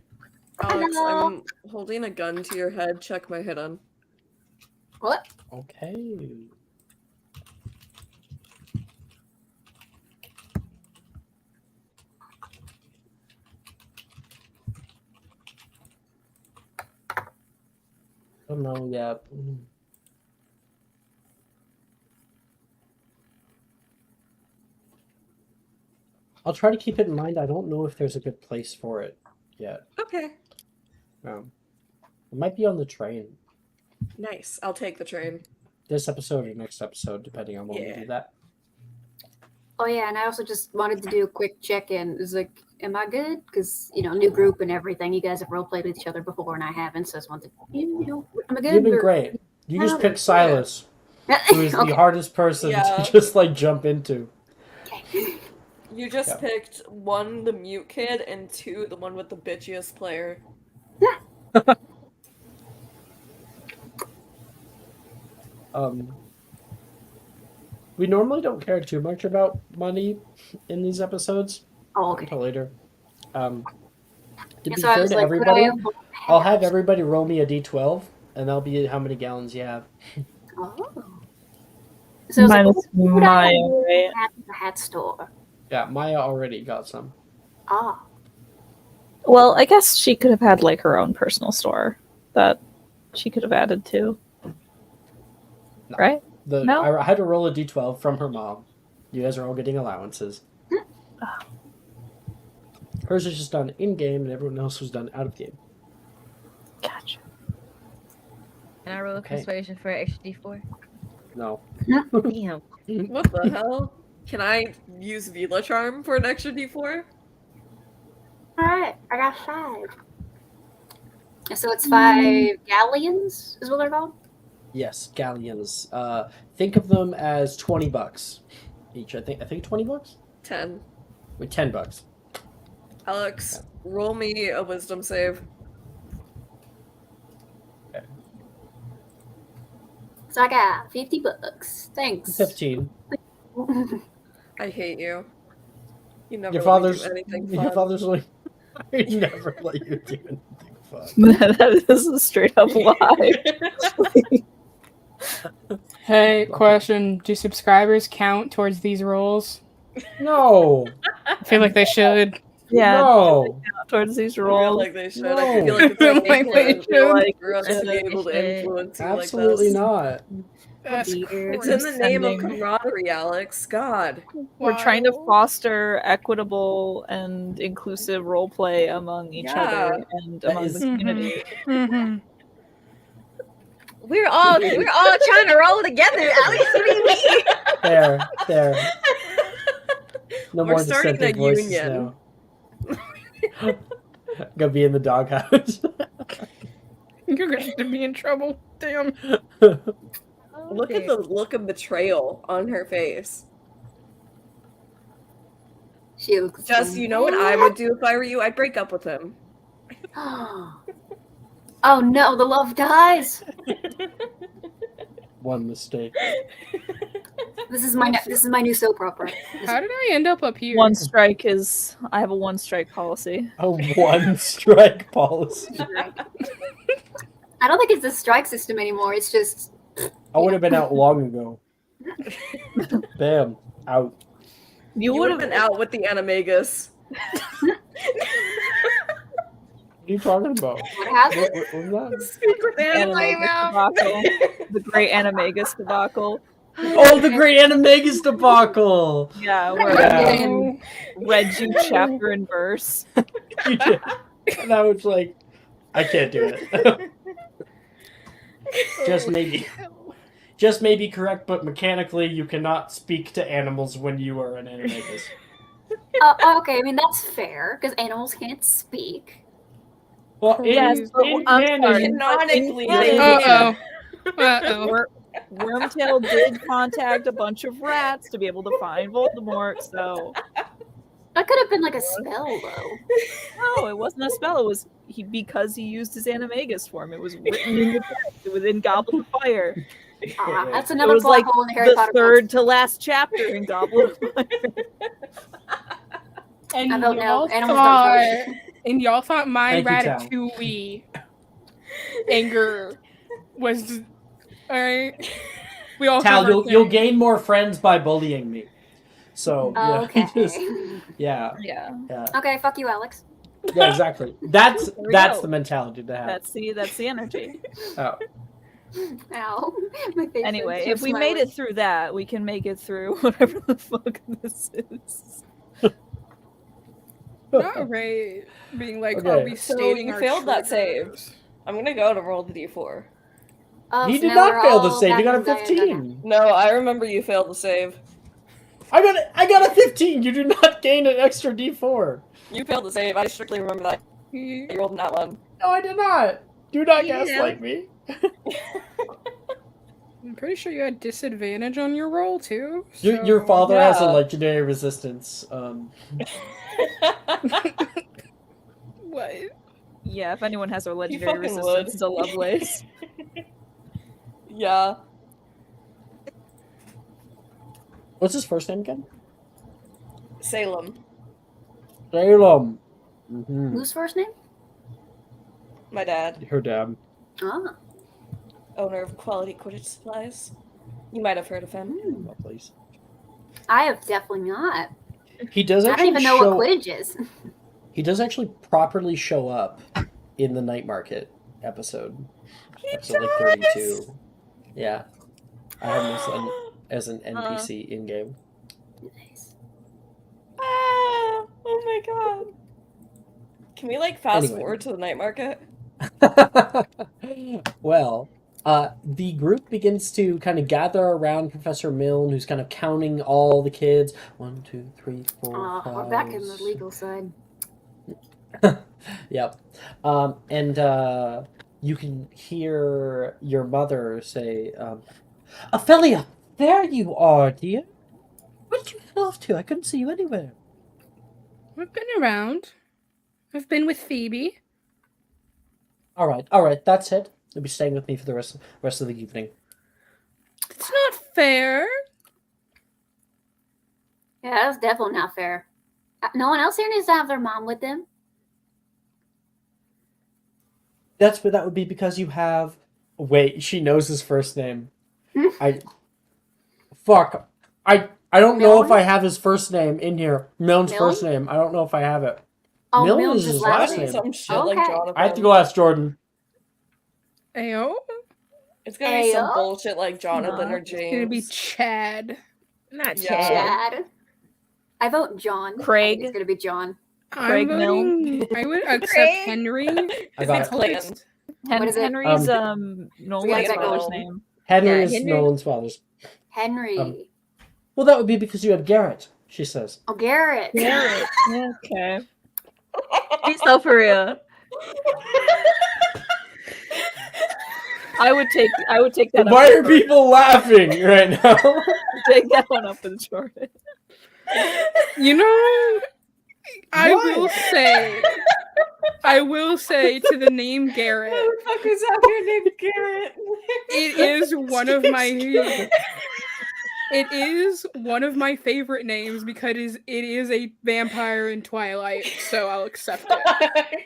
Alex, Hello. I'm holding a gun to your head. Check my hit on. What? Okay. Oh no, yeah. I'll try to keep it in mind. I don't know if there's a good place for it yet. Okay. It might be on the train. Nice. I'll take the train. This episode or next episode, depending on when we Yeah. do that. Oh yeah, and I also just wanted to do a quick check-in. It's like, am I good? Because new group and everything. You guys have role played with each other before, and I haven't. So I just wanted to, am I good? You've been or- great. You just Oh, picked Silas, who is Okay. the hardest person Yeah. to just like jump into. Okay. You just Yeah. picked 1, the mute kid, and 2, the one with the bitchiest player. We normally don't care too much about money in these episodes Oh, okay. until later. To Yeah, be so I fair was to like, everybody, would I'll have everybody roll me a d12, and that'll be how many gallons you have. Oh. So I was like, Minus what would I Maya, do right? at the hat store? Yeah, Maya already got some. Ah. Well, I guess she could have had like her own personal store that she could have added to. No. Right? No? I had to roll a d12 from her mom. You guys are all getting allowances. Hers is just done in-game, and everyone else was done out of game. Gotcha. Can I roll a Okay. persuasion for an extra d4? No. Damn. What the hell? Can I use Vila Charm for an extra d4? All right, I got 5. So it's 5 galleons, is what they're called. Yes, galleons. Think of them as $20 each. I think $20. 10. With $10. Alex, roll me a wisdom save. So I got $50. Thanks. 15. I hate you. You never Your let me father's. do anything Your fun. father's like. I never let you do anything fun. That is a straight up lie. Hey, question: do subscribers count towards these rolls? No. I feel like they should. Yeah, No. towards these I feel rolls. like they should. No. I feel like it's like Like they important should. for us to be able to influence you Absolutely like this. not. That's It's in the name of Sending- camaraderie, Alex. God. We're trying to foster equitable and inclusive role play among each other and That among is- the community. Mhm. We're all trying to roll together, Alex. What do you mean? There. No We're more starting dissenting a voices union. now. Gonna be in the doghouse. You're going to be in trouble. Damn. Look at the look of betrayal on her face. She looks Just, you know what I would do if I were you? I'd break up with him. Oh no, the love dies. One mistake. This is my new soap opera. How did I end up here? One strike is. I have a one strike policy. A one strike policy. I don't think it's a strike system anymore. It's just I would have been out long ago. Bam. Out. You would have been out with the animagus. What are you talking about? what happened? What was that? Speak with Animagus debacle. The great Animagus debacle. Oh, the great Animagus debacle! Yeah, Yeah. where read you chapter and verse. You did. And I was like, I can't do it. Just maybe correct, but mechanically you cannot speak to animals when you are an Animagus. Okay, I mean that's fair because animals can't speak. Well, Yes, but in I'm canon, sorry. Canonically, Yeah. they Uh-oh. Uh-oh. Wormtail did contact a bunch of rats to be able to find Voldemort, so That could have been like a spell though. no, it wasn't a spell. It was because he used his Animagus form. It was written in the text. It was in Goblet of Fire. That's It another was plot like hole in the Harry the Potter third to last chapter in Goblet of Fire. And I vote no. y'all Animals thought, don't vote. and y'all thought my Thank you, Tal. Ratatouille anger was all right. We all Tal, have our you'll thing. gain more friends by bullying me. So yeah, Okay. yeah, Yeah. yeah, Okay, fuck you, Alex. yeah, exactly. That's There we that's go. the mentality to have. That's the energy. Oh. Ow. My face Anyway, keeps if we made smiling. it through that, we can make it through whatever the fuck this is. Not right. Being like, Okay. are we So stating you our failed that save. triggers? I'm gonna go to roll the d4. Oh, He so did now not we're fail the all save. He back got a in Diana. 15. No, I remember you failed the save. I got a 15. You do not gain an extra D4. You failed the save. I strictly remember that. You rolled in that one. No, I did not. Do not You did, gaslight me. I'm pretty sure you had disadvantage on your roll too. Your so- father has a Yeah. legendary resistance. What? Yeah, if anyone has a legendary fucking resistance, would. it's a Lovelace. Yeah. What's his first name again? Salem. Salem. Mm-hmm. Whose first name? My dad. Her dad. Ah. Owner of Quality Quidditch Supplies. You might have heard of him. Oh, please. I have definitely not. He does I actually don't even know show. what Quidditch is. He does actually properly show up in the Night Market episode. Episode like 32. Yeah. I have him as an NPC in game. Nice. Ah, oh my god. Can we like fast Anyway. forward to the night market? Well, the group begins to kind of gather around Professor Milne, who's kind of counting all the kids. 1, 2, 3, 4, 5. We're back in the legal side. Yep. And you can hear your mother say, Ophelia, there you are, dear. Where did you head off to? I couldn't see you anywhere. I've been around. I've been with Phoebe. All right, that's it. You'll be staying with me for the rest of the evening. It's not fair. Yeah, that's definitely not fair. No one else here needs to have their mom with them. That would be because you have. Wait, she knows his first name. Fuck. I don't know if I have his first name in here. Milne's Milne? first name. I don't know if I have it. Oh, Milne Milne's is his his last last name. Some shit Okay. like Jonathan. I have to go ask Jordan. Ayo. It's gonna be some Ayo? bullshit like Jonathan or It's James. gonna be Chad. Not Yeah. Chad. Chad. I vote John. Craig. It's gonna be John. Craig I'm voting. I would accept Craig? Henry. I got It's it. planned. What is it? Henry's gotta Nolan's go. father's name. Henry Yeah, is Henry- Nolan's father's. Henry. Well, that would be because you had Garrett, she says. Oh, Garrett. Garrett. Okay. Be so for real. I would take that. Why up are with Jordan. people laughing right now? Take that one up with Jordan. You know, I Why? will say to the name Garrett, Motherfuckers out here named Garrett. it is one of my it is one of my favorite names because it is a vampire in Twilight, so I'll accept it.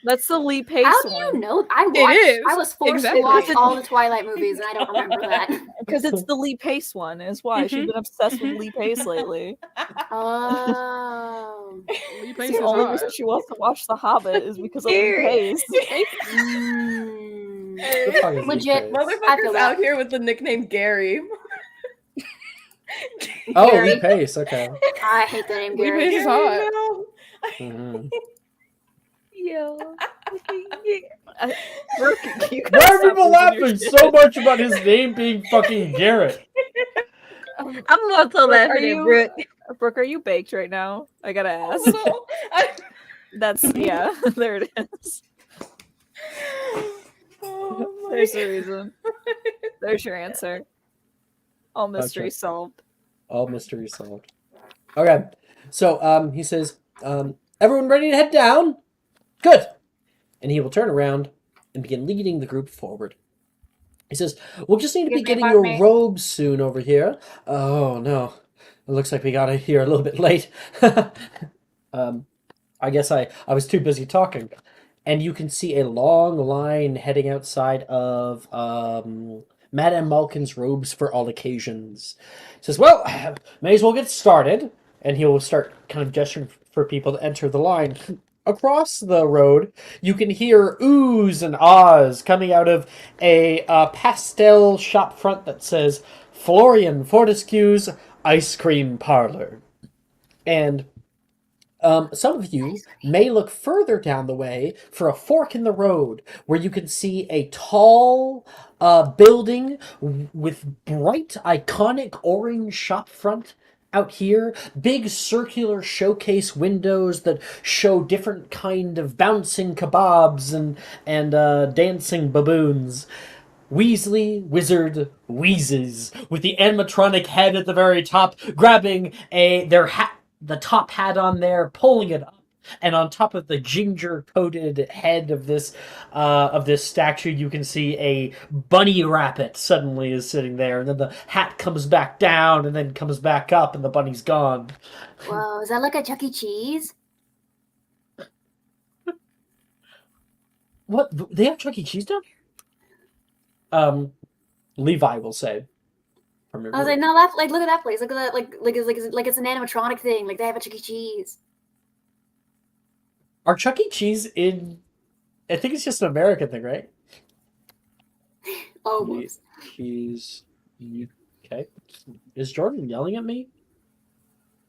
That's the Lee Pace How do one. you know? I watched. is, I was forced exactly. to watch all the Twilight movies, and I don't remember that. Because it's the Lee Pace one, is why she's been obsessed with Lee Pace lately. Oh. Lee Pace The is only hot. reason she wants to watch The Hobbit is because of Lee Pace. Mm. The fuck is Legit. Lee Pace? I feel Motherfuckers that. out here with the nickname Gary. Oh, Gary. Lee Pace, okay. I hate the name Lee Gary. Pace is hot. No. Mhm. Yo. Brooke, you Why gotta are stop people losing your laughing shit. so much about his name being fucking Garrett? I'm also Brooke, laughing are at you- Brooke. Brooke, are you baked right now? I gotta ask. Also, That's yeah. There it is. oh my There's the reason. There's your answer. All mystery Okay. solved. All mystery solved. Okay, so he says, everyone ready to head down? Good. And he will turn around and begin leading the group forward. He says, we'll just need to be Excuse me, getting pardon your me. robes soon over here. Oh, no. It looks like we got here a little bit late. I guess I was too busy talking. And you can see a long line heading outside of Madame Malkin's robes for all occasions. Says, well, may as well get started. And he will start kind of gesturing for people to enter the line. Across the road, you can hear oohs and ahs coming out of a pastel shop front that says Florian Fortescue's Ice Cream Parlor. And some of you may look further down the way for a fork in the road where you can see a tall building with bright, iconic orange shop front out here. Big circular showcase windows that show different kind of bouncing kebabs and dancing baboons. Weasley Wizard wheezes with the animatronic head at the very top, grabbing their hat, the top hat on there, pulling it up, and on top of the ginger-coated head of this statue, you can see a bunny rabbit suddenly is sitting there, and then the hat comes back down, and then comes back up, and the bunny's gone. Whoa, is that like a Chuck E. Cheese? What? They have Chuck E. Cheese down here? Levi will say. I was like, no, that, like, look at that place. Look at that, like it's an animatronic thing. Like they have a Chuck E. Cheese. Are Chuck E. Cheese in? I think it's just an American thing, right? Oh, whoops. Cheese. Okay. Is Jordan yelling at me?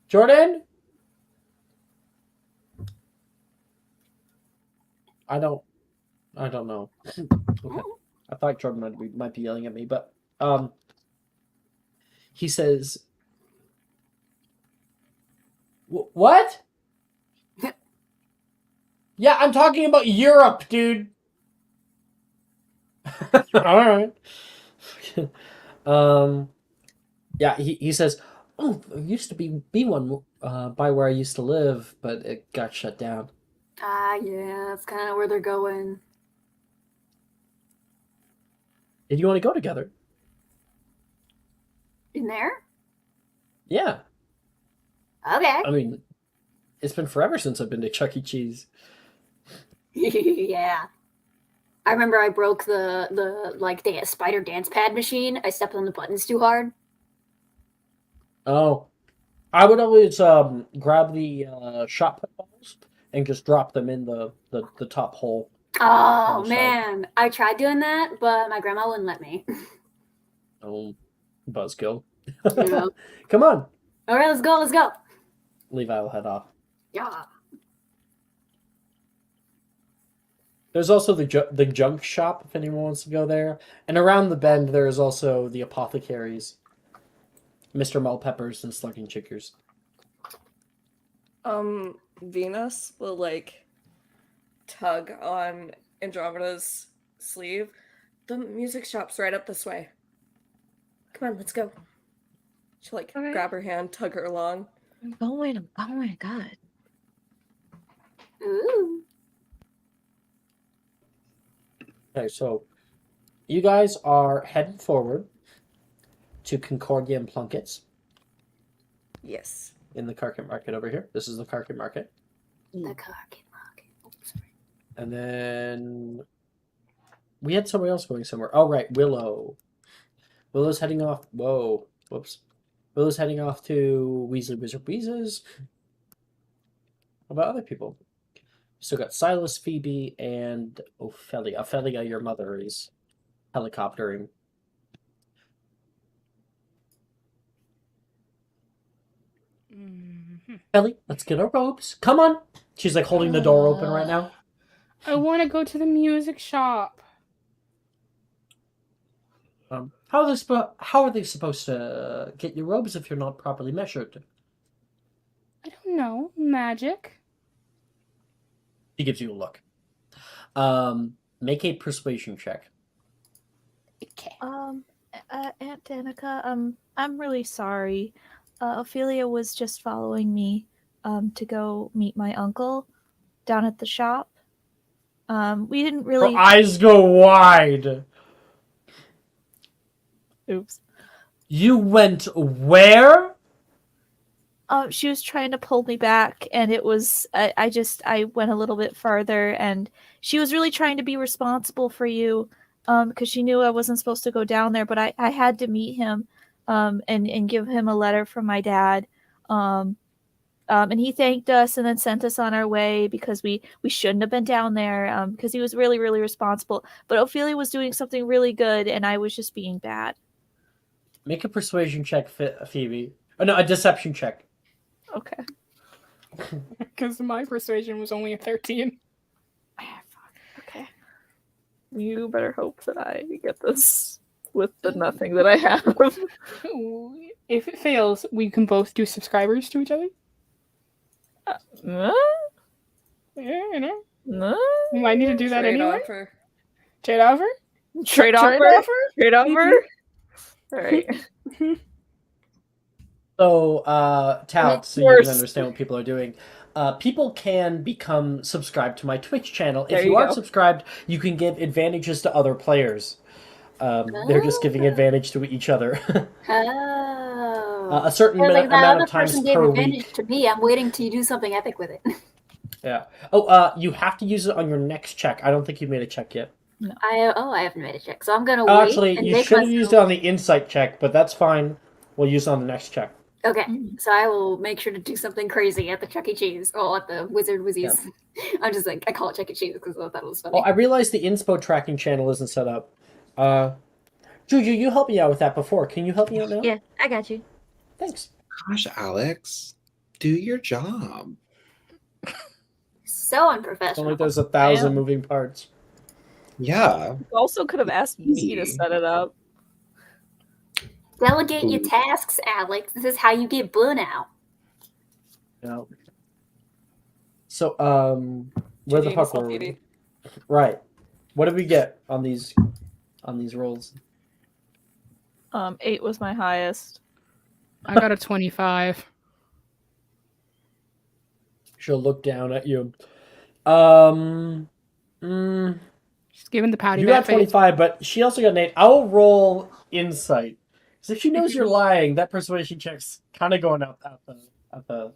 Jordan? I don't know. Okay. I thought Jordan might be yelling at me, but he says, "What?" Yeah, I'm talking about Europe, dude. All right. Yeah, he says, "Oh, there used to be one by where I used to live, but it got shut down." Ah, yeah, that's kind of where they're going. Did you want to go together? In there? Yeah. Okay. I mean, it's been forever since I've been to Chuck E. Cheese. Yeah. I remember I broke the spider dance pad machine. I stepped on the buttons too hard. Oh, I would always grab the shot put balls and just drop them in the top hole. Oh man, I tried doing that, but my grandma wouldn't let me. Oh, buzzkill. Yeah. Come on. All right, let's go. Let's go. Levi will head off. Yeah. There's also the junk shop if anyone wants to go there, and around the bend there is also the apothecaries, Mr. Mulpeppers and Slugging Chickers. Venus will like tug on Andromeda's sleeve. The music shop's right up this way. Come on, let's go. She'll like grab her hand, tug her along. I'm going, God. Ooh. Okay, so you guys are heading forward to Concordia and Plunkett's. Yes. In the Carket Market over here. This is the Carket Market. The Carket Market. Oh, sorry. And then we had somebody else going somewhere. Oh, right, Willow. Willow's heading off. Whoa. Whoops. Willow's heading off to Weasley Wizard Wheezes. How about other people? Still got Silas, Phoebe, and Ophelia. Ophelia, your mother, is helicoptering. Ellie, let's get our robes. Come on. She's like holding the door open right now. I want to go to the music shop. How are they supposed to get your robes if you're not properly measured? I don't know. Magic. She gives you a look. Make a persuasion check. Okay. Aunt Danica, I'm really sorry. Ophelia was just following me to go meet my uncle down at the shop. We didn't really. Her eyes go wide. Oops. You went where? She was trying to pull me back, and it was I went a little bit farther, and she was really trying to be responsible for you, because she knew I wasn't supposed to go down there, but I had to meet him, and give him a letter from my dad, and he thanked us and then sent us on our way because we shouldn't have been down there, because he was really really responsible, but Ophelia was doing something really good, and I was just being bad. Make a persuasion check, Phoebe. Oh no, a deception check. Okay. Because my persuasion was only a 13. Okay. You better hope that I get this with the nothing that I have. If it fails, we can both do subscribers to each other. Yeah, you know. We might need to do that Trade anyway. offer. Trade offer? Trade offer? Trade offer? All right. So, tout, so you Worse. can understand what people are doing. People can become subscribed to my Twitch channel. There If you you are go. subscribed, you can give advantages to other players. They're just giving advantage to each other. Oh. A certain I was like, that amount other of times person gave per advantage week. to me. I'm waiting till you do something epic with it. Yeah. Oh, you have to use it on your next check. I don't think you made a check yet. I haven't made a check, so I'm gonna Oh, wait. actually, and you make should have used it myself- on the insight check, but that's fine. We'll use it on the next check. Okay, so I will make sure to do something crazy at the Chuck E. Cheese or at the Wizard Wizzies. I'm just like, I call it Chuck E. Cheese because I thought that was funny. Oh, I realized the inspo tracking channel isn't set up. Juju, you helped me out with that before. Can you help me out now? Yeah, I got you. Thanks. Gosh, Alex, do your job. So It's unprofessional. only there's 1,000 Damn. moving parts. Yeah. You also could have asked me to set it up. Delegate your tasks, Alex. This is how you get burnout. No. So, where the GG fuck to were we? Phoebe. Right. What did we get on these rolls? 8 was my highest. I got a 25. She'll look down at you. She's giving the pouty You got bat face. 25, but she also got an 8. I'll roll insight. Because if she knows you're lying, that persuasion check's kind of going out at the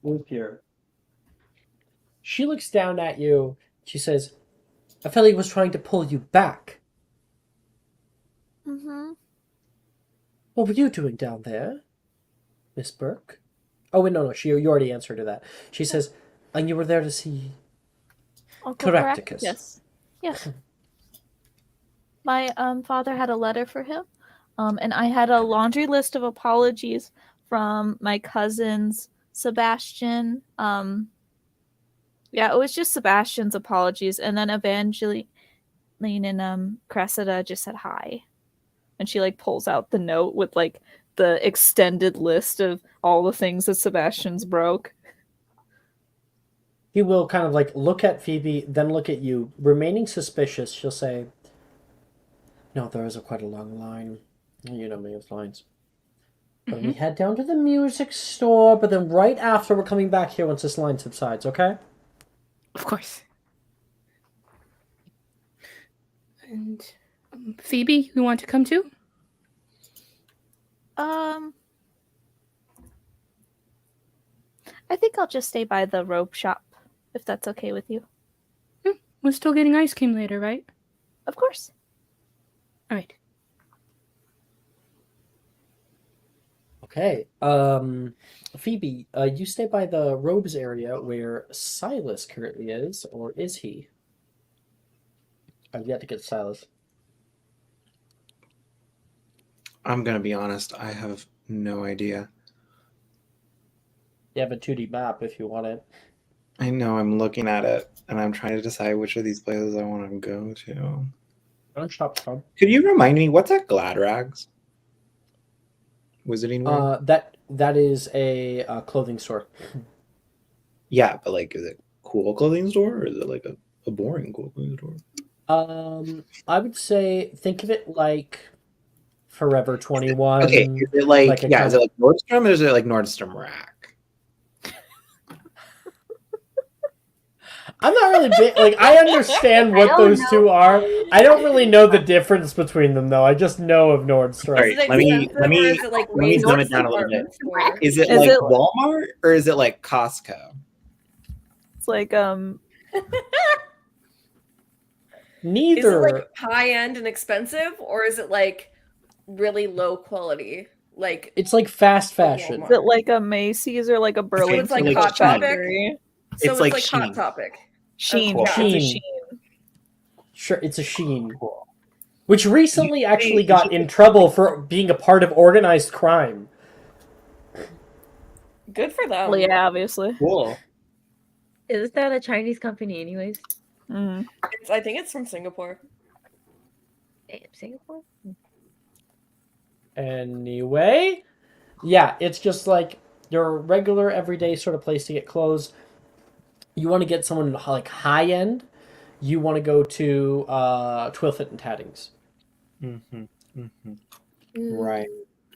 loop here. She looks down at you. She says, Ophelia was trying to pull you back. Mm-hmm. What were you doing down there, Miss Burke? Oh, wait, no. You already answered to that. She says, and you were there to see Uncle Caractacus. Yes. Yes. My father had a letter for him, and I had a laundry list of apologies from my cousins, Sebastian. Yeah, it was just Sebastian's apologies, and then Evangeline and Cressida just said hi, and she like pulls out the note with like the extended list of all the things that Sebastian's broke. He will kind of like look at Phoebe, then look at you. Remaining suspicious, she'll say, no, there is quite a long line. You know me with lines. But we head down to the music store, but then right after we're coming back here once this line subsides, okay? Of course. And Phoebe, you want to come too? I think I'll just stay by the robe shop, if that's okay with you. We're still getting ice cream later, right? Of course. All right. Okay. Phoebe, you stay by the robes area where Silas currently is, or is he? I've yet to get Silas. I'm going to be honest. I have no idea. You have a 2D map if you want it. I know I'm looking at it and I'm trying to decide which of these places I want to go to. Don't stop, Tom. Could you remind me what's at Gladrags? Wizarding World? That is a clothing store. Yeah, but like, is it cool clothing store or is it like a boring cool clothing store? I would say think of it like Forever 21. Okay, is it like, a yeah, kind is it like Nordstrom or is it like Nordstrom Rack? I'm not really big. Like, I understand I what don't those know. two are. I don't really know the difference between them, though. I just know of Nordstrom. Sorry, Is it let me- expensive or is it like let me way dumb it down a little department bit. store? Is it Is like it- Walmart or is it like Costco? It's like Neither. Is it like high end and expensive, or is it like really low quality? Like It's like fast fashion. is it like a Macy's or like a Burlington it's like like Hot Sheen. factory? so It's it's like like Hot Sheen. Topic. Sheen. Cool. It's a Sheen. Sheen. Sure, it's a Sheen. Cool. Which recently actually you got should- in trouble for being a part of organized crime. Good for them. Well, yeah, obviously. Cool. Is that a Chinese company, anyways? Mm. I think it's from Singapore. Damn, Singapore? Anyway, yeah, it's just like your regular everyday sort of place to get clothes. You want to get someone like high end, you want to go to Twilfit and Tattings. Mm-hmm. Mm-hmm. Right. Right.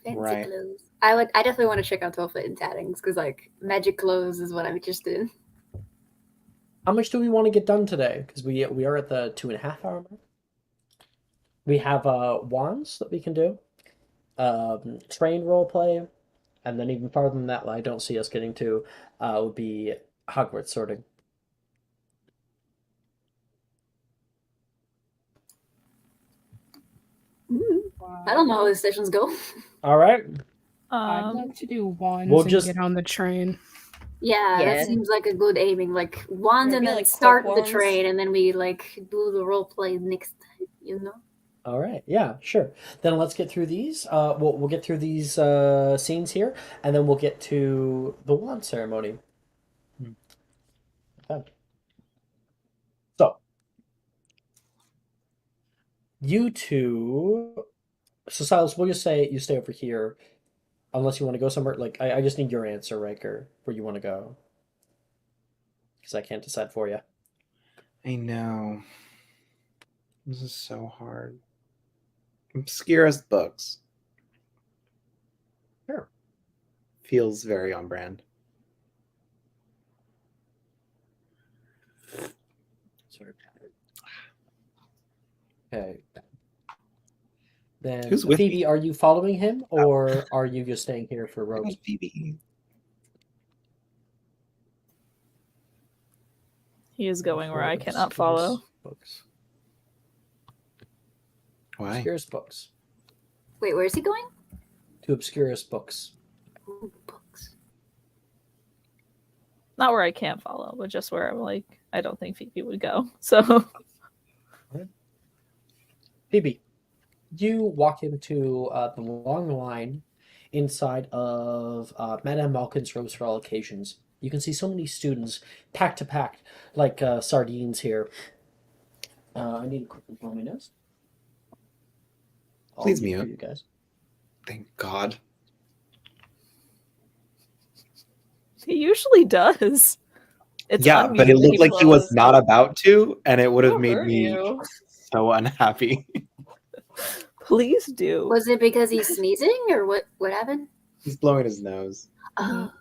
Fancy Right. clothes. I definitely want to check out Twilfit and Tattings because like magic clothes is what I'm interested in. How much do we want to get done today? Because we are at the 2.5 hour mark. We have wands that we can do, train role play, and then even farther than that, I don't see us getting to, would be Hogwarts sorting. I don't know how these sessions go. All right. I'd like to do wands We'll and just- get on the train. Yeah, Yeah. that seems like a good aiming. Like wands and Maybe, then like, start quick the ones. train and then we like do the role play next time, you know? All right. Yeah, sure. Then let's get through these. We'll get through these scenes here, and then we'll get to the wand ceremony. Okay. So, you two. So, Silas, we'll just say you stay over here, unless you want to go somewhere. Like, I just need your answer, Riker, where you want to go, because I can't decide for you. I know. This is so hard. Obscurest books. Sure. Feels very on brand. Sort of. Okay. Then, Who's with Phoebe, me? are you following him, or are you just staying here for ropes? Phoebe. He is going where I cannot follow. Books. Why? Obscurest books. Wait, where is he going? To obscurest books. Ooh, books. Not where I can't follow, but just where I'm like, I don't think Phoebe would go. So Phoebe, you walk into the long line inside of Madame Malkin's Rose for All Occasions. You can see so many students packed to pack like sardines here. I need to quickly blow my nose. I'll Please mute for mute. you guys. Thank God. he usually does. It's Yeah, but it unmuted. looked like he was closed. not about to, and it would have How made hurt me you? so unhappy. Please do. Was it because he's sneezing or what happened? He's blowing his nose. Oh,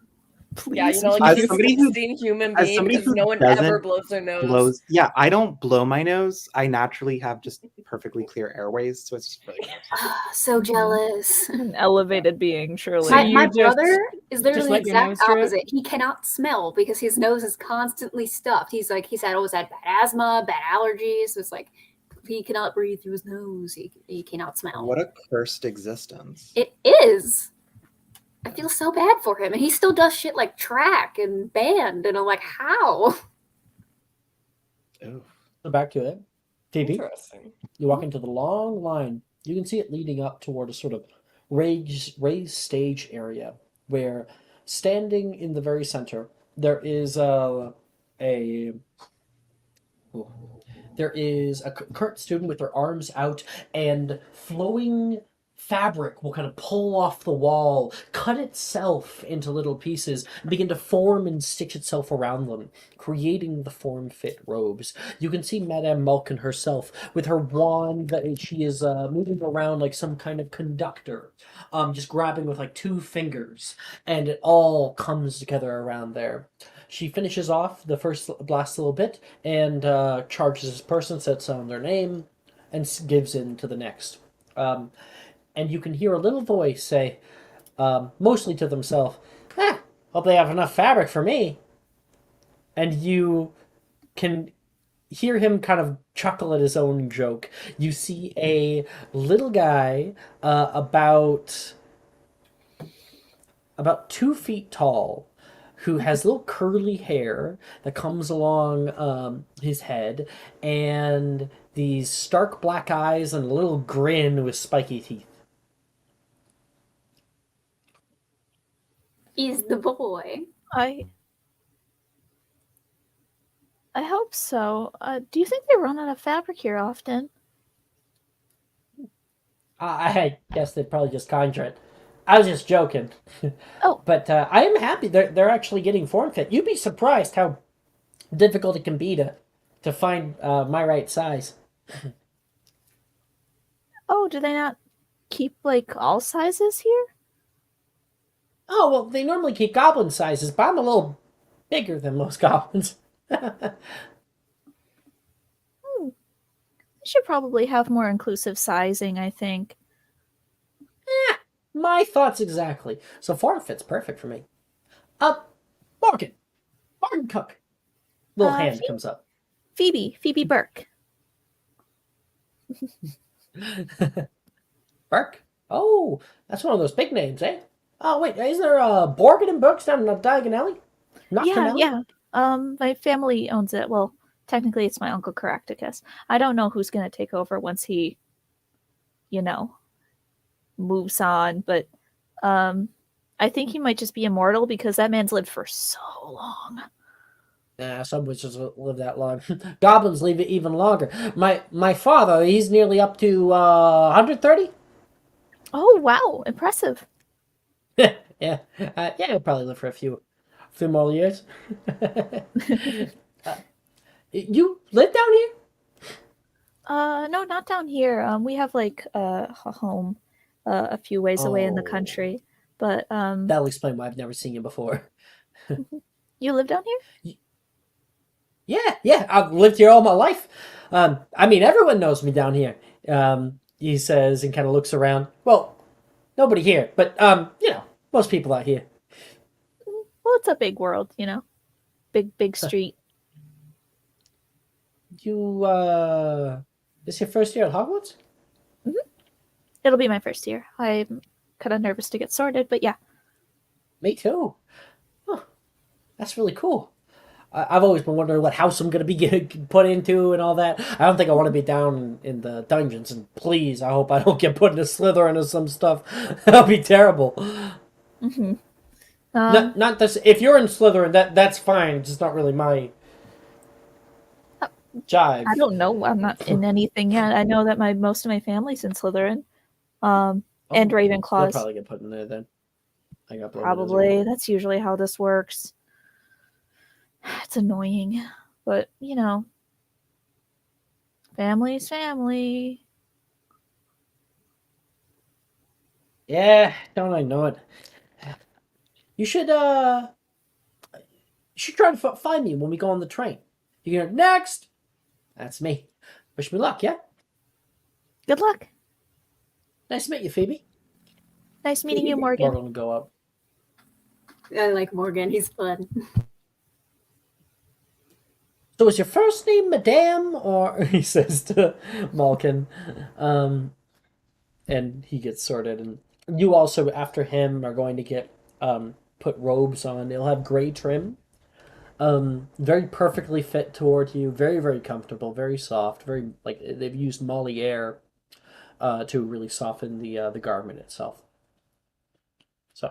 Please. Yeah, you know, like As he's a somebody who- pristine human as being somebody because who no one doesn't ever blows their nose. Blows. Yeah, I don't blow my nose. I naturally have just perfectly clear airways, so it's just really gross. so jealous. An elevated being, surely. So My you just- brother is literally the let your exact nose drip? opposite. He cannot smell because his nose is constantly stuffed. He's always had bad asthma, bad allergies. So it's like he cannot breathe through his nose. He cannot smell. What a cursed existence. It is. I feel so bad for him, and he still does shit like track and band, and I'm like, how? Oof. So back to it. Phoebe, Interesting. you walk into the long line. You can see it leading up toward a sort of raised stage area where, standing in the very center, there is there is a current student with their arms out and flowing fabric will kind of pull off the wall, cut itself into little pieces, and begin to form and stitch itself around them, creating the form-fit robes. You can see Madame Malkin herself with her wand that she is moving around like some kind of conductor, just grabbing with like two fingers, and it all comes together around there. She finishes off the last little bit and charges this person, sets on their name, and gives in to the next. And you can hear a little voice say, mostly to themselves, hope they have enough fabric for me. And you can hear him kind of chuckle at his own joke. You see a little guy about 2 feet tall, who has little curly hair that comes along his head, and these stark black eyes and a little grin with spiky teeth. He's the boy. I hope so. Do you think they run out of fabric here often? I guess they probably just conjure it. I was just joking. Oh. But I am happy they're actually getting form fit. You'd be surprised how difficult it can be to find my right size. Oh, do they not keep like all sizes here? Oh, well, they normally keep goblin sizes, but I'm a little bigger than most goblins. They should probably have more inclusive sizing, I think. My thoughts exactly. So form fit's perfect for me. Morgan Cook. Little hand comes up. Phoebe Burke. Burke? Oh, that's one of those big names, eh? Oh, wait, is there a Borgin and Books down in Diagon Alley? Yeah. My family owns it. Well, technically it's my Uncle Caractacus. I don't know who's going to take over once he, moves on, but I think he might just be immortal because that man's lived for so long. Nah, some witches live that long. Goblins live it even longer. My father, he's nearly up to 130. Oh, wow. Impressive. Yeah, he'll probably live for a few more years. You live down here? No, not down here. We have like a home a few ways away in the country, but that'll explain why I've never seen you before. You live down here? Yeah, I've lived here all my life. I mean, everyone knows me down here. He says and kind of looks around. Well, nobody here, but most people out here. Well, it's a big world, big street. You this your first year at Hogwarts? Mm-hmm. It'll be my first year. I'm kind of nervous to get sorted, but yeah. Me too. Huh. That's really cool. I've always been wondering what house I'm going to be put into and all that. I don't think I want to be down in the dungeons, and please, I hope I don't get put into Slytherin or some stuff. That'll be terrible. Mm-hmm. Not this. If you're in Slytherin, that's fine. It's just not really my jive. I don't know. I'm not in anything yet. I know that most of my family's in Slytherin, and Ravenclaws. They'll probably get put in there then. I got probably. That's usually how this works. It's annoying, but family's family. Yeah, don't I know it? You should try to find me when we go on the train. You go next. That's me. Wish me luck, yeah? Good luck. Nice to meet you, Phoebe. Nice meeting you, Morgan. Morgan will go up. I like Morgan. He's fun. So is your first name Madame, or he says to Malkin, and he gets sorted, and you also after him are going to get put robes on. They'll have gray trim, very perfectly fit toward you, very very comfortable, very soft, very like they've used Moliere to really soften the garment itself. So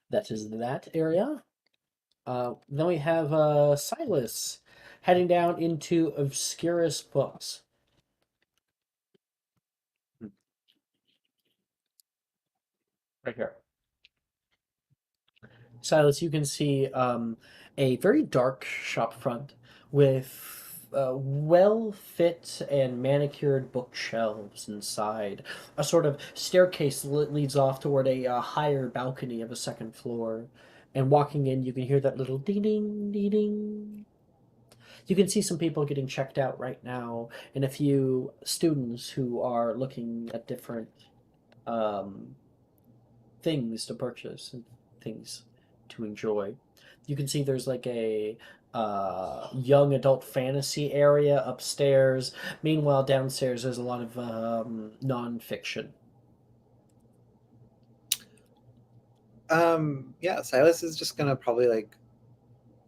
that is that area. Then we have Silas heading down into Obscurus Books. Right here. Silas, you can see a very dark shop front with well fit and manicured bookshelves inside. A sort of staircase leads off toward a higher balcony of a second floor. And walking in, you can hear that little ding ding ding ding. You can see some people getting checked out right now, and a few students who are looking at different um, things to purchase and things to enjoy. You can see there's like a young adult fantasy area upstairs. Meanwhile, downstairs there's a lot of nonfiction. Yeah, Silas is just gonna probably like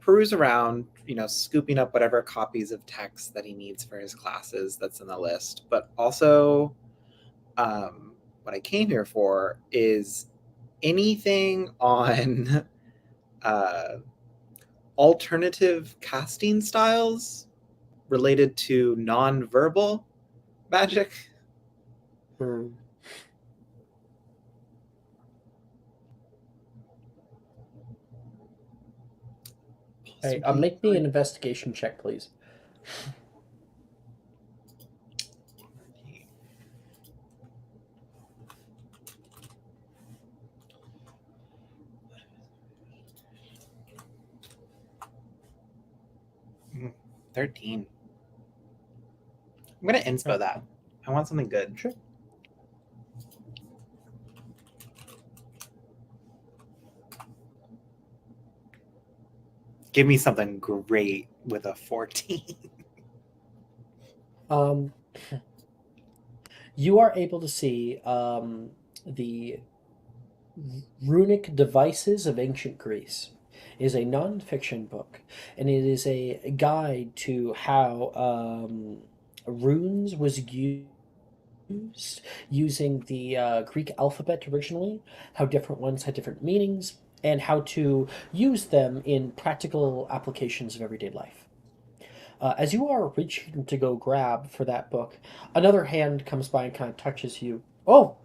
peruse around, scooping up whatever copies of text that he needs for his classes that's in the list. But also, what I came here for is anything on uh, alternative casting styles related to non-verbal magic. Hey, make me an investigation check, please. Mm, 13. I'm gonna inspo that. I want something good. Sure. Give me something great with a 14. You are able to see the Runic Devices of Ancient Greece is a non-fiction book, and it is a guide to how runes was used using the Greek alphabet originally, how different ones had different meanings, and how to use them in practical applications of everyday life. As you are reaching to go grab for that book, another hand comes by and kind of touches you. Oh,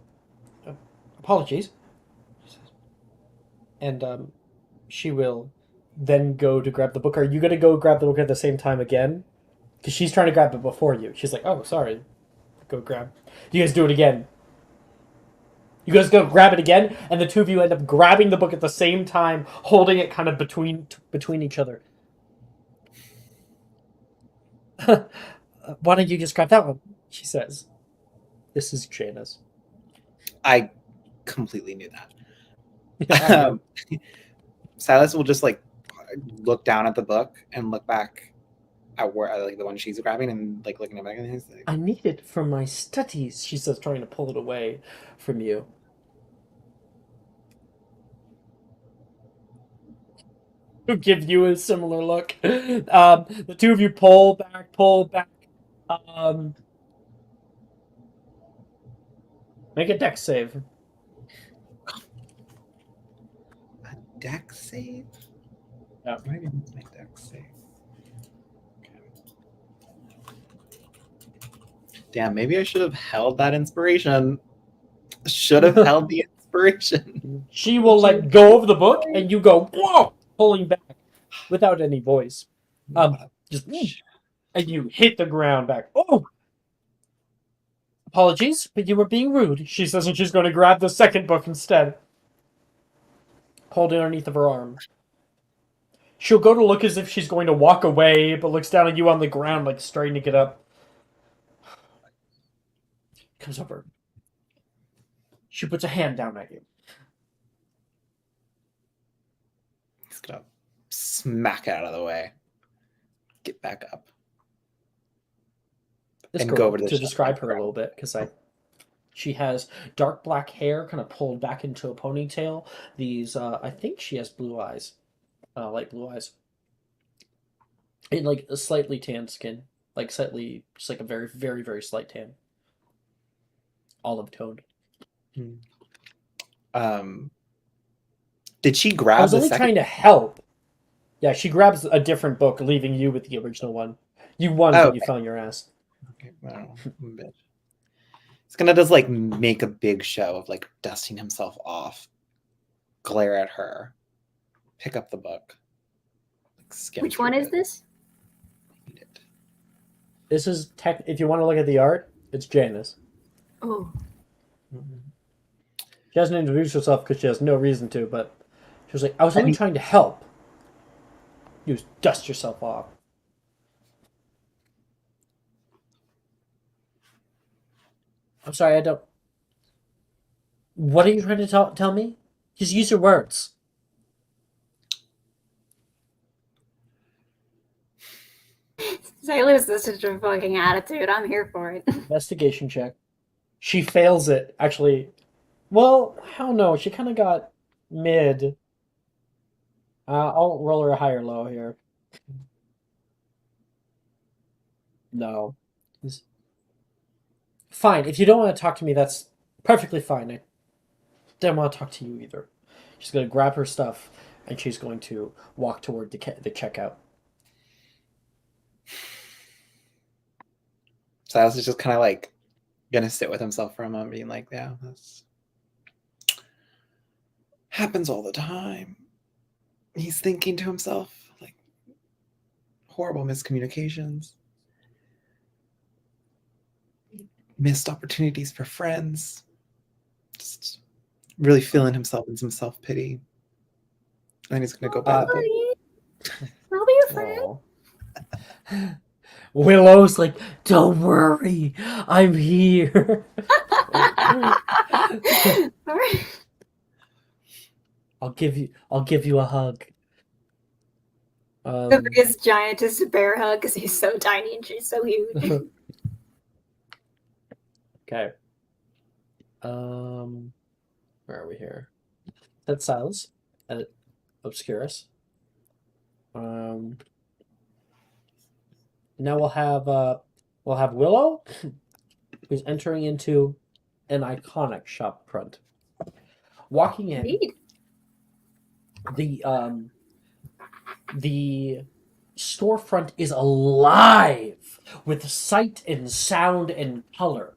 apologies. And she will then go to grab the book. Are you going to go grab the book at the same time again? Because she's trying to grab it before you. She's like, oh, sorry. Go grab. You guys do it again. You guys go grab it again, and the two of you end up grabbing the book at the same time, holding it kind of between each other. Why don't you just grab that one? She says. This is Jana's. I completely knew that. Yeah, Silas will just like look down at the book and look back at where like the one she's grabbing and like looking at back and he's like, I need it for my studies, she says, trying to pull it away from you. Who give you a similar look. The two of you pull back. Make a dex save. a dex save? Yeah. Why didn't my dex save? Okay. Damn, maybe I should have held that inspiration. Should have held the inspiration. She will let go of the book, and you go, whoa, pulling back without any voice. Just, and you hit the ground back. Oh! Apologies, but you were being rude, she says, and she's going to grab the second book instead. Hold it underneath of her arm. She'll go to look as if she's going to walk away, but looks down at you on the ground, like starting to get up. Comes over. She puts a hand down at you. He's gonna smack it out of the way. Get back up. This And girl, go over to the to shelf describe and her a grab little bit, because she has dark black hair, kind of pulled back into a ponytail. These, I think she has blue eyes, light blue eyes, and like a slightly tanned skin, like slightly, just like a very, very, very slight tan, olive toned. Did she I grab was the only second? trying to help. Yeah, she grabs a different book, leaving you with the original one. You won, Oh, but you found your ass. okay. Well, bitch. He's gonna just like make a big show of like dusting himself off, glare at her, pick up the book. Like, skim Which one through is it, this? read it. This is if you want to look at the art, it's Janice. Oh, She hasn't introduced herself because she has no reason to, but she was like, I was I only mean- trying to help. You just dust yourself off. I'm sorry, I don't. What are you trying to tell me? Just use your words. Sailor's such a fucking attitude. I'm here for it. Investigation check. She fails it, actually. Well, I don't know. She kind of got mid. I'll roll her a high or low here. No. Fine. If you don't want to talk to me, that's perfectly fine. I don't want to talk to you either. She's going to grab her stuff, and she's going to walk toward the checkout. Silas is just kind of like gonna sit with himself for a moment, being like, yeah, this happens all the time. He's thinking to himself, like, horrible miscommunications, missed opportunities for friends, just really feeling himself in some self-pity. And he's gonna go buy the book. I'll be your friend. Aw. Willow's like, don't worry, I'm here. I'll give you a hug. The biggest giantest bear hug because he's so tiny and she's so huge. Okay. Where are we here? That's Silas at Obscurus. Now we'll have Willow, who's entering into an iconic shop front. Walking in, Indeed. the storefront is alive with sight and sound and color.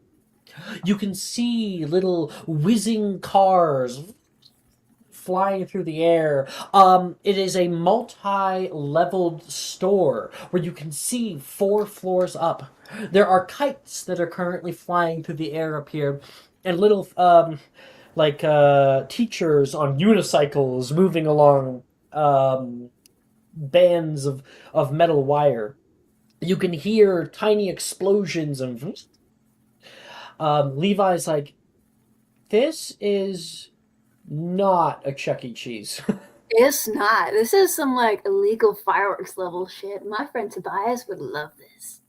You can see little whizzing cars flying through the air. It is a multi-leveled store where you can see 4 floors up. There are kites that are currently flying through the air up here, and little teachers on unicycles moving along bands of metal wire. You can hear tiny explosions and Levi's like, this is not a Chuck E. Cheese. It's not. This is some like illegal fireworks level shit. My friend Tobias would love this.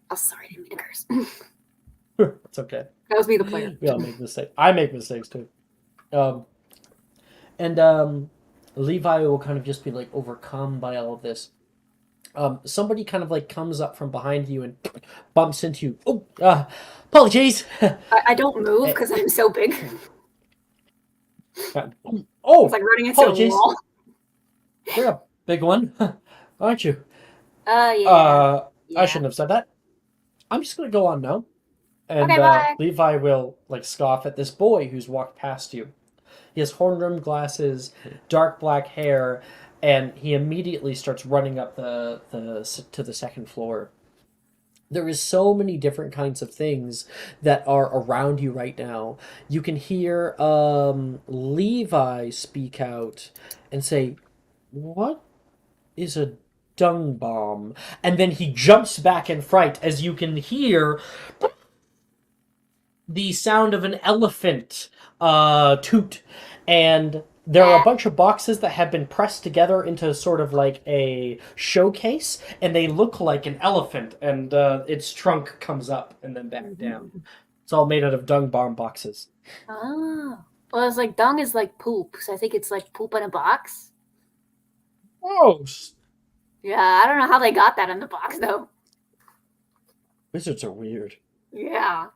Oh, sorry, I didn't mean to curse. It's okay. That was me, the player. We all make mistakes. I make mistakes too. Levi will kind of just be like overcome by all of this. Somebody kind of like comes up from behind you and bumps into you. Oh, apologies. I don't move because I'm so big. Oh, It's like running into apologies. a wall. You're a big one, aren't you? Yeah. I shouldn't have said that. I'm just gonna go on now. And Okay, bye. Levi will like scoff at this boy who's walked past you. He has horn-rimmed glasses, dark black hair, and he immediately starts running up to the second floor. There is so many different kinds of things that are around you right now. You can hear Levi speak out and say, "What is a dung bomb?" And then he jumps back in fright as you can hear the sound of an elephant toot, and there are a bunch of boxes that have been pressed together into sort of like a showcase, and they look like an elephant, and its trunk comes up and then back down. It's all made out of dung bomb boxes. Oh. Well, it's like dung is like poop, so I think it's like poop in a box. Gross. Yeah, I don't know how they got that in the box though. Wizards are weird. Yeah.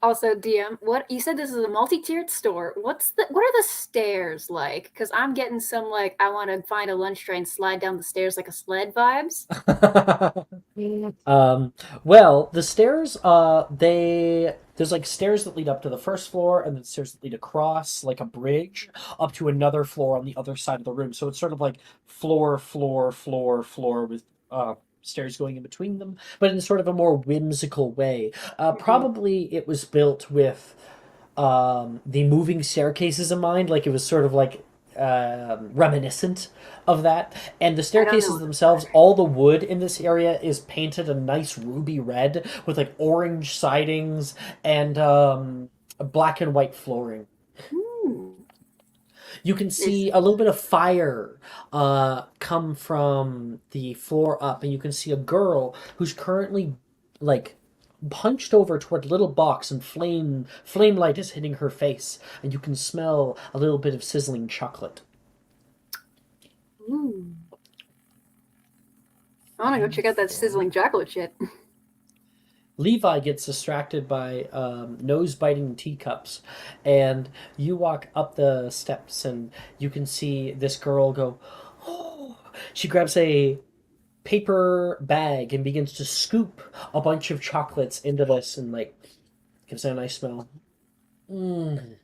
Also, DM, what you said this is a multi-tiered store. What are the stairs like? Because I'm getting some like I want to find a lunch tray and slide down the stairs like a sled vibes. Well, the stairs, There's like stairs that lead up to the first floor, and then stairs that lead across like a bridge up to another floor on the other side of the room. So it's sort of like floor, floor, floor, floor with stairs going in between them, but in sort of a more whimsical way. Probably it was built with the moving staircases in mind, like it was sort of like reminiscent of that. And the I don't know staircases what themselves, those all the wood in this area is painted a nice ruby red with like orange sidings and black and white flooring. are. You can Is see a little bit of fire come from the floor up, and you can see a girl who's currently like hunched over toward a little box, and flame light is hitting her face, and you can smell a little bit of sizzling chocolate. Ooh. I want to go check out that sizzling chocolate shit. Levi gets distracted by nose biting teacups, and you walk up the steps, and you can see this girl go, oh! She grabs a paper bag and begins to scoop a bunch of chocolates into this, and like gives it a nice smell. Mm.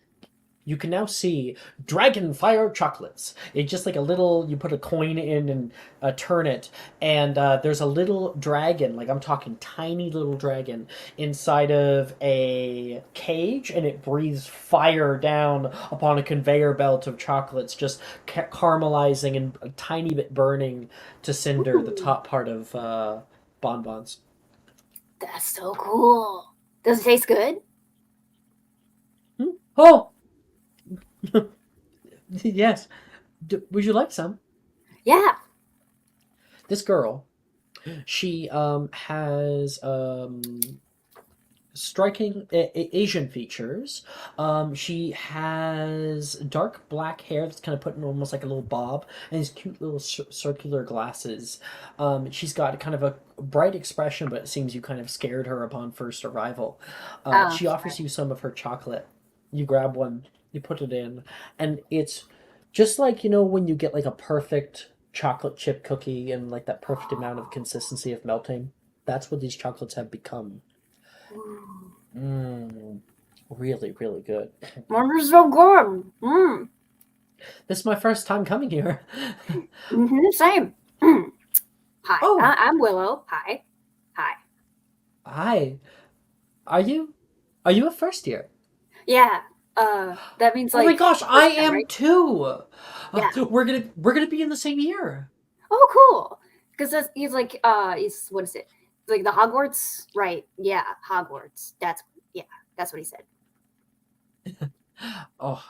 You can now see dragon fire chocolates. It's just like a little, you put a coin in and turn it, and there's a little dragon, like I'm talking tiny little dragon, inside of a cage, and it breathes fire down upon a conveyor belt of chocolates, just caramelizing and a tiny bit burning to cinder the Ooh, top part of bonbons. that's so cool. Does it taste good? Oh! Yes. Would you like some? Yeah. This girl, she has striking Asian features. She has dark black hair that's kind of put in almost like a little bob, and these cute little circular glasses. She's got kind of a bright expression, but it seems you kind of scared her upon first arrival. She offers you some of her chocolate. You grab one, you put it in, and it's just like, when you get like a perfect chocolate chip cookie and like that perfect amount of consistency of melting. That's what these chocolates have become. Ooh. Mmm. Really, really good. Mine is so good. This is my first time coming here. Same. Hi, Oh, I'm Willow. Hi. Hi. hi. Are you a first year? Yeah. That means Oh my like gosh, first I time, am right? too. Yeah. We're gonna be in the same year. Oh, cool. Because he's like he's what is it? It's like the Hogwarts, right? Yeah, Hogwarts. That's what he said. Oh,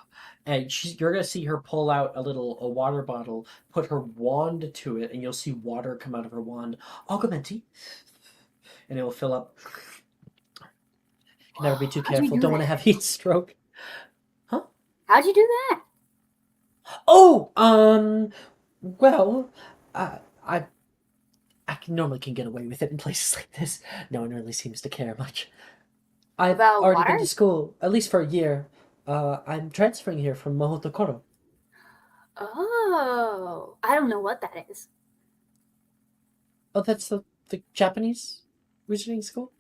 and you're gonna see her pull out a water bottle, put her wand to it, and you'll see water come out of her wand. Augmenti, and it will fill up. Never be too How'd you careful. do Don't want to that? have heat stroke. Huh? How'd you do that? Oh, well, I normally can get away with it in places like this. No one really seems to care much. I've About already been water? to school, at least for a year. I'm transferring here from Mohotokoro. Oh, I don't know what that is. Oh, that's the Japanese wizarding school?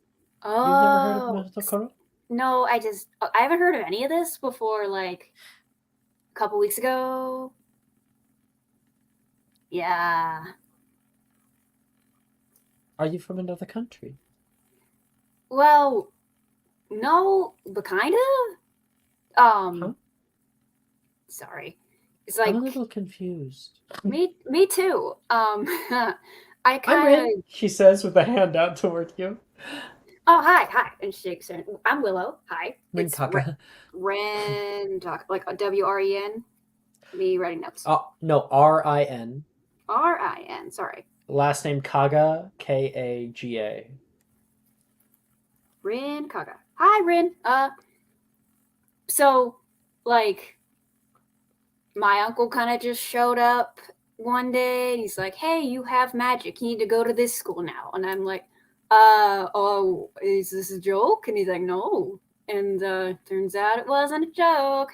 You've never heard of Oh, Mohotokoro? no, I haven't heard of any of this before like a couple weeks ago. Yeah. Are you from another country? Well, no, but kind of. Huh? Sorry. It's I'm a like little confused. me too. I I'm kind Rin, of. she says with a hand out toward you. Oh, hi, and she shakes her. I'm Willow. Hi, Rin it's Kaka. Ren, like WREN. Me writing notes. Oh, no, Rin. RIN. Sorry, Last name Kaga, Kaga. Rin Kaga. Hi, Rin. So like my uncle kind of just showed up one day, and he's like, "Hey, you have magic. You need to go to this school now." And I'm like, oh, is this a joke?" And he's like, "No." And turns out it wasn't a joke.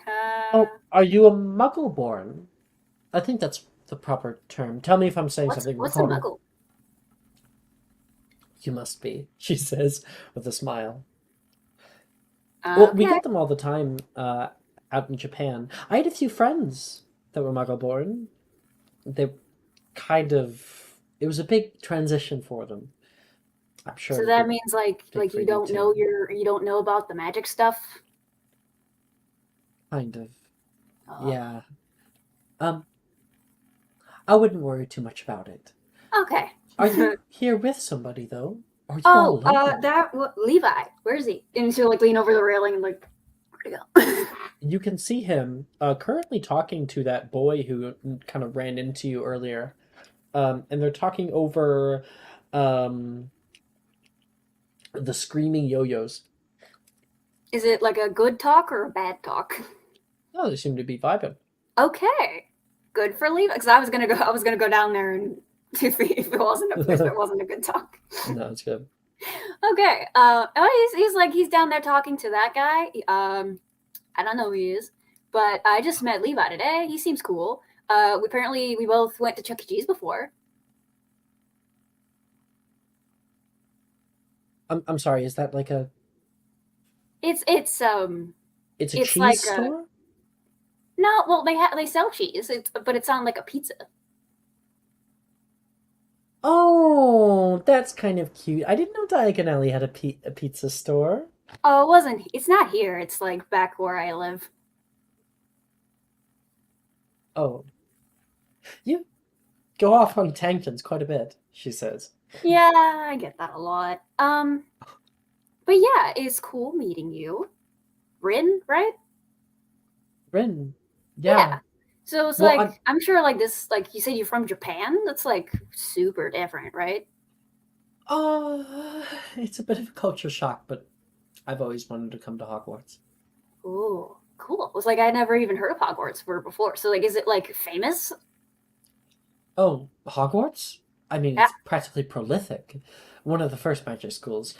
Oh, are you a muggle born? I think that's the proper term. Tell me if I'm saying something What's a wrong. muggle? You must be, she says with a smile. Well, we Okay. get them all the time out in Japan. I had a few friends that were Muggle born. They kind of. It was a big transition for them. I'm sure So it'd that be means big like for you too. you don't know about the magic stuff. Kind of. Oh, Yeah. Um, I wouldn't worry too much about it. okay. Are you here with somebody though? Or are you all alone? Levi. Where is he? And she'll like lean over the railing and like, where'd he go? You can see him currently talking to that boy who kind of ran into you earlier. And they're talking over um, the screaming yo-yos. Is it like a good talk or a bad talk? Oh, they seem to be vibing. Okay, good for Levi. Because I was gonna go down there and to see if it wasn't a good talk. No, it's good. Okay. He's like he's down there talking to that guy. I don't know who he is, but I just met Levi today. He seems cool. Apparently we both went to Chuck E. Cheese before. I'm sorry. Is that like a? It's It's a it's cheese like store. no. Well, they sell cheese. But it's on like a pizza. Oh, that's kind of cute. I didn't know Diagon Alley had a pizza store. Oh, it wasn't. It's not here. It's like back where I live. Oh, you go off on tangents quite a bit, she says. Yeah, I get that a lot. But yeah, it's cool meeting you. Rin, right? Rin, Yeah. yeah. So it's Well, like I'm sure like this like you said you're from Japan. That's like super different, right? it's a bit of a culture shock, but I've always wanted to come to Hogwarts. Ooh, cool. It was like I never even heard of Hogwarts before. So like is it like famous? Oh, Hogwarts? I mean, Yeah. it's practically prolific. One of the first magic schools.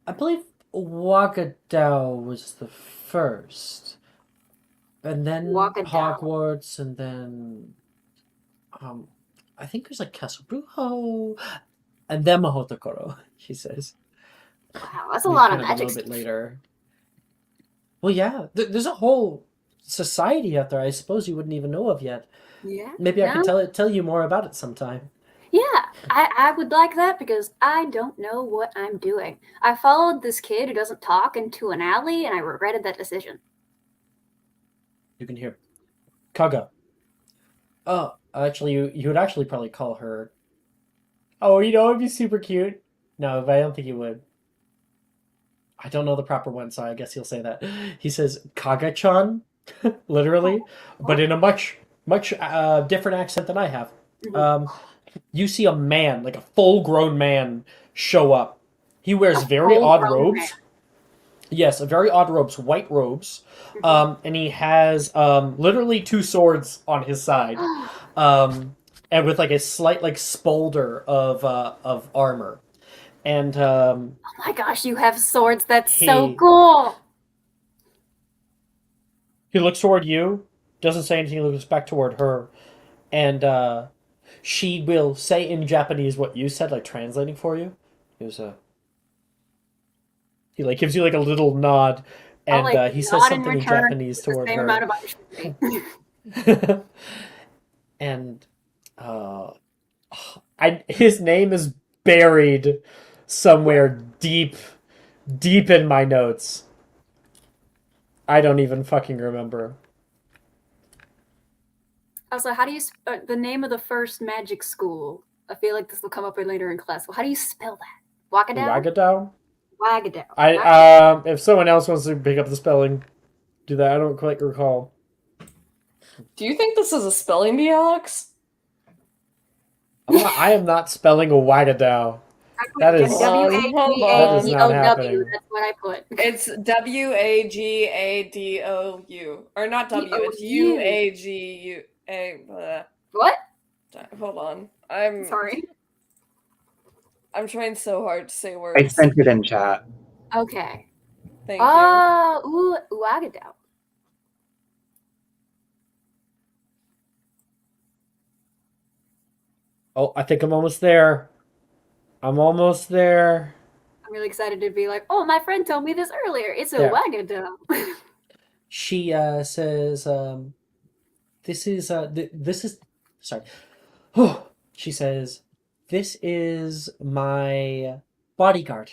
I believe Waggadao was the first. And then Waggadao. Hogwarts, and then um, I think there's like Castle Brujo, and then Mahotokoro. She says. Wow, that's a Maybe lot of kind of a magic little bit stuff. later. Well, yeah, there's a whole society out there. I suppose you wouldn't even know of yet. Yeah. Maybe I could No? tell you more about it sometime. Yeah, I would like that because I don't know what I'm doing. I followed this kid who doesn't talk into an alley and I regretted that decision. You can hear Kaga. Oh, actually, you would actually probably call her. Oh, it'd be super cute. No, but I don't think you would. I don't know the proper one, so I guess he'll say that. He says Kaga-chan, literally, but in a much different accent than I have. Mhm. You see a man, like a full-grown man, show up. He wears very odd Full-grown man. robes. Yes, very odd robes, white robes, and he has literally two swords on his side, and with like a slight like spolder of armor, and Oh my gosh, you have swords. That's so he cool. he looks toward you, doesn't say anything, he looks back toward her, and she will say in Japanese what you said, like translating for you. He was he like gives you like a little nod, I'll and like he says nod in something in return Japanese with the toward same her. amount of understanding. And uh, his name is buried somewhere deep in my notes. I don't even fucking remember. Also, how do you the name of the first magic school? I feel like this will come up later in class. Well, how do you spell that? Waggadao? Waggadao? Waggadao. If someone else wants to pick up the spelling, do that. I don't quite recall. Do you think this is a spelling bee, Alex? I am not spelling a Waggadao. That is that is not Waggadow. happening. That's what I put. It's Waggadou. Or not W, it's D-O-U. Uagu. What? Hold on. Sorry. I'm trying so hard to say I words. sent it in chat. Okay. Thank you. Oh, Waggadao. Oh, I think I'm almost there. I'm almost there. really excited to be like, oh, my friend told me this earlier. It's a Yeah. wagadam. She says, "This is this is sorry." She says, "This is my bodyguard,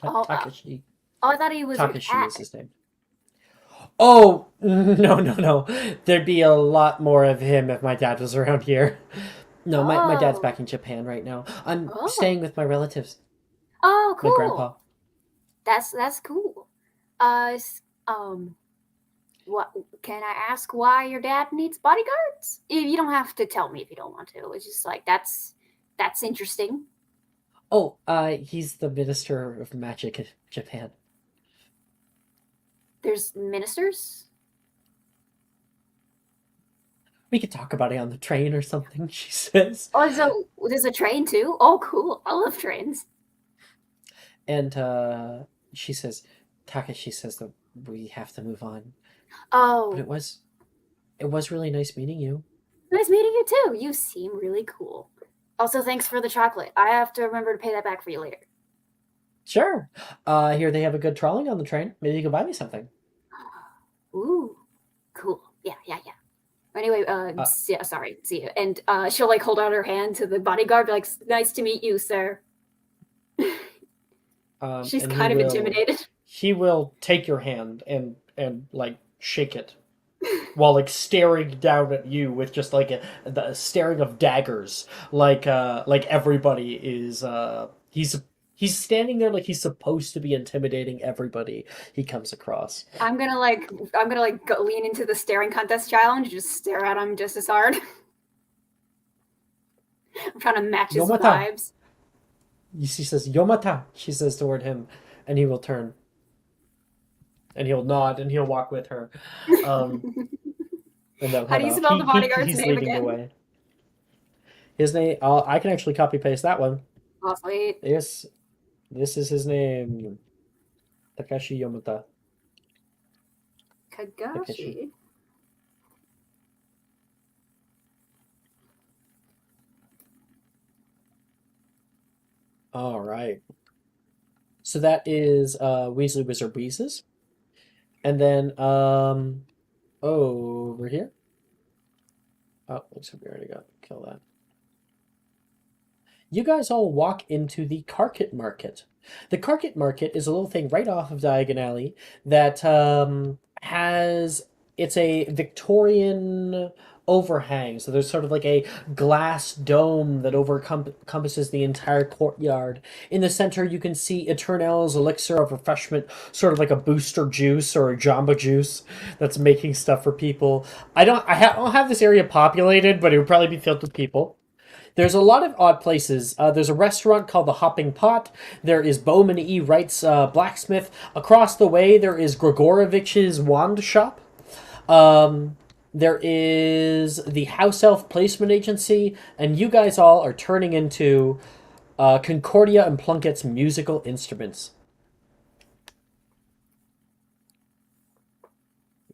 Oh, Takashi. I thought he was your Takashi cat. is his name." Oh, no, no, no. There'd be a lot more of him if my dad was around here. No, my dad's Oh. back in Japan right now. I'm Oh. staying with my relatives. Oh, My cool. grandpa. That's cool. What can I ask why your dad needs bodyguards? You don't have to tell me if you don't want to. It's just like that's interesting. Oh, he's the minister of magic in Japan. There's ministers? We could talk about it on the train or something, she says. Oh, so there's a train too? Oh, cool. I love trains. And she says, Takashi says that we have to move on. Oh, But it was really nice meeting you. nice meeting you too. You seem really cool. Also, thanks for the chocolate. I have to remember to pay that back for you later. Sure. Here they have a good trolley on the train. Maybe you can buy me something. Ooh, cool. Yeah. Anyway, yeah, sorry, see you. And she'll like hold out her hand to the bodyguard, be like, "Nice to meet you, sir." She's and kind of intimidated. He will take your hand and like shake it, while like staring down at you with just like the staring of daggers, like everybody is he's standing there like he's supposed to be intimidating everybody he comes across. I'm gonna go lean into the staring contest challenge, and just stare at him just as hard. I'm trying to match his Yomata. vibes. She says Yomata. She says toward him, and he will turn, and he'll nod, and he'll walk with her. And then How do you spell the bodyguard's he's name leading again? the way. His name. I can actually copy paste that one. Oh, sweet. Yes, this is his name. Takashi Yomata. Kagashi. All right. So that is Weasley Wizard Wheezes. And then over here. Oh, looks like we already got kill that. You guys all walk into the Carket Market. The Carket Market is a little thing right off of Diagon Alley that it's a Victorian overhang. So there's sort of like a glass dome that encompasses the entire courtyard. In the center, you can see Eternal's elixir of refreshment, sort of like a booster juice or a Jamba Juice that's making stuff for people. I don't have this area populated, but it would probably be filled with people. There's a lot of odd places. There's a restaurant called the Hopping Pot. There is Bowman E. Wright's blacksmith. Across the way, there is Grigorovich's wand shop. There is the House Elf Placement Agency, and you guys all are turning into Concordia and Plunkett's musical instruments.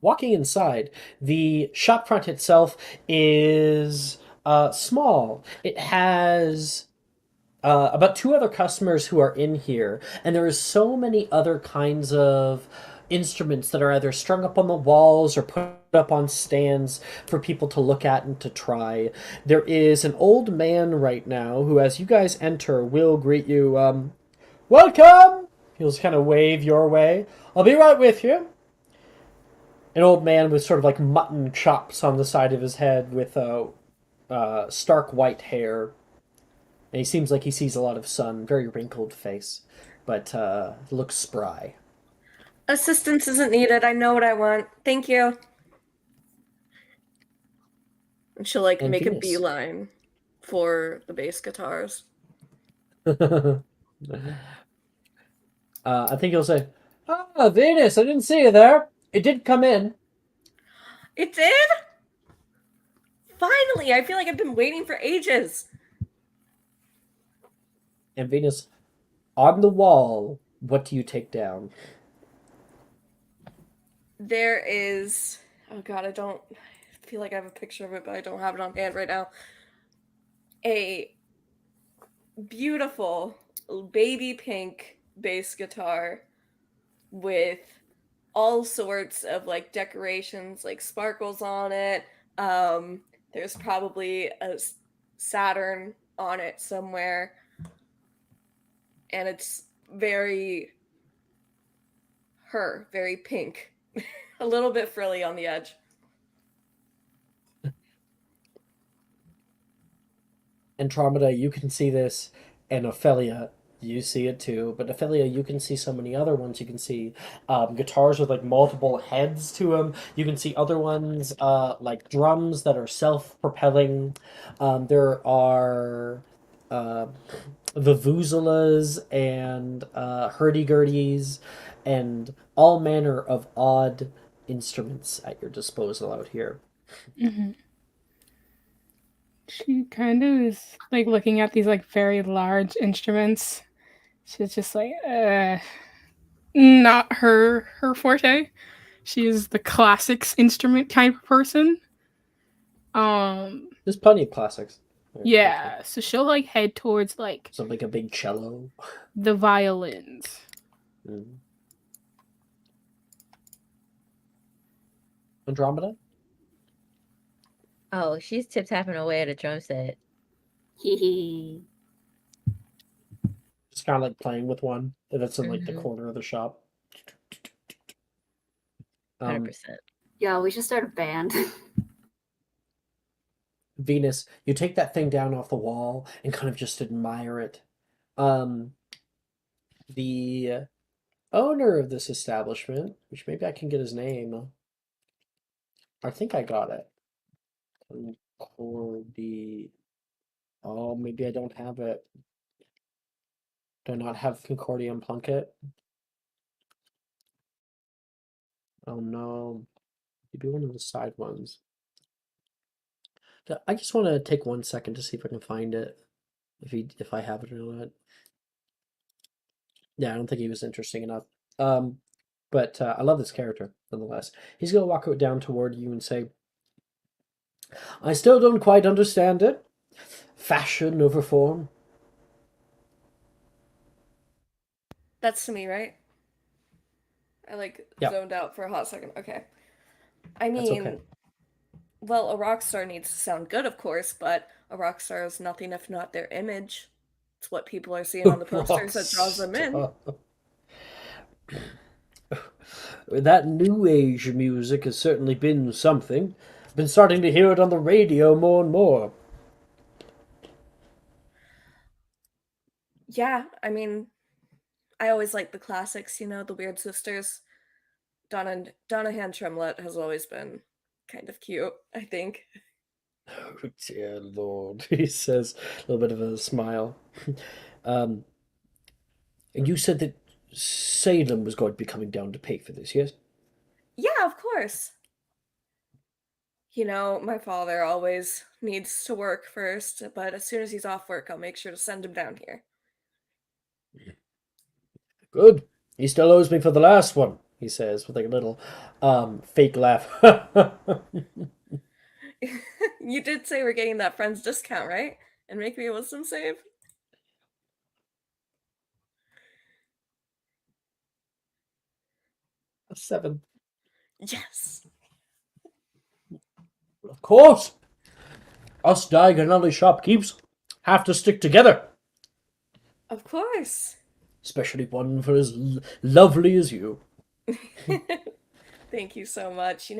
Walking inside, the shopfront itself is small. It has about 2 other customers who are in here, and there is so many other kinds of instruments that are either strung up on the walls or put up on stands for people to look at and to try. There is an old man right now who, as you guys enter, will greet you, welcome! He'll just kind of wave your way. I'll be right with you. An old man with sort of like mutton chops on the side of his head with stark white hair. And he seems like he sees a lot of sun, very wrinkled face, but looks spry. Assistance isn't needed. I know what I want. Thank you. And she'll like And make Venus. a beeline for the bass guitars. I think he'll say, "Ah, Venus, I didn't see you there. It did come in." It did? Finally! I feel like I've been waiting for ages. And Venus, on the wall, what do you take down? There is... Oh god, I feel like I have a picture of it, but I don't have it on hand right now. A beautiful baby pink bass guitar with all sorts of like decorations, like sparkles on it. There's probably a Saturn on it somewhere, and it's very her, very pink, a little bit frilly on the edge. Andromeda, you can see this, and Ophelia, you see it too. But Ophelia, you can see so many other ones. You can see guitars with like multiple heads to them. You can see other ones like drums that are self-propelling. There are uh, vuvuzelas and hurdy-gurdies and all manner of odd instruments at your disposal out here. Mm-hmm. She kind of is like looking at these like very large instruments. She's just like, not her forte. She's the classics instrument type of person. There's plenty of classics. Yeah, so she'll like head towards like Something like a big cello. the violins. Mm. Andromeda? Oh, she's tip tapping away at a drum set. Hee Just kind of like playing with one that's in like the Mhm. corner of the shop. 100%. Yo, we should start a band. Venus, you take that thing down off the wall and kind of just admire it. The owner of this establishment, which maybe I can get his name. I think I got it. Concordi. Oh, maybe I don't have it. Do I not have Concordium Plunkett? Oh no. Maybe one of the side ones. I just want to take 1 second to see if I can find it. If I have it or not. Yeah, I don't think he was interesting enough. But I love this character nonetheless. He's gonna walk down toward you and say, "I still don't quite understand it. Fashion over form." That's to me, right? I like zoned out for a hot second. Okay. I mean, okay. Well, a rock star needs to sound good, of course, but a rock star is nothing if not their image. It's what people are seeing on the posters that draws them in. That new age music has certainly been something. Been starting to hear it on the radio more and more. Yeah, I mean, I always like the classics, the Weird Sisters. Donahan Tremlett has always been kind of cute, I think. Oh dear Lord, he says, a little bit of a smile. And you said that Salem was going to be coming down to pay for this, yes? Yeah, of course. My father always needs to work first, but as soon as he's off work, I'll make sure to send him down here. Good. He still owes me for the last one, he says, with like a little fake laugh. You did say we're getting that friend's discount, right? And make me a wisdom save? A 7. Yes. Of course. Us Diagon shopkeepers have to stick together. Of course. Especially one for as lovely as you. Thank you so much.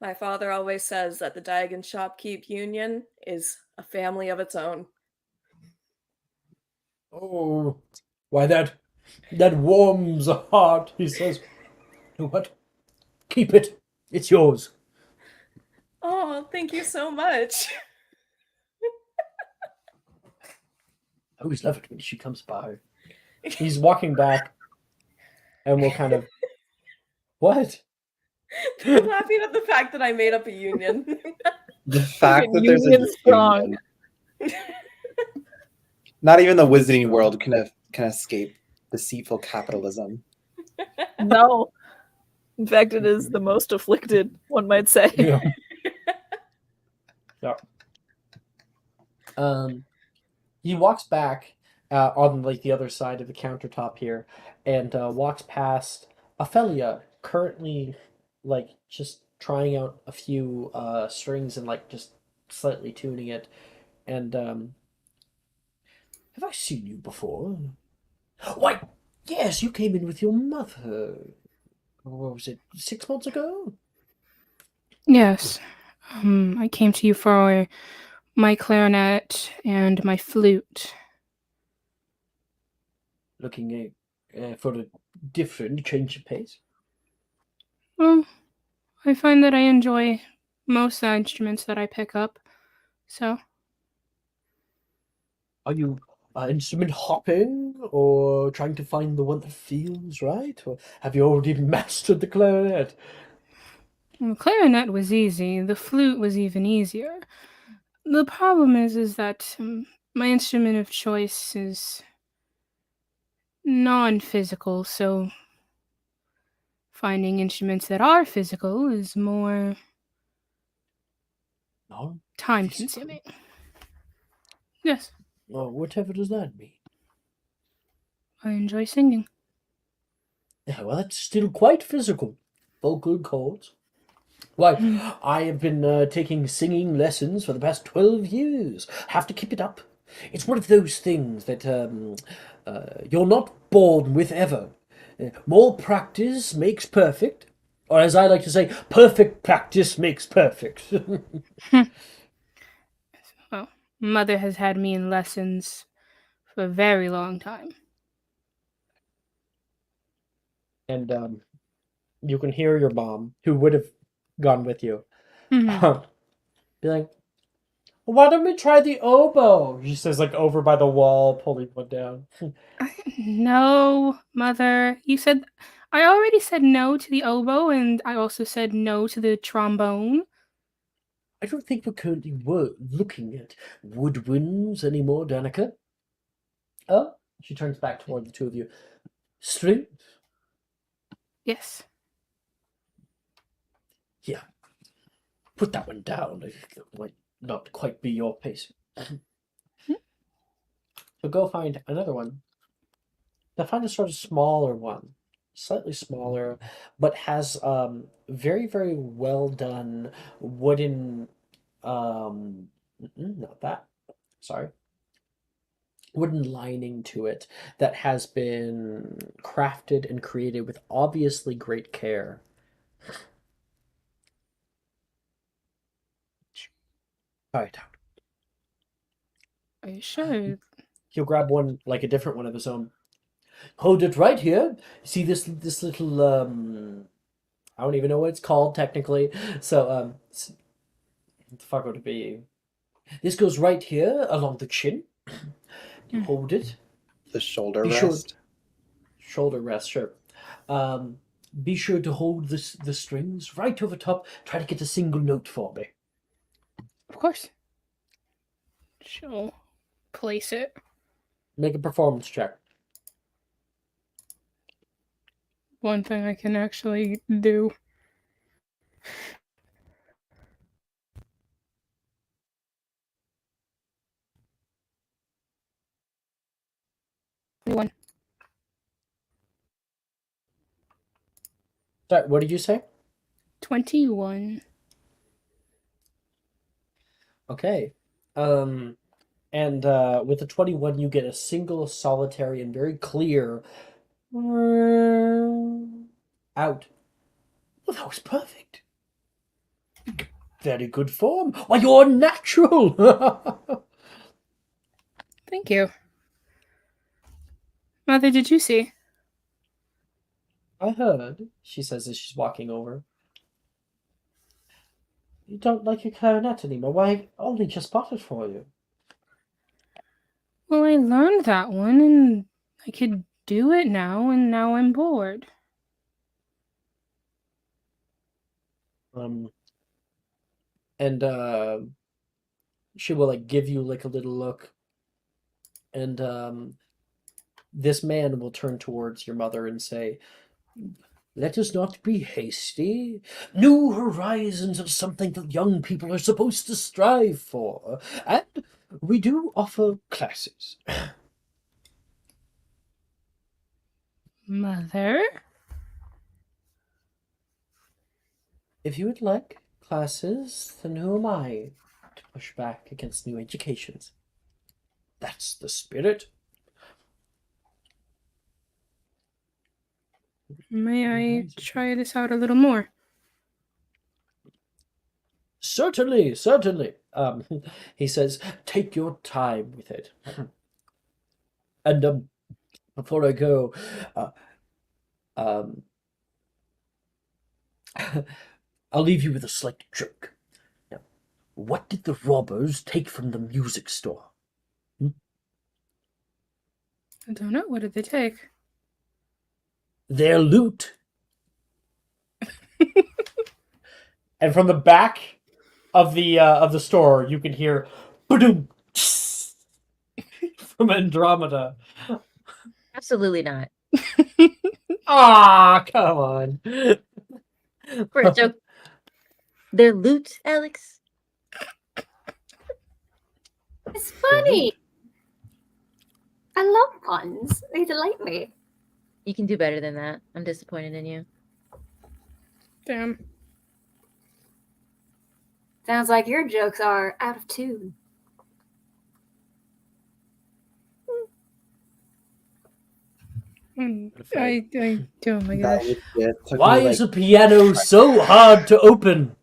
My father always says that the Diagon Shopkeep Union is a family of its own. Oh, why that warms a heart, he says. What? Keep it. It's yours. Oh, thank you so much. I always love it when she comes by. He's walking back, and we'll kind of... What? I'm laughing at the fact that I made up a union. The fact that there's a strong. union. Not even the wizarding world can escape deceitful capitalism. No. In fact, it is the most afflicted, one might say. Yeah. Yeah. He walks back on like the other side of the countertop here, and walks past Ophelia, currently like just trying out a few strings and like just slightly tuning it. And have I seen you before? Why, yes, you came in with your mother. What was it, 6 months ago? Yes. I came to you for my clarinet and my flute. Looking for a different change of pace. Well, I find that I enjoy most of the instruments that I pick up. So, Are you instrument hopping or trying to find the one that feels right? Or have you already mastered the clarinet? the clarinet was easy. The flute was even easier. The problem is that my instrument of choice is non-physical, so finding instruments that are physical is more No, time-consuming. Yes, well, whatever does that mean? I enjoy singing. Yeah, well, that's still quite physical. Vocal cords. Why, I have been taking singing lessons for the past 12 years. Have to keep it up. It's one of those things that you're not born with ever. More practice makes perfect. Or as I like to say, perfect practice makes perfect. Well, mother has had me in lessons for a very long time. And you can hear your mom, who would have gone with you, be like, why don't we try the oboe? She says, like, over by the wall, pulling one down. No, mother. I already said no to the oboe, and I also said no to the trombone. I don't think we're currently looking at woodwinds anymore, Danica. Oh, she turns back toward the two of you. Strings? Yes. Yeah. Put that one down. It might not quite be your pace. So go find another one. Now find a sort of smaller one. Slightly smaller, but has very, very well done wooden not that. Sorry. Wooden lining to it that has been crafted and created with obviously great care. Try it out. Are you sure? He'll grab one, like a different one of his own. Hold it right here. See this little I don't even know what it's called technically. So what the fuck would it be? This goes right here along the chin. You hold it. The shoulder Be sure rest. shoulder rest, sure. Um, be sure to hold the strings right over top. Try to get a single note for me. Of course. She'll place it. Make a performance check. One thing I can actually do. One. Sorry, what did you say? 21. Okay. And with the 21, you get a single, solitary, and very clear out. Well, that was perfect. Very good form. Why, you're natural. Thank you. Mother, did you see? I heard, she says as she's walking over. You don't like your clarinet anymore. Why, I only just bought it for you. Well, I learned that one, and I could do it now, and now I'm bored. And she will like give you like a little look, and this man will turn towards your mother and say, let us not be hasty. New horizons are something that young people are supposed to strive for, and we do offer classes. Mother? If you would like classes, then who am I to push back against new educations? That's the spirit. May I try this out a little more? Certainly, certainly. He says, take your time with it. And before I go, um, I'll leave you with a slight joke. Now, what did the robbers take from the music store? I don't know. What did they take? Their loot. And from the back of the store, you can hear "Ba-doom" from Andromeda. Absolutely not. Ah, come on. For a joke. Their loot, Alex. It's funny. I love puns. They delight me. You can do better than that. I'm disappointed in you. Damn. Sounds like your jokes are out of tune. I oh my gosh. Why is a piano so hard to open?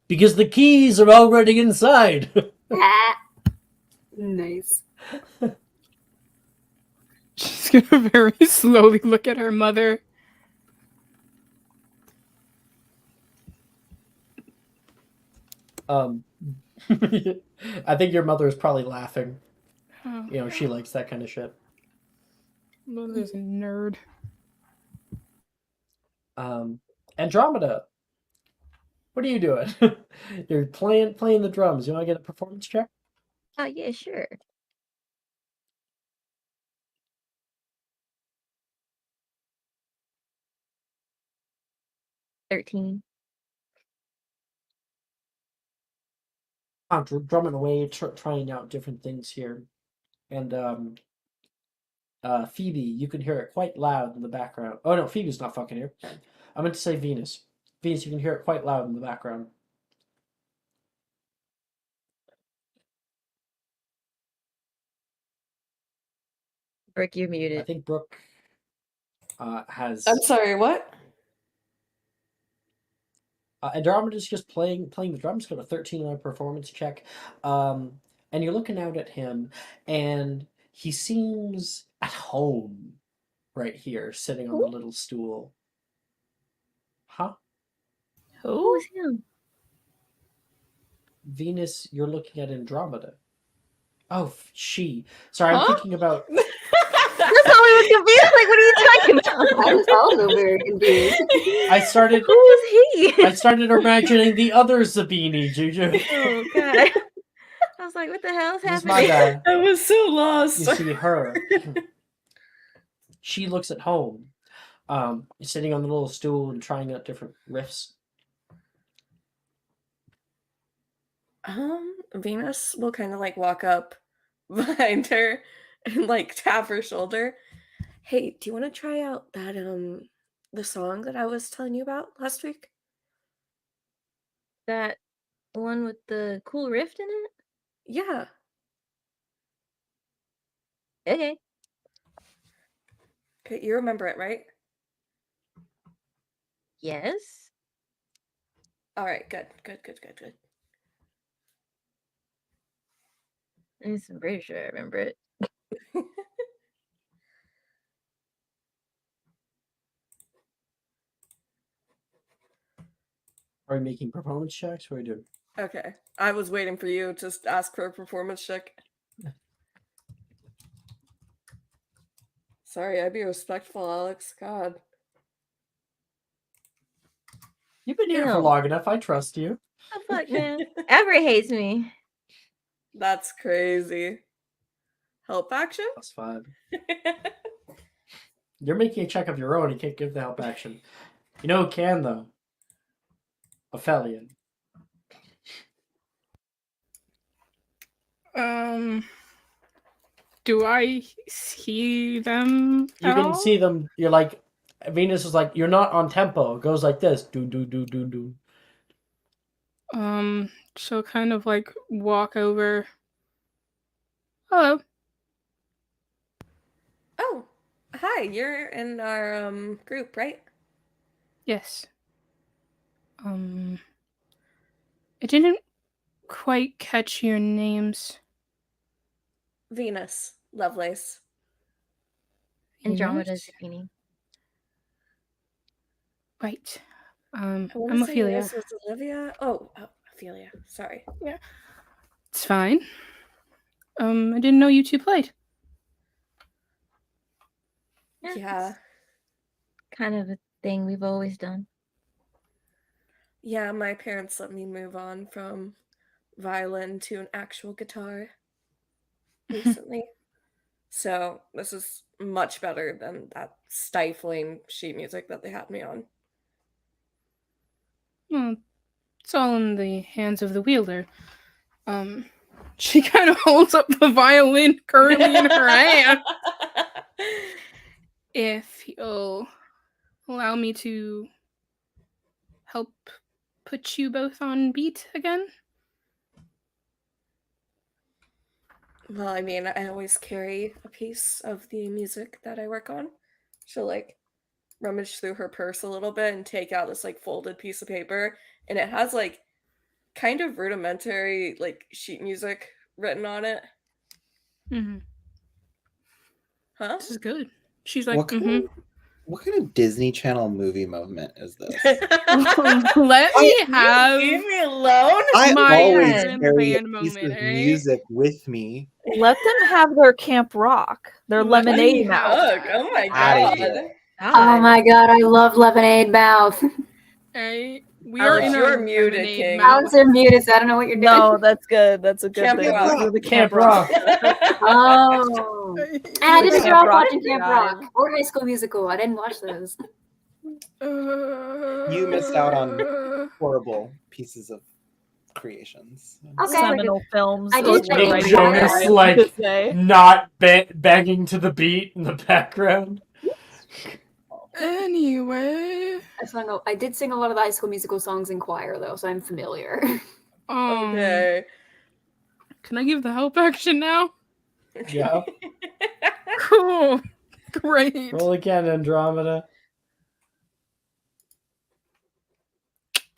Because the keys are already inside. Nice. She's gonna very slowly look at her mother. I think your mother is probably laughing. Oh, You know, she likes that kind of shit. mother's a nerd. Andromeda, what are you doing? You're playing the drums. You want to get a performance check? Yeah, sure. $13. Drumming away, trying out different things here, and Phoebe, you can hear it quite loud in the background. Oh no, Phoebe's not fucking here. I meant to say Venus. Venus, you can hear it quite loud in the background. Brooke, you're I muted. think Brooke has. I'm sorry, what? Andromeda's just playing the drums. Got a 13 on a performance check, and you're looking out at him, and he seems at home right here, sitting on the little stool. Huh? Who was him? Venus, you're looking at Andromeda. Oh, she. Sorry, I'm Huh? thinking about. That's how I was confused. Like, what are you talking about? I was also very confused. I started. Who was he? I started imagining the other Zabini, Juju. Oh god. I was like, what the hell is This is happening? my bad. I was so lost. You see her. She looks at home, sitting on the little stool and trying out different riffs. Venus will kind of like walk up behind her and like tap her shoulder. Hey, do you want to try out that the song that I was telling you about last week? That one with the cool rift in it? Yeah. Okay. Okay, you remember it, right? Yes. All right, good. I'm pretty sure I remember it. Are you making performance checks? What are you doing? Okay, I was waiting for you to ask for a performance check. Sorry, I'd be respectful, Alex. God. You've been here for No. long enough. I trust you. Oh fuck, man. Everett hates me. That's crazy. Help action? +5. You're making a check of your own. You can't give the help action. You know who can, though? Ophelion. Do I see them You at can all? see them. You're like, Venus is like, you're not on tempo. It goes like this. Do, do, do, do, do. So kind of like walk over. Hello. Oh, hi. You're in our group, right? Yes. I didn't quite catch your names. Venus, Lovelace. Andromeda's Venus? meaning. Right. I I'm want to say Ophelia. yours was Olivia. Oh, Ophelia. Sorry. It's fine. I didn't know you two played. Yeah. It's kind of a thing we've always done. Yeah, my parents let me move on from violin to an actual guitar recently. So this is much better than that stifling sheet music that they had me on. Well, it's all in the hands of the wielder. She kind of holds up the violin currently in her hand. If you'll allow me to help put you both on beat again. Well, I mean, I always carry a piece of the music that I work on. She'll like rummage through her purse a little bit and take out this like folded piece of paper, and it has like kind of rudimentary like sheet music written on it. Mm-hmm. Huh? This is good. She's like, What kind of Disney Channel movie moment is this? let me have Leave me alone. I my always band carry a band piece moment, of right? music with me. Let them have their Camp Rock, their Let me lemonade mouth. Ugh, oh my Outta god. here. Oh my god, I love lemonade mouth. Right? We are Alex, in you're our muted, lemonade King. mouth. Alex, you're muted, so I don't know what you're doing. No, that's good. That's a good Camp thing. Rock. We're the Camp Camp Rock. Oh. And I didn't Camp grow up Rock watching Camp guy. Rock or High School Musical. I didn't watch those. You missed out on horrible pieces of creations. Okay. Seminal films. I is did what think I Jonas, have to like, say. not banging to the beat in the background. Anyway. I did sing a lot of the High School Musical songs in choir, though, so I'm familiar. Okay. Can I give the help action now? Yeah. Cool. Great. Roll again, Andromeda.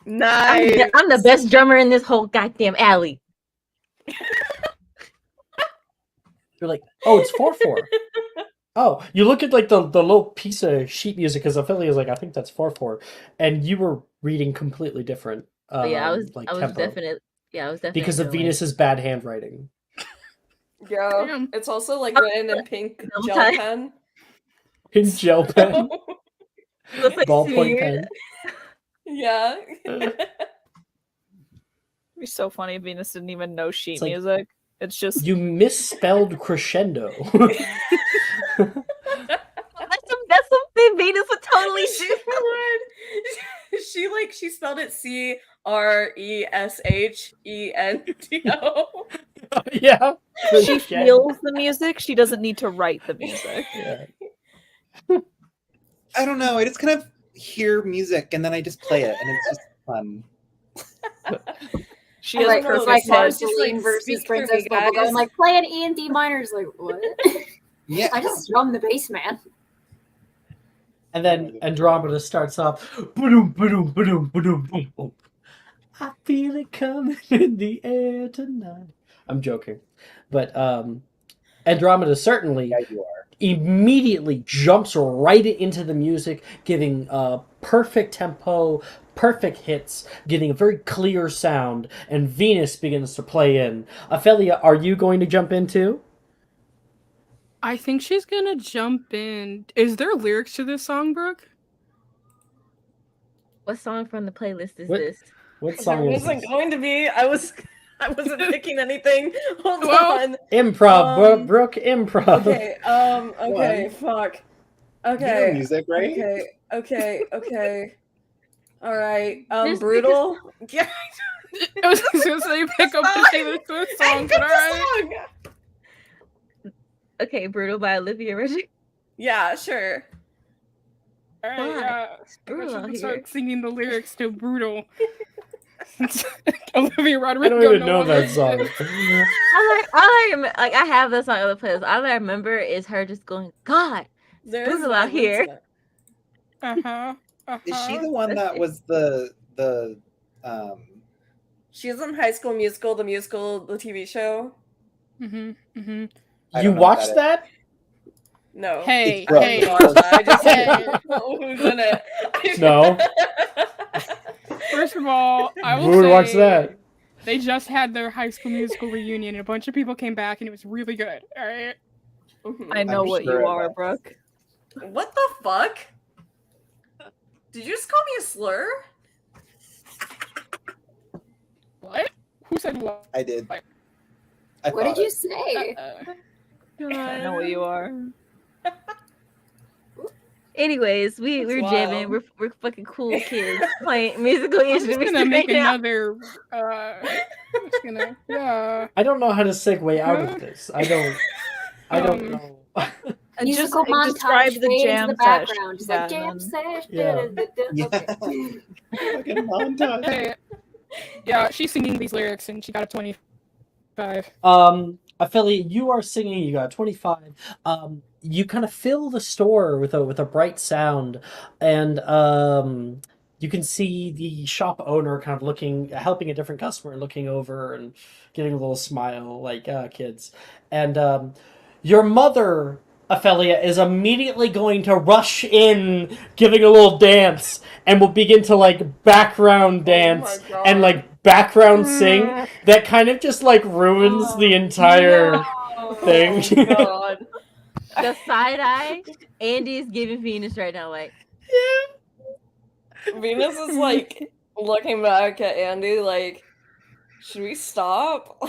Nice. I'm the best drummer in this whole goddamn alley. You're like, oh, it's 4/4. Oh, you look at like the little piece of sheet music because Ophelia is like, I think that's 4/4, and you were reading completely different. But yeah, I was tempo definitely because of doing, like, Venus's bad handwriting. Yeah. Damn. It's also like written in pink Double gel time. pen. In gel pen, looks like ballpoint smeared. pen. Yeah. It'd be so funny if Venus didn't even know sheet It's like- music. It's just You misspelled crescendo. That's something Venus would totally do. She spelled it CRESHENDO. Yeah. she feels the music. She doesn't need to write the music. Yeah. I don't know. I just kind of hear music and then I just play it, and it's just fun. She has Like, a it's perfect like voice. Marceline like, versus speak through Princess me, Bubblegum. guys. I'm like, play an E and D minors. Like, what? Yeah. I just strum the bass, man. And then Andromeda starts off. Boom, boom, boom, boom, boom, boom. I feel it coming in the air tonight. I'm joking, but Andromeda certainly Yeah, you are. immediately jumps right into the music, giving perfect tempo, perfect hits, getting a very clear sound, and Venus begins to play in. Ophelia, are you going to jump in too? I think she's gonna jump in. Is there lyrics to this song, Brooke? What song from the playlist is What- this? What There song is wasn't this? going to be. I wasn't picking anything. Hold Well- on. Improv, Brooke, improv. Okay. Okay. Fuck. Okay. You know music, right? Okay. All right. This Brutal. Yeah. I was gonna say pick up the Taylor Swift song, but alright. Okay, Brutal by Olivia Rodrigo. Yeah, sure. All right, God, yeah. it's I brutal should out here. start singing the lyrics to "Brutal." Olivia I Rodrigo. don't even no know longer that song. exists. All I have that song on the playlist. All I remember is her just going, God, it's There is brutal out violence here. in it. Is she Uh-huh. the one that was the She's in High School Musical, the TV show. Mm-hmm. Mm-hmm. I You don't know what watched that that? No. Hey, Brooke. I hey, didn't watch that. I just hey. know who's in it. No. First of all, I will Who would watch say that? they just had their High School Musical reunion, and a bunch of people came back, and it was really good. All right. Mhm. I know I'm what sure you it are, was. Brooke. What the fuck? Did you just call me a slur? What? Who said what? I did. Like, I What did thought you it. say? I know what you are. Anyways, we're That's jamming. wild. We're fucking cool kids playing musical I'm just instruments gonna make right now. another. I'm just gonna. Yeah. I don't know how to segue out Huh? of this. I don't know. Musical Just montage describe the fade into jam the sesh. background. Just Yeah, like jam and sesh. Yeah. Yeah. Okay. Fucking montage. Hey. Yeah, she's singing these lyrics, and she got a 25. Affiliate, you are singing. You got 25. You kind of fill the store with a bright sound, and you can see the shop owner kind of helping a different customer, looking over and getting a little smile, like kids. And your mother, Ophelia, is immediately going to rush in, giving a little dance, and will begin to like background dance Oh my and God. like background sing. That kind of just like ruins the entire thing. Oh god. The side eye, Andy is giving Venus right now. Like, Venus is like looking back at Andy like, should we stop?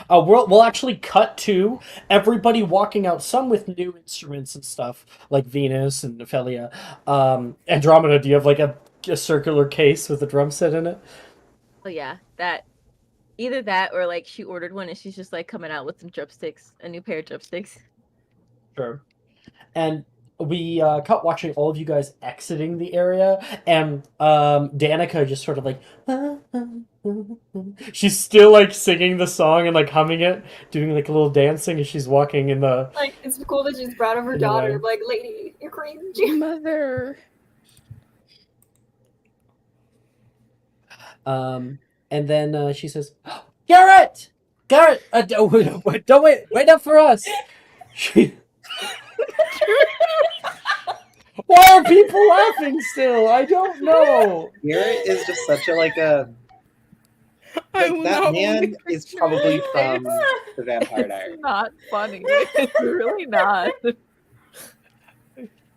We'll actually cut to everybody walking out, some with new instruments and stuff, like Venus and Ophelia. Andromeda, do you have like a circular case with a drum set in it? oh yeah, either that or like she ordered one and she's just like coming out with some drumsticks, a new pair of drumsticks. Sure. And we cut watching all of you guys exiting the area, and Danica just sort of like she's still like singing the song and like humming it, doing like a little dancing as she's walking in the. Like, it's cool that she's proud of her In a daughter. way. Like, lady, you're crazy. Mother. And then she says, Garrett, don't wait up for us. Why are people laughing still? I don't know. Garrett is just such a like I will that not man only is picture probably it. from the Vampire it's Diaries. not funny. It's really not.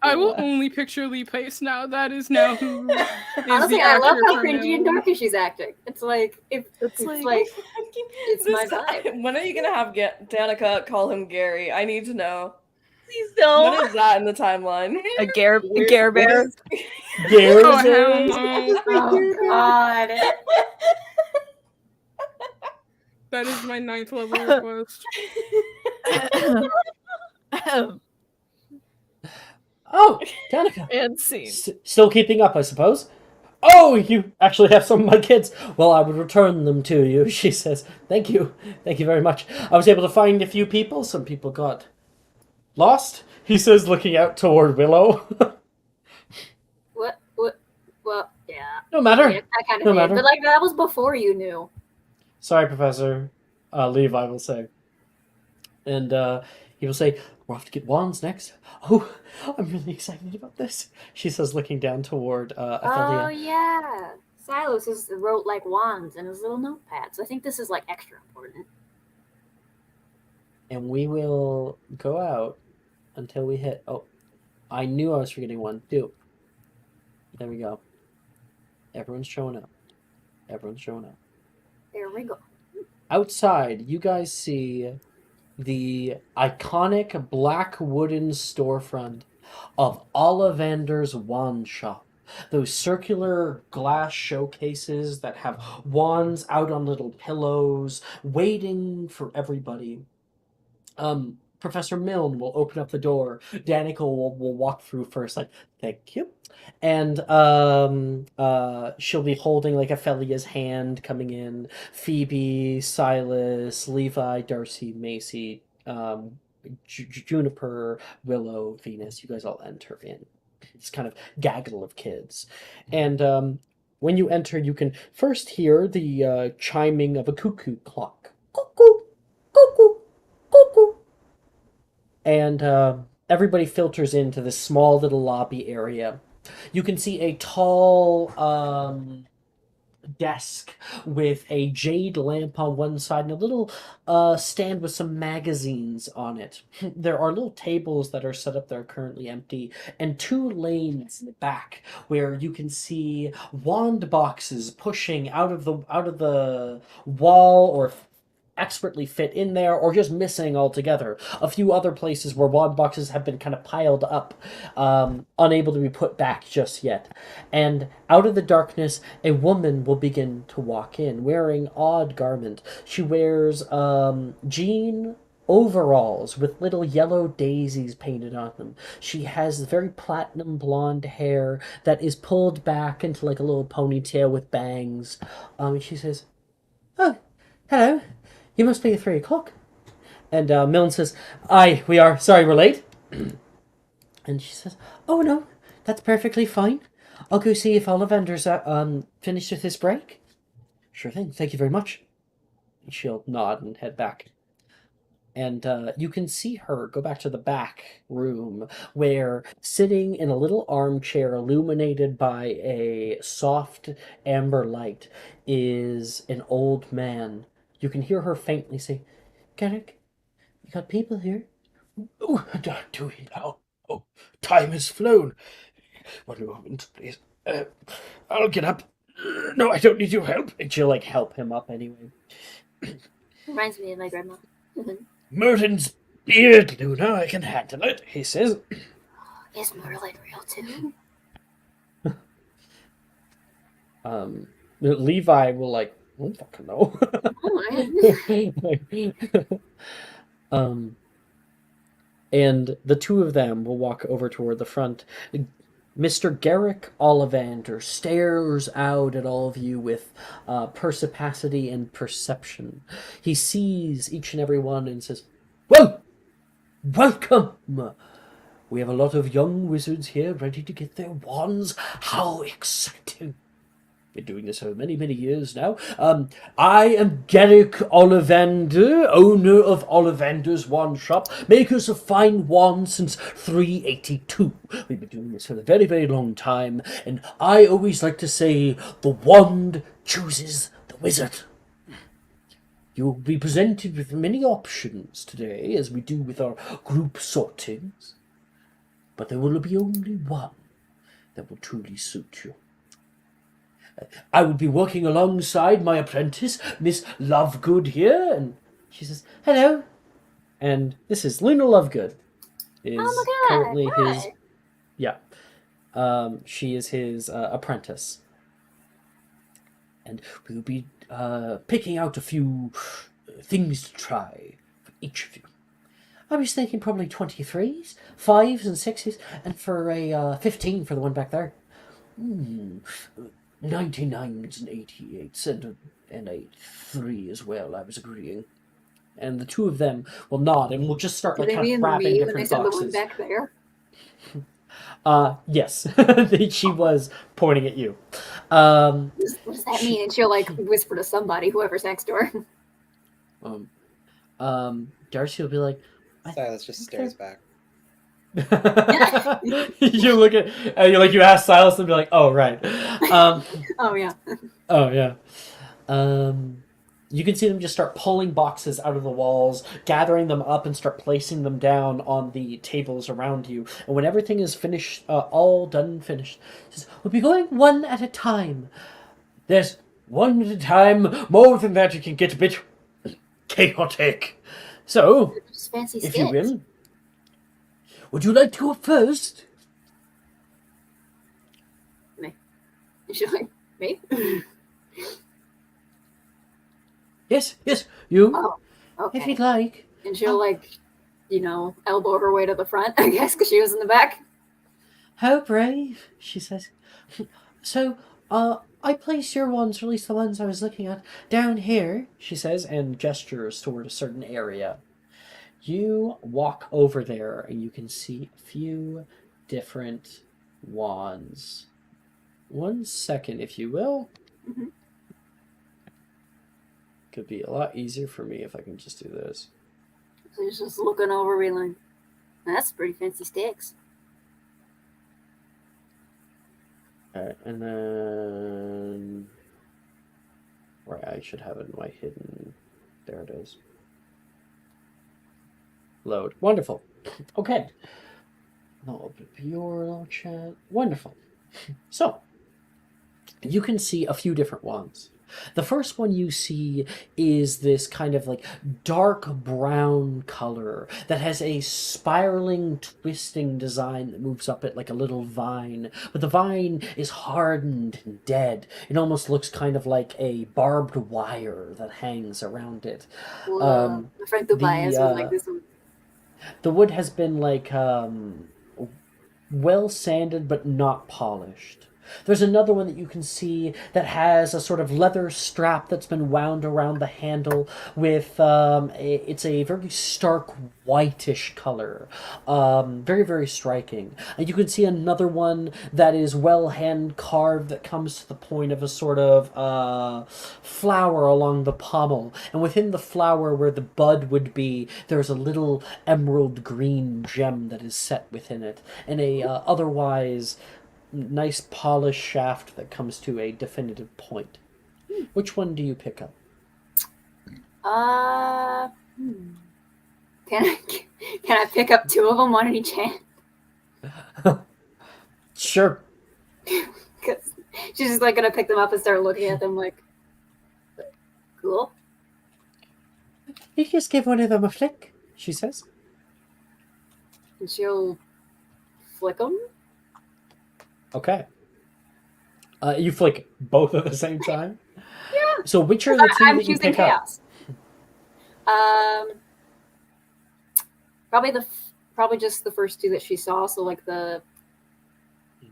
I will only picture Lee Pace now. That is now who is Honestly, the I love actor how for cringy and now. dorky she's acting. It's like, it's like it's This my guy- vibe. When are you gonna have Danica call him Gary? I need to know. Please When don't. is that in the timeline? A Gare Bear. Gary's Oh, hell in. no. Oh god. That is my 9th level request. Oh, Danica. And scene. Still keeping up, I suppose. Oh, you actually have some of my kids. Well, I would return them to you, she says. Thank you. Thank you very much. I was able to find a few people. Some people got lost, he says, looking out toward Willow. What? Well, yeah. No matter. Yeah, I kind No of did. matter. But, like, that was before you knew. Sorry, Professor. Levi will say. And he will say, we're off to get wands next. Oh, I'm really excited about this, she says, looking down toward Oh, Ophelia. yeah. Silas wrote, like, wands in his little notepad. So I think this is, like, extra important. And we will go out until we hit... Oh, I knew I was forgetting one. Do. There we go. Everyone's showing up. Everyone's showing up. There we go. Outside, you guys see the iconic black wooden storefront of Ollivander's Wand Shop. Those circular glass showcases that have wands out on little pillows, waiting for everybody. Professor Milne will open up the door. Danica will walk through first, like, thank you. And she'll be holding like Ophelia's hand coming in. Phoebe, Silas, Levi, Darcy, Macy, Juniper, Willow, Venus, you guys all enter in. It's kind of gaggle of kids. And when you enter, you can first hear the chiming of a cuckoo clock. Cuckoo, cuckoo, cuckoo. And everybody filters into this small little lobby area. You can see a tall desk with a jade lamp on one side and a little stand with some magazines on it. There are little tables that are set up that are currently empty, and 2 lanes in the back where you can see wand boxes pushing out of the wall or expertly fit in there or just missing altogether. A few other places where wand boxes have been kind of piled up, unable to be put back just yet. And out of the darkness, a woman will begin to walk in, wearing odd garment. She wears jean overalls with little yellow daisies painted on them. She has very platinum blonde hair that is pulled back into like a little ponytail with bangs. She says, "Oh, hello. You must be at 3 o'clock." And Milne says, "Aye, we are. Sorry we're late." And she says, "Oh, no, that's perfectly fine. I'll go see if Ollivander's finished with his break." "Sure thing. Thank you very much." And she'll nod and head back. And you can see her go back to the back room where, sitting in a little armchair illuminated by a soft amber light, is an old man. You can hear her faintly say, "Garrick, you got people here?" Oh, do we now? Oh, time has flown. 1 moment, please. I'll get up. No, I don't need your help. And she'll like help him up anyway. Reminds me of my grandma. Merlin's beard, Luna. I can handle it, he says. Is Merlin real too? Levi will like, I don't fucking know. And the 2 of them will walk over toward the front. Mr. Garrick Ollivander stares out at all of you with perspicacity and perception. He sees each and every one and says, "Well, welcome. We have a lot of young wizards here ready to get their wands. How exciting. Been doing this for many, many years now. I am Garrick Ollivander, owner of Ollivander's Wand Shop, makers of fine wands since 382. We've been doing this for a very, very long time, and I always like to say the wand chooses the wizard. You'll be presented with many options today, as we do with our group sortings, but there will be only one that will truly suit you. I would be working alongside my apprentice, Miss Lovegood here," and she says, "Hello." And this is Luna Lovegood. Is Oh my God, currently hi. his, yeah. She is his apprentice, and we'll be picking out a few things to try for each of you. I was thinking probably 23s, 5s, and 6s, and for a 15 for the one back there. 99s and 88s and a 3 as well, I was agreeing. And the 2 of them will nod and will just start like Did they kind mean of wrapping me when they different said the one boxes. back there? Yes. She was pointing at you. What does that mean? And she'll like whisper to somebody, whoever's next door. Darcy will be like, Silas just stares back. you look at, you ask Silas and be like, "Oh, right." Oh yeah. Oh, yeah. You can see them just start pulling boxes out of the walls, gathering them up, and start placing them down on the tables around you. And when everything is finished, all done and finished, he says, "We'll be going one at a time." "There's one at a time. More than that, it can get a bit chaotic. So, Just fancy if you skits. will, would you like to go first?" And she'll like, me? Yes, you, Oh, okay. if you'd like. And she'll like elbow her way to the front, I guess, because she was in the back. How brave, she says. So, I placed your wands, or at least the ones I was looking at, down here, she says, and gestures toward a certain area. You walk over there, and you can see a few different wands. 1 second, if you will. Mhm. Could be a lot easier for me if I can just do this. So he's just looking over, being like, "That's pretty fancy sticks." Alright, and then... Right, I should have it in my hidden... There it is. Load. Wonderful. Okay. I'll open up your little chat. Wonderful. So, you can see a few different ones. The first one you see is this kind of like dark brown color that has a spiraling, twisting design that moves up it like a little vine. But the vine is hardened and dead. It almost looks kind of like a barbed wire that hangs around it. My friend Tobias would like this one. The wood has been like well sanded but not polished. There's another one that you can see that has a sort of leather strap that's been wound around the handle with it's a very stark whitish color, very, very striking. And you can see another one that is well hand carved that comes to the point of a sort of flower along the pommel, and within the flower where the bud would be, there's a little emerald green gem that is set within it, and a otherwise nice polished shaft that comes to a definitive point. Which one do you pick up? Can I pick up two of them, one in each hand? Sure. Because she's just like gonna pick them up and start looking at them like, cool. You just give one of them a flick, she says. And she'll flick them. Okay. You flick both at the same time? Yeah. So which are the two I'm that you choosing pick up? chaos. Probably just the first two that she saw. So like the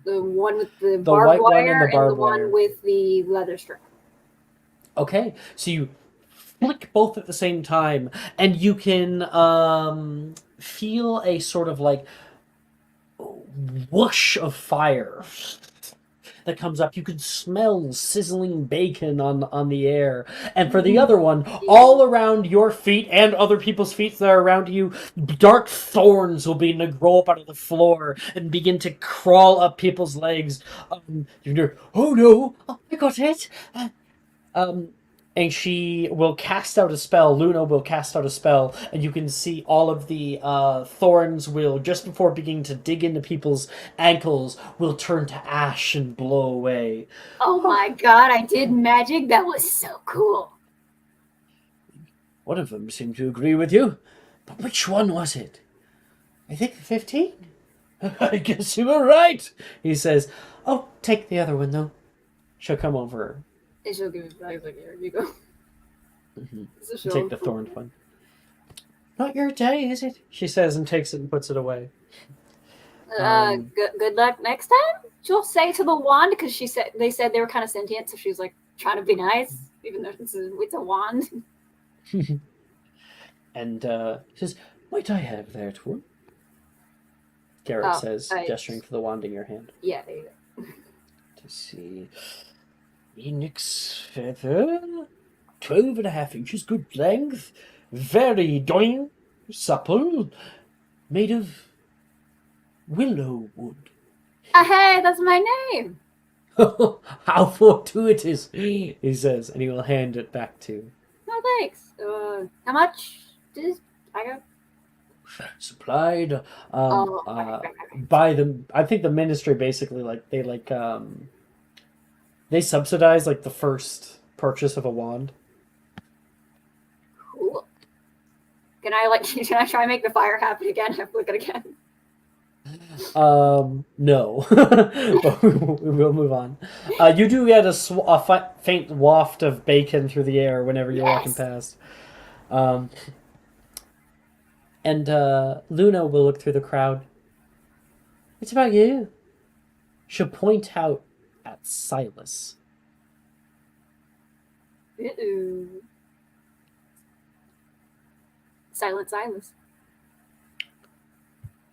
one with the barbed white one and wire the barbed one wire. with the leather strap. Okay, so you flick both at the same time, and you can feel a sort of like whoosh of fire that comes up. You can smell sizzling bacon on the air. And for the other one, all around your feet and other people's feet that are around you, dark thorns will begin to grow up out of the floor and begin to crawl up people's legs. You're, oh no, I got it. And she will cast out a spell. Luna will cast out a spell, and you can see all of the thorns will, just before beginning to dig into people's ankles, will turn to ash and blow away. Oh my god, I did magic? That was so cool. One of them seemed to agree with you, but which one was it? I think 15? I guess you were right, he says. Oh, take the other one, though. She'll come over. And she'll give me back, like, here you go. Mm-hmm. Take the thorned one. Not your day, is it? She says and takes it and puts it away. Good luck next time. She'll say to the wand, because they said they were kind of sentient, so she was like trying to be nice, even though it's a wand. And she says, "Might I have that one?" Garrett says, gesturing for the wand in your hand. Yeah, there you go. To see. Phoenix feather, 12.5 inches, good length, very doing, supple, made of willow wood. Hey, that's my name. How fortuitous, he says, and he will hand it back to. No thanks. How much did I go? Supplied Okay. by them. I think the ministry basically they subsidize like the first purchase of a wand. Cool. Can I try and make the fire happen again? I flick it again. No. But we will move on. You do get a faint waft of bacon through the air whenever you're walking past. And Luna will look through the crowd. It's about you. She'll point out at Silas. Ooh. Silent Silas.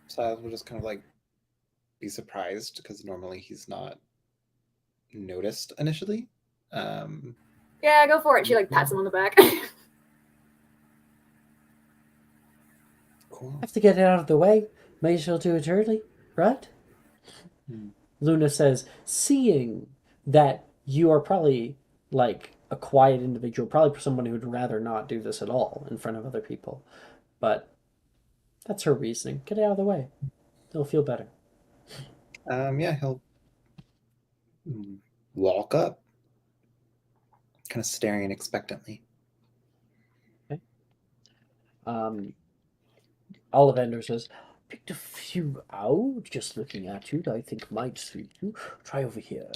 Silas will just kind of like be surprised because normally he's not noticed initially. Yeah, go for it. She like pats him on the back. Cool. Have to get it out of the way. May as well do it early, right? Luna says, seeing that you are probably like a quiet individual, probably someone who would rather not do this at all in front of other people. But that's her reasoning. Get it out of the way. They'll feel better. Yeah, he'll walk up, kind of staring expectantly. Okay. Ollivander says, picked a few out, just looking at you, that I think might suit you. Try over here.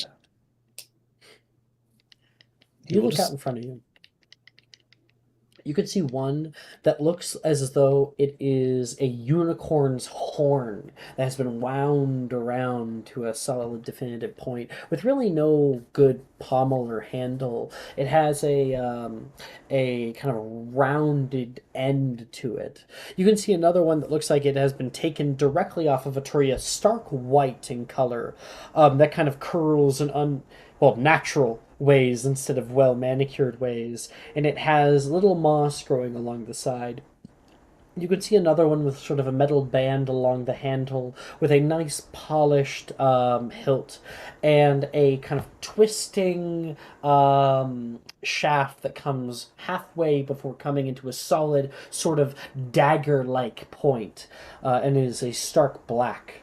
You look out in front of you. You can see one that looks as though it is a unicorn's horn that has been wound around to a solid, definitive point with really no good pommel or handle. It has a kind of rounded end to it. You can see another one that looks like it has been taken directly off of a tree, a stark white in color, that kind of curls in natural ways instead of well manicured ways, and it has little moss growing along the side. You can see another one with sort of a metal band along the handle with a nice polished hilt and a kind of twisting shaft that comes halfway before coming into a solid sort of dagger-like point, and is a stark black.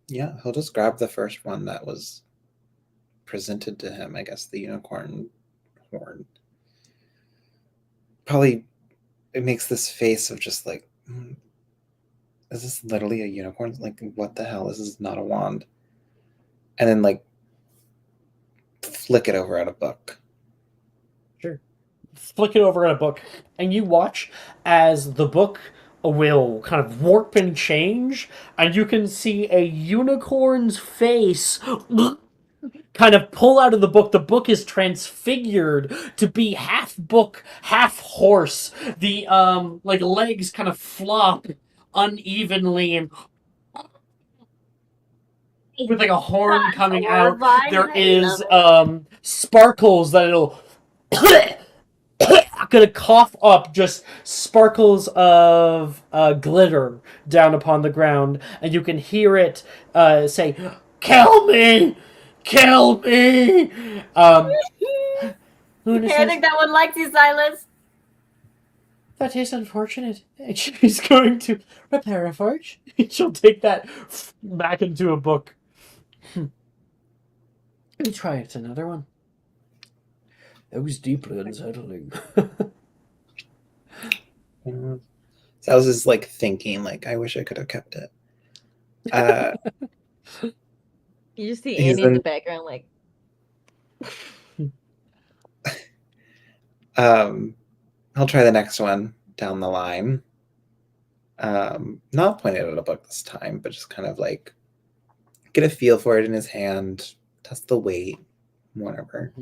Yeah, he'll just grab the first one that was presented to him, I guess, the unicorn horn. Probably it makes this face of just like, is this literally a unicorn? Like, what the hell? This is not a wand. And then like flick it over at a book. Sure. Flick it over at a book, and you watch as the book will kind of warp and change, and you can see a unicorn's face kind of pull out of the book. The book is transfigured to be half book, half horse. The like legs kind of flop unevenly and with like a horn That's coming out. horrifying. There I is love it. sparkles that it'll gonna cough up just sparkles of glitter down upon the ground, and you can hear it say, "Kill me! Kill me!" Luna I says, think that one likes you, Silas. that is unfortunate. And she's going to repair a forge. She'll take that back into a book. Let me try it, another one. That was deeply unsettling. So I was just like thinking, like, I wish I could have kept it. You just see He's Andy in the in- background, like, I'll try the next one down the line. Not pointed at a book this time, but just kind of like get a feel for it in his hand, test the weight, whatever.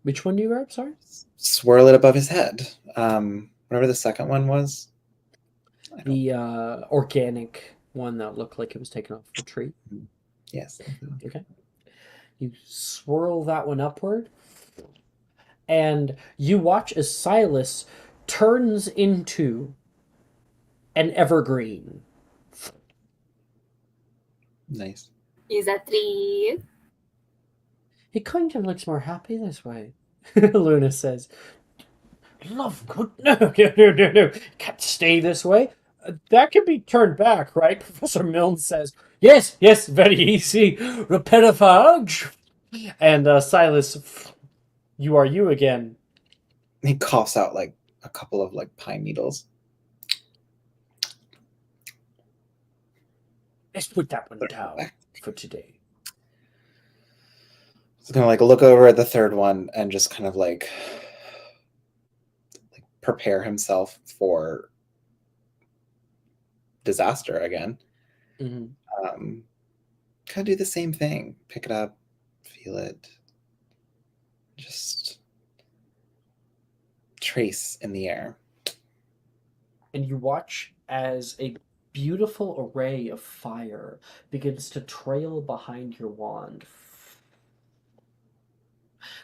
Which one do you grab, sorry? Swirl it above his head. Whatever the second one was. The organic one that looked like it was taken off the tree. Yes. Okay. You swirl that one upward, and you watch as Silas turns into an evergreen. Nice. Is that 3? It kind of looks more happy this way, Luna says. Love good. No. Can't stay this way. That can be turned back, right? Professor Milne says, yes, very easy. Repair a forge. And Silas, you are you again. He coughs out like a couple of like pine needles. Let's put that one down for today. He's gonna like look over at the third one and just kind of like prepare himself for disaster again. Mhm. Kind of do the same thing. Pick it up, feel it, just trace in the air. And you watch as a beautiful array of fire begins to trail behind your wand,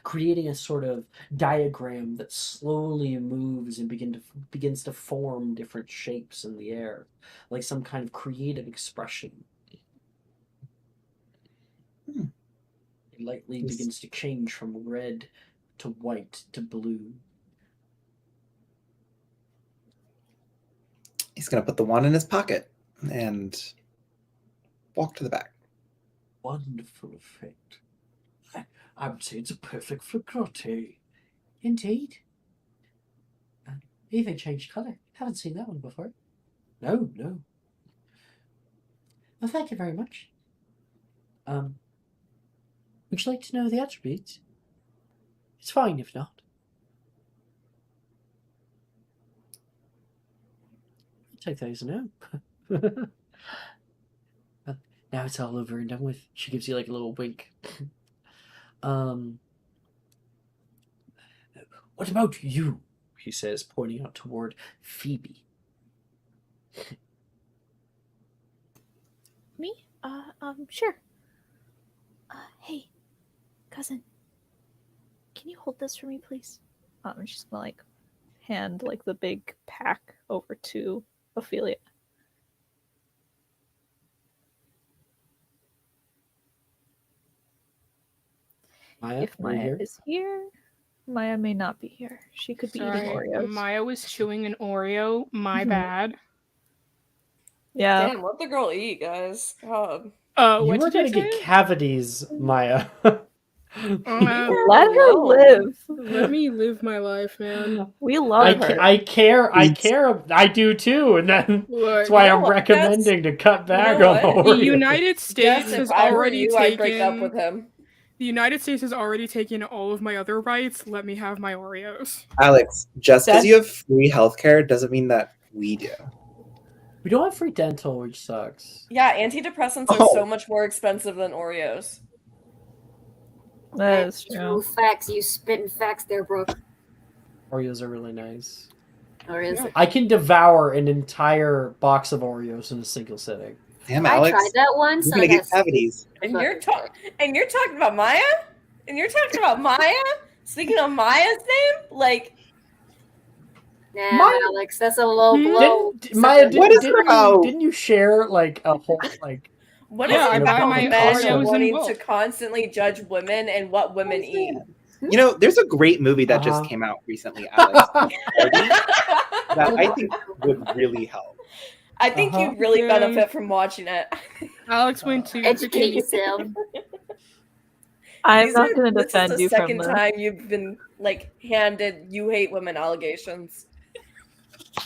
creating a sort of diagram that slowly moves and begins to form different shapes in the air, like some kind of creative expression. It lightly begins to change from red to white to blue. He's going to put the wand in his pocket and walk to the back. Wonderful effect. I would say it's a perfect fligrote. Indeed. Even changed colour. Haven't seen that one before. No. Well, thank you very much. Would you like to know the attributes? It's fine if not. I'll take those now. Now it's all over and done with. She gives you like a little wink. What about you? He says, pointing out toward Phoebe. Me? Sure. Hey, cousin, can you hold this for me, please? I'm just gonna like hand like the big pack over to Ophelia. Maya, If are you Maya here? is here, Maya may not be here. She could be eating Sorry, Oreos. Maya was chewing an Oreo. My Mhm. bad. Yeah. Damn, let the girl eat, guys. God. You What were did you gonna get say? cavities, Maya. Let her No. live. Let me live my life, man. We love her. I care. I do too, and then that's Look, why You know I'm what, recommending to cut back know on the what? the Oreos. United Jess, States if has I were already you, I'd break up with taken. him. The United States has already taken all of my other rights. Let me have my Oreos. Alex, just because That- you have free healthcare doesn't mean that we do. We don't have free dental, which sucks. Yeah, antidepressants are Oh. so much more expensive than Oreos. That is True true. facts. You spitting facts there, Brooke. Oreos are really nice. Or is Yeah. it? I can devour an entire box of Oreos in a single sitting. Damn, I Alex, tried that once. you're And I gonna got get cavities. And fucking you're sick. talking about Maya? And you're talking about Maya? Speaking of Maya's name, like Nah, Maya- Alex, that's a low Hmm? blow. Didn't Such Maya? a- What is Didn't about- you share like a whole like? what Yeah, is I it an buy about my apartment men cost? Oreos in wanting bulk. to constantly judge women and what women eat? You know, there's a great movie that just Uh-huh. came out recently, Alex, that I think would really help. I think Uh-huh. you'd really Damn. benefit from watching it. Alex went to Educate freaking- yourself. I'm not going to This is defend the you from second this. time you've been like handed "you hate women" allegations.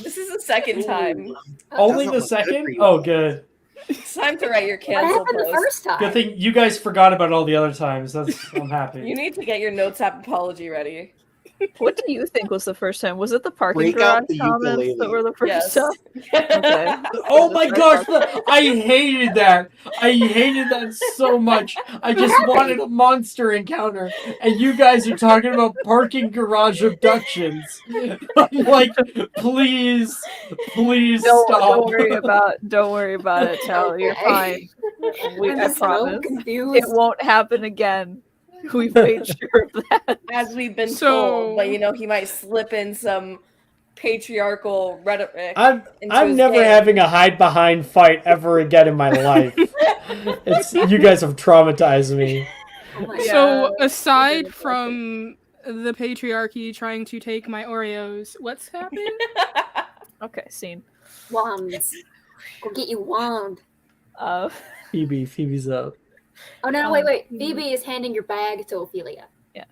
This is the second time. Only Doesn't the look good for second? you, Oh, Alex. good. It's time to write your What cancel happened the post. first time? Good thing you guys forgot about all the other times. I'm happy. You need to get your notes app apology ready. What do you think was the first time? Was it the parking Break out garage the comments that ukulele. were the first Yes. time? Okay. Oh my gosh, I hated that. I hated that so much. I just wanted a monster encounter, and you guys are talking about parking garage abductions. I'm like, please Don't stop. worry about it, Tal. You're Okay. fine. I'm I just so promise. confused. It won't happen again. We've made sure of that. As we've been So- told, but you know he might slip in some patriarchal rhetoric. I'm into his never game. having a hide behind fight ever again in my life. You guys have traumatized me. Oh my Yeah. So, we aside did it, from the patriarchy trying to take my Oreos, what's happened? Okay, scene. Wands. Go get you wand. Phoebe's up. Oh no, wait. Phoebe is handing your bag to Ophelia. Yeah.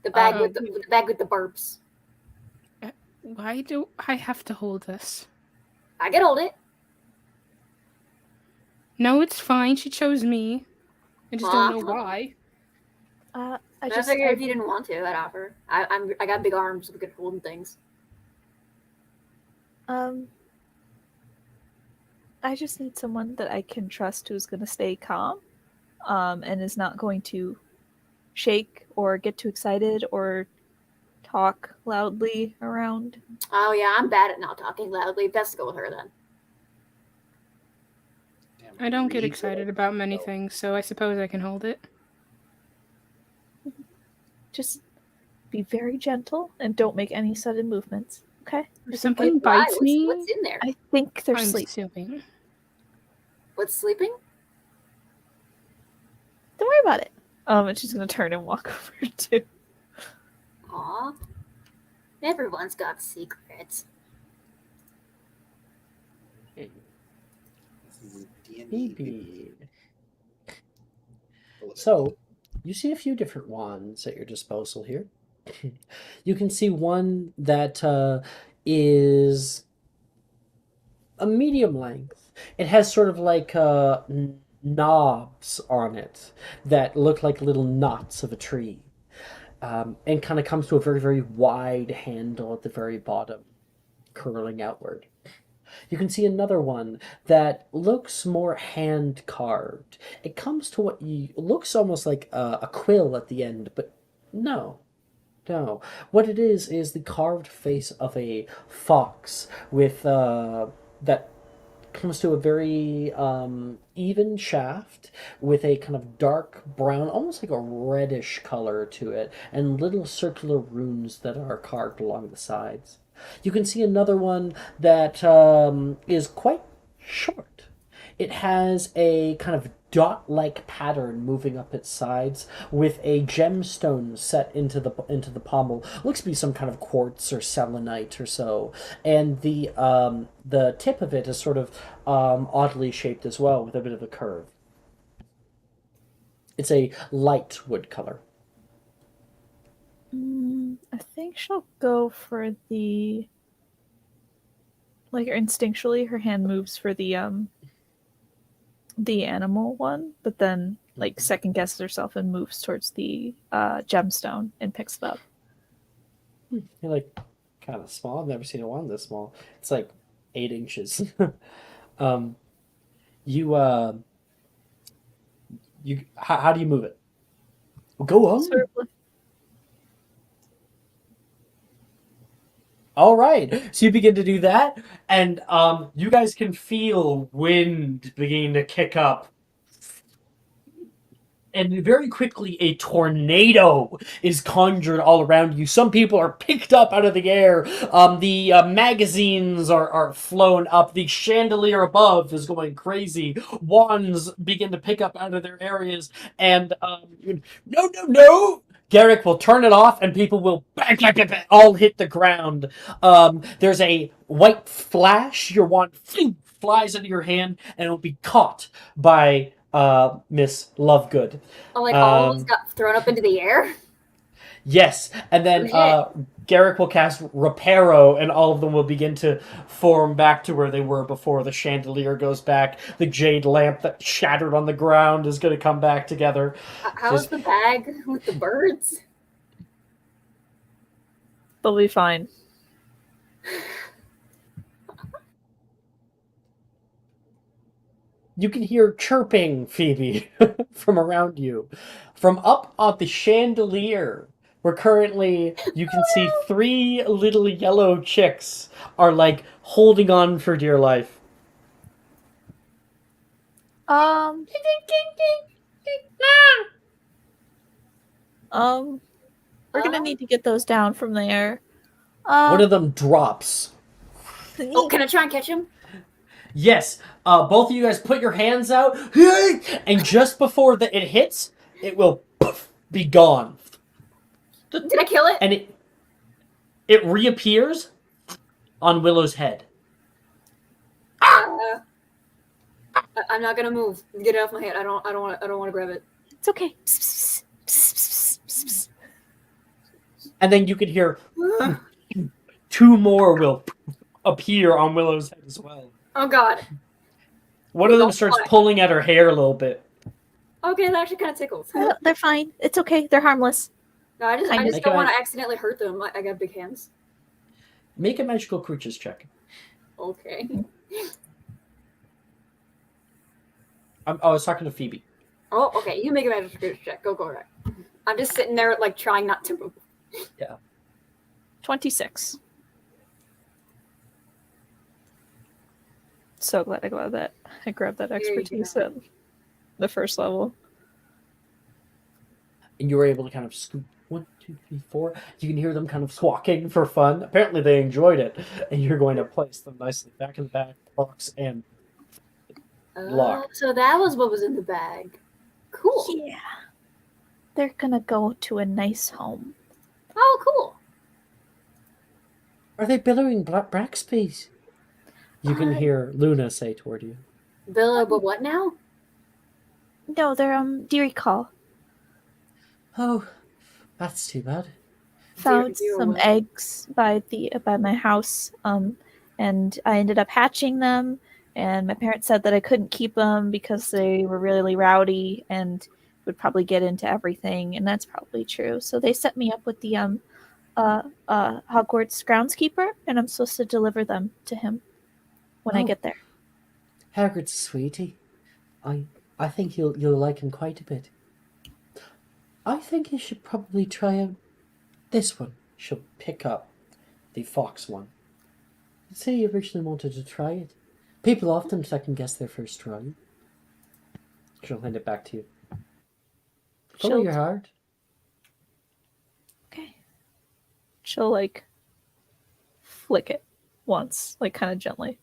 The bag Oh. with the bag with the burps. Why do I have to hold this? I can hold it. No, it's fine. She chose me. I just don't know why. I I just figured if you didn't want to, I'd offer. I got big arms. We could hold things. Um, I just need someone that I can trust who's going to stay calm, and is not going to shake or get too excited or talk loudly around. Oh yeah, I'm bad at not talking loudly. Best go with her then. Damn, I don't get regal. excited about many things, so I suppose I can hold it. Just be very gentle and don't make any sudden movements. Okay? If I think something Why? bites me, What's in there? I think they're I'm sleeping. assuming. What's sleeping? Don't worry about it. And she's gonna turn and walk over to. Aw. Everyone's got secrets. This is D&D. Maybe. So, you see a few different wands at your disposal here. You can see one that is a medium length. It has sort of like knobs on it that look like little knots of a tree. And kind of comes to a very, very wide handle at the very bottom, curling outward. You can see another one that looks more hand carved. It comes to what looks almost like a quill at the end, but no. No. What it is the carved face of a fox with that comes to a very even shaft with a kind of dark brown, almost like a reddish color to it, and little circular runes that are carved along the sides. You can see another one that is quite short. It has a kind of dot-like pattern moving up its sides with a gemstone set into the pommel. Looks to be some kind of quartz or selenite or so, and the tip of it is sort of oddly shaped as well with a bit of a curve. It's a light wood color. I think she'll go for the. Like instinctually, her hand moves for the animal one, but then like second guesses herself and moves towards the gemstone and picks it up. You're like kind of small. I've never seen a wand this small. It's like 8 inches. You how do you move it? Well, go on. Sort of like- All right, so you begin to do that, and you guys can feel wind beginning to kick up. And very quickly, a tornado is conjured all around you. Some people are picked up out of the air. The magazines are flown up. The chandelier above is going crazy. Wands begin to pick up out of their areas. And no, no, no! Garrick will turn it off, and people will bang, bang, bang, bang, all hit the ground. There's a white flash. Your wand flies into your hand, and it will be caught by Miss Lovegood. Oh, like all of us got thrown up into the air? Yes, and then Garrick will cast Reparo, and all of them will begin to form back to where they were before. The chandelier goes back. The jade lamp that shattered on the ground is going to come back together. How's the bag with the birds? They'll be fine. You can hear chirping, Phoebe, from around you. From up on the chandelier, where currently you can see 3 little yellow chicks are like holding on for dear life. We're gonna need to get those down from there. One of them drops. Oh, can I try and catch him? Yes, both of you guys put your hands out, and just before it hits, it will poof, be gone. Did I kill it? And it reappears on Willow's head. I'm not gonna move. Get it off my head. I don't want to grab it. It's okay. And then you can hear 2 more will appear on Willow's head as well. Oh God. One of them starts pulling at her hair a little bit. Okay, that actually kind of tickles. They're fine. It's okay. They're harmless. No, I just don't want to accidentally hurt them. I got big hands. Make a magical creatures check. Okay. I was talking to Phoebe. Oh, okay. You make a magic check. Go right. I'm just sitting there, like, trying not to move. 26. So glad I grabbed that. I grabbed that you expertise go. at the first level. And you were able to kind of scoop 1, 2, 3, 4. You can hear them kind of squawking for fun. Apparently they enjoyed it. And you're going to place them nicely back in the back box and lock. So that was what was in the bag. Cool. Yeah. They're gonna go to a nice home. Oh, cool. Are they billowing Braxby's? You can hear Luna say toward you. Billow, but what now? No, they're Deary Call. Oh, that's too bad. Found Dear some what? eggs by my house, and I ended up hatching them. And my parents said that I couldn't keep them because they were really rowdy and would probably get into everything, and that's probably true. So they set me up with the Hogwarts groundskeeper, and I'm supposed to deliver them to him when I get there. Hagrid's a sweetie. I think you'll like him quite a bit. I think you should probably try out this one. She'll pick up the fox one. Say you originally wanted to try it. People often second guess their first try. She'll hand it back to you. Follow your heart. Okay. She'll like flick it once, like kind of gently.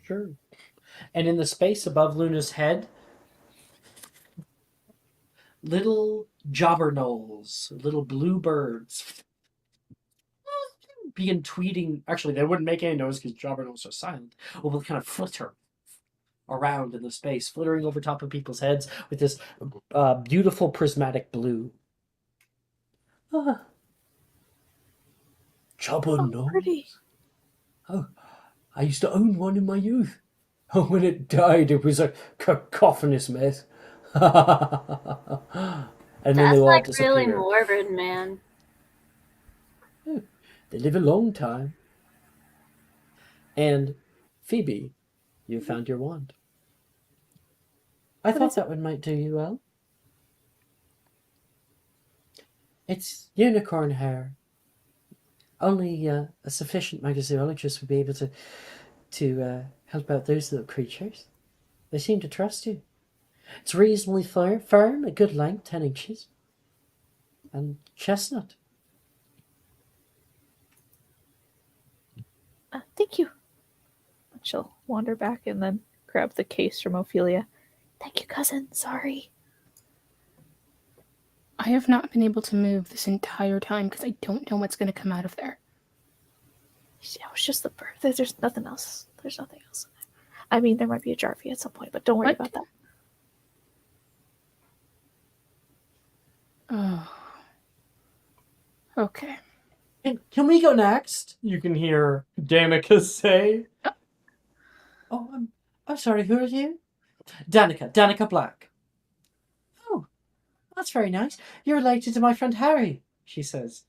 Sure. And in the space above Luna's head, little jobberknolls, little blue birds, begin tweeting. Actually, they wouldn't make any noise because jobberknolls are silent. Or will kind of flitter around in the space, flittering over top of people's heads with this beautiful prismatic blue. Jobberknolls. Pretty. Oh, I used to own one in my youth. Oh, when it died, it was a cacophonous mess. And then That's they all like disappear. really morbid, man. They live a long time. And Phoebe, you found your wand. I thought that one might do you well. It's unicorn hair. Only a sufficient amount of zoologists would be able to help out those little creatures. They seem to trust you. It's reasonably firm, a good length, 10 inches. And chestnut. Thank you. She'll wander back and then grab the case from Ophelia. Thank you, cousin. Sorry. I have not been able to move this entire time because I don't know what's going to come out of there. Yeah, it was just the bird. There's nothing else. There's nothing else in there. I mean, there might be a jar fee at some point, but don't worry about that. Oh. Okay. Can we go next? You can hear Danica say. Oh, I'm sorry, who are you? Danica Black. Oh, that's very nice. You're related to my friend Harry, she says.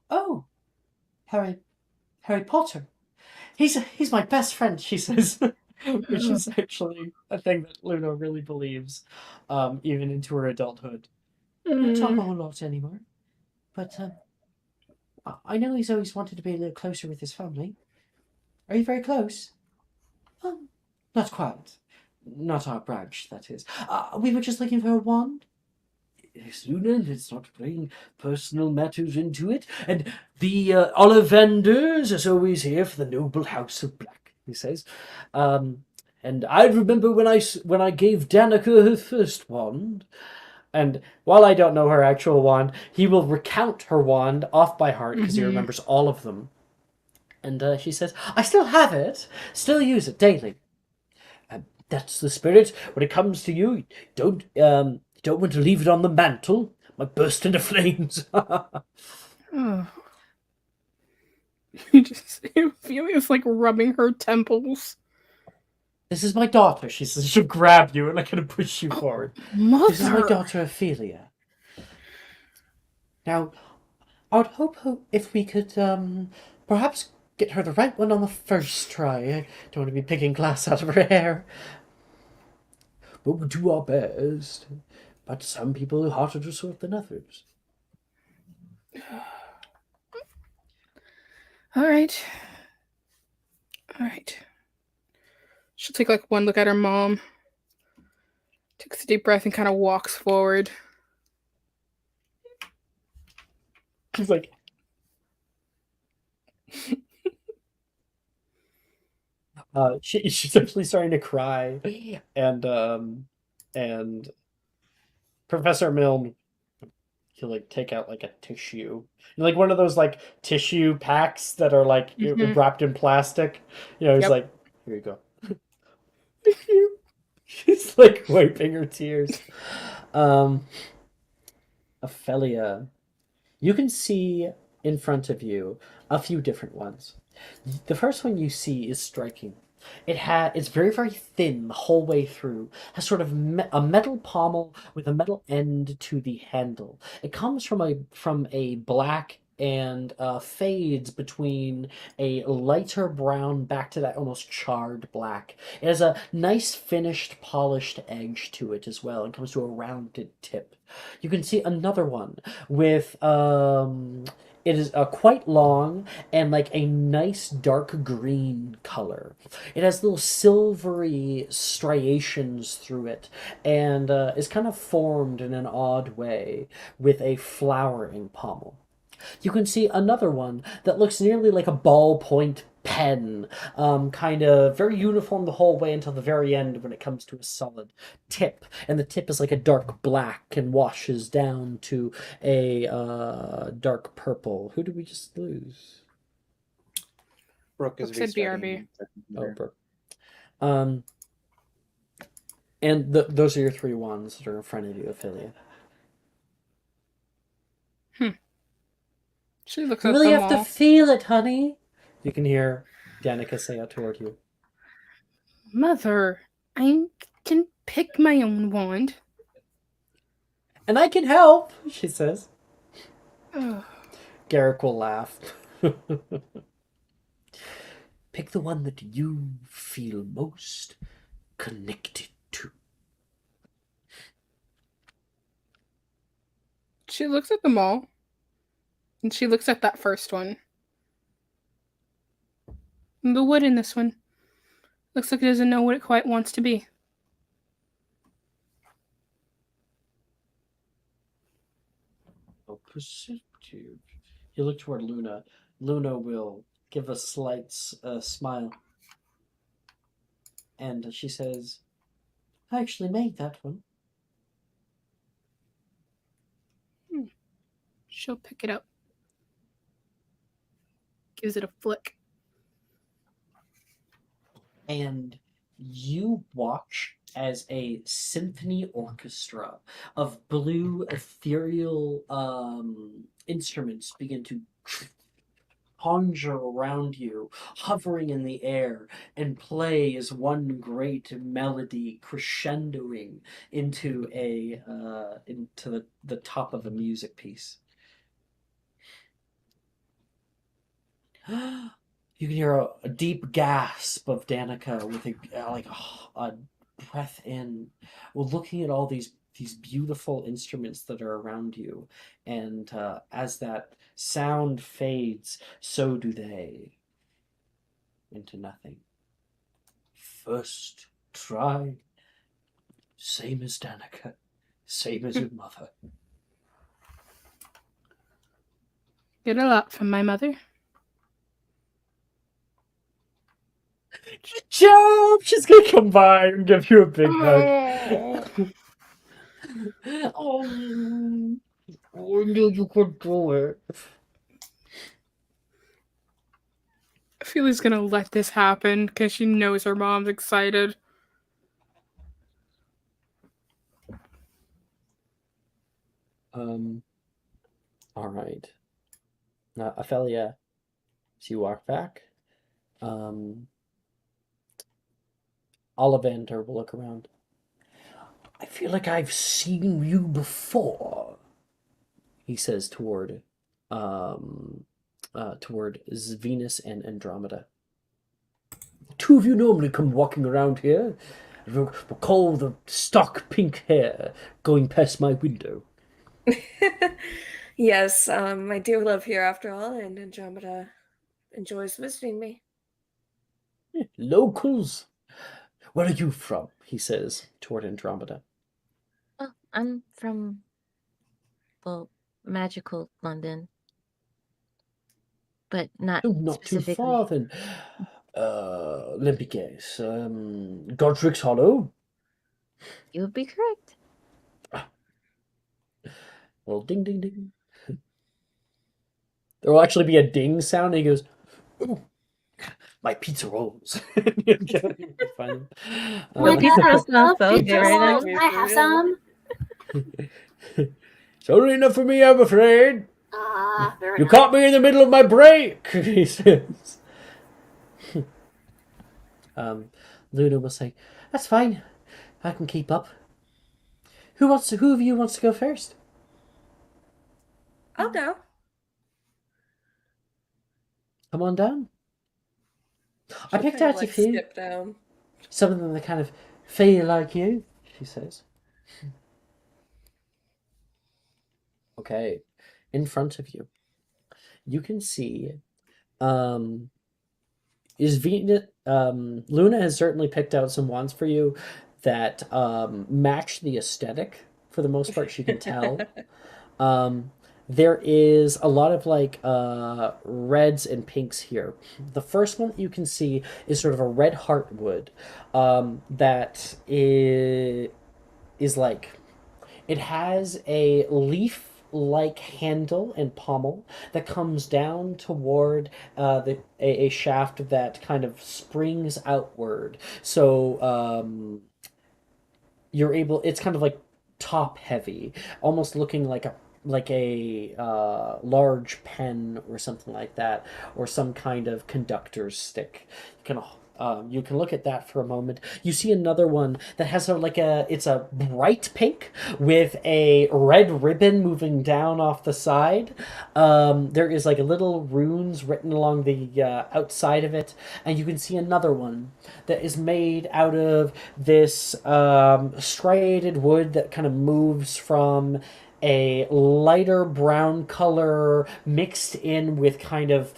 Oh, Harry Potter. He's my best friend, she says. Which is actually a thing that Luna really believes, even into her adulthood. I don't talk a whole lot anymore. But I know he's always wanted to be a little closer with his family. Are you very close? Not quite. Not our branch, that is. We were just looking for a wand. Yes, Luna, let's not bring personal matters into it. And the Ollivanders is always here for the noble house of Black, he says. And I remember when I gave Danica her first wand. And while I don't know her actual wand, he will recount her wand off by heart because he remembers all of them. And she says, I still have it, still use it daily. That's the spirit. When it comes to you, don't want to leave it on the mantle. Might burst into flames. Ophelia's like rubbing her temples. This is my daughter, she says. She'll grab you and kind of push you forward. Mother. This is my daughter, Ophelia. Now, I would hope if we could perhaps get her the right one on the first try. I don't want to be picking glass out of her hair. But we'll do our best. But some people are harder to sort than others. All right. All right. She'll take like one look at her mom, takes a deep breath, and kind of walks forward. She's like, she's actually starting to cry, and Professor Milne, he'll like take out like a tissue, like one of those like tissue packs that are like wrapped in plastic. He's Yep. like, here you go. Thank you. She's like wiping her tears. Ophelia, you can see in front of you a few different ones. The first one you see is striking. It's very very thin the whole way through. Has sort of a metal pommel with a metal end to the handle. It comes from a black and fades between a lighter brown back to that almost charred black. It has a nice finished polished edge to it as well and comes to a rounded tip. You can see another one with it is quite long and like a nice dark green color. It has little silvery striations through it and is kind of formed in an odd way with a flowering pommel. You can see another one that looks nearly like a ballpoint pen, kind of very uniform the whole way until the very end when it comes to a solid tip. And the tip is like a dark black and washes down to a dark purple. Who did we just lose? Brooke is Brooke said BRB. Oh, Brooke. And those are your three ones that are in front of you, Ophelia. She looks You at really them have all. to feel it, honey. You can hear Danica say out toward you. Mother, I can pick my own wand. And I can help, she says. Ugh. Garrick will laugh. Pick the one that you feel most connected to. She looks at them all. And she looks at that first one. And the wood in this one looks like it doesn't know what it quite wants to be. Oh, perceptive. You look toward Luna. Luna will give a slight smile. And she says, I actually made that one. She'll pick it up. Gives it a flick. And you watch as a symphony orchestra of blue ethereal instruments begin to conjure around you, hovering in the air, and play as one great melody crescendoing into the top of a music piece. You can hear a deep gasp of Danica with a breath in, looking at all these beautiful instruments that are around you, and as that sound fades, so do they into nothing. First try, same as Danica, same as your mother. Get a lot from my mother. Good job! She's gonna come by and give you a big hug. Oh, I knew you could do it. Ophélia's gonna let this happen because she knows her mom's excited. All right. Now, Ophelia, as you walk back, Ollivander will look around. I feel like I've seen you before, he says toward toward Venus and Andromeda. Two of you normally come walking around here. Recall the stock pink hair going past my window. Yes, I do live here after all, and Andromeda enjoys visiting me. Locals. Where are you from? He says toward Andromeda. Oh, I'm from, well, magical London, but not Oh, not too specifically. far then. Let me guess. Godric's Hollow? You would be correct. Well, ding, ding, ding. There will actually be a ding sound, and he goes, "Ooh, my pizza rolls." Find them. The pizza rolls sound so Pizza good right rolls. now. Can I have some? It's only enough for me, I'm afraid. Very You nice. caught me in the middle of my break, he says. Luna will say, "That's fine. I can keep up. Who of you wants to go first?" I'll go. Come on down. I She'll picked kind out of, a like, few. skip down. Some of them that kind of feel like you, she says. Okay. In front of you, you can see Luna has certainly picked out some wands for you that match the aesthetic for the most part. She can tell. There is a lot of like reds and pinks here. The first one that you can see is sort of a red heartwood that is like it has a leaf like handle and pommel that comes down toward a shaft that kind of springs outward. So you're able, it's kind of like top heavy, almost looking like a large pen or something like that, or some kind of conductor's stick. You can look at that for a moment. You see another one that has it's a bright pink with a red ribbon moving down off the side. There is like a little runes written along the outside of it, and you can see another one that is made out of this striated wood that kind of moves from a lighter brown color mixed in with kind of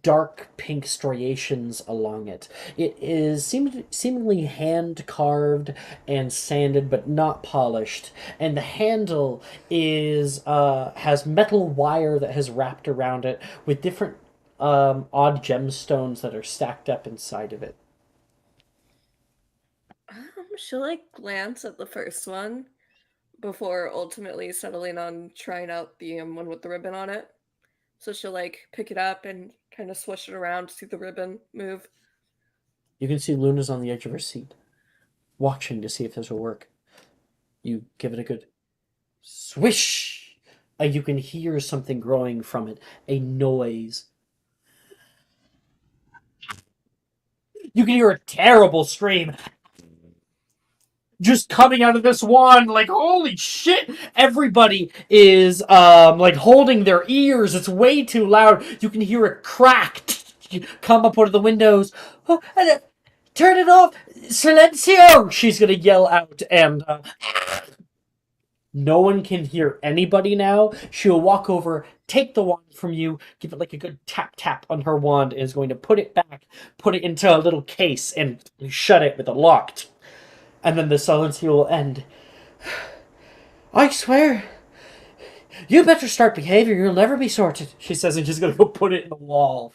dark pink striations along it. It is seemingly hand carved and sanded, but not polished. And the handle is has metal wire that has wrapped around it with different odd gemstones that are stacked up inside of it. She'll, like, glance at the first one before ultimately settling on trying out the one with the ribbon on it. So she'll, like, pick it up and kind of swish it around to see the ribbon move. You can see Luna's on the edge of her seat, watching to see if this will work. You give it a good swish, and you can hear something growing from it, a noise. You can hear a terrible scream just coming out of this wand, like holy shit. Everybody is like holding their ears. It's way too loud. You can hear it crack come up one of the windows. Oh, turn it off, silencio, she's gonna yell out, and no one can hear anybody now. She'll walk over, take the wand from you, give it like a good tap tap on her wand, and is going to put it back, put it into a little case, and shut it with a lock. And then the silence will end. I swear, you better start behaving, you'll never be sorted, she says, and she's gonna go put it in the wall.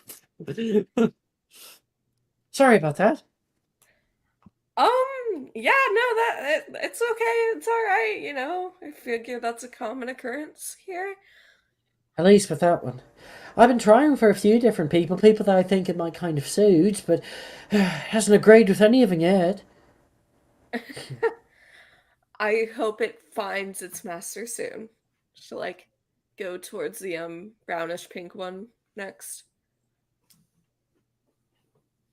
Sorry about that. Yeah, no, it's okay, it's alright, you know. I figure that's a common occurrence here. At least with that one. I've been trying for a few different people that I think it might kind of suit, but hasn't agreed with any of them yet. I hope it finds its master soon. She'll, like, go towards the brownish pink one next.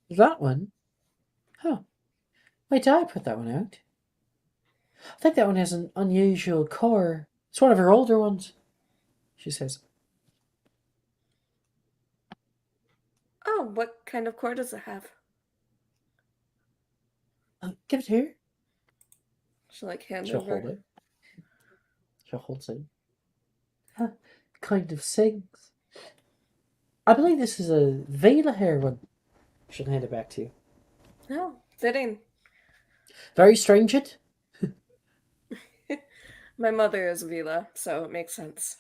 That one? Huh. Wait till I put that one out. I think that one has an unusual core. It's one of her older ones, she says. what kind of core does it have? Give it here. She'll like hand She'll over. hold it. She'll hold it. Kind of sings. I believe this is a Vela hair one. She'll hand it back to you. Oh, fitting. Very strange it. My mother is Vila, so it makes sense.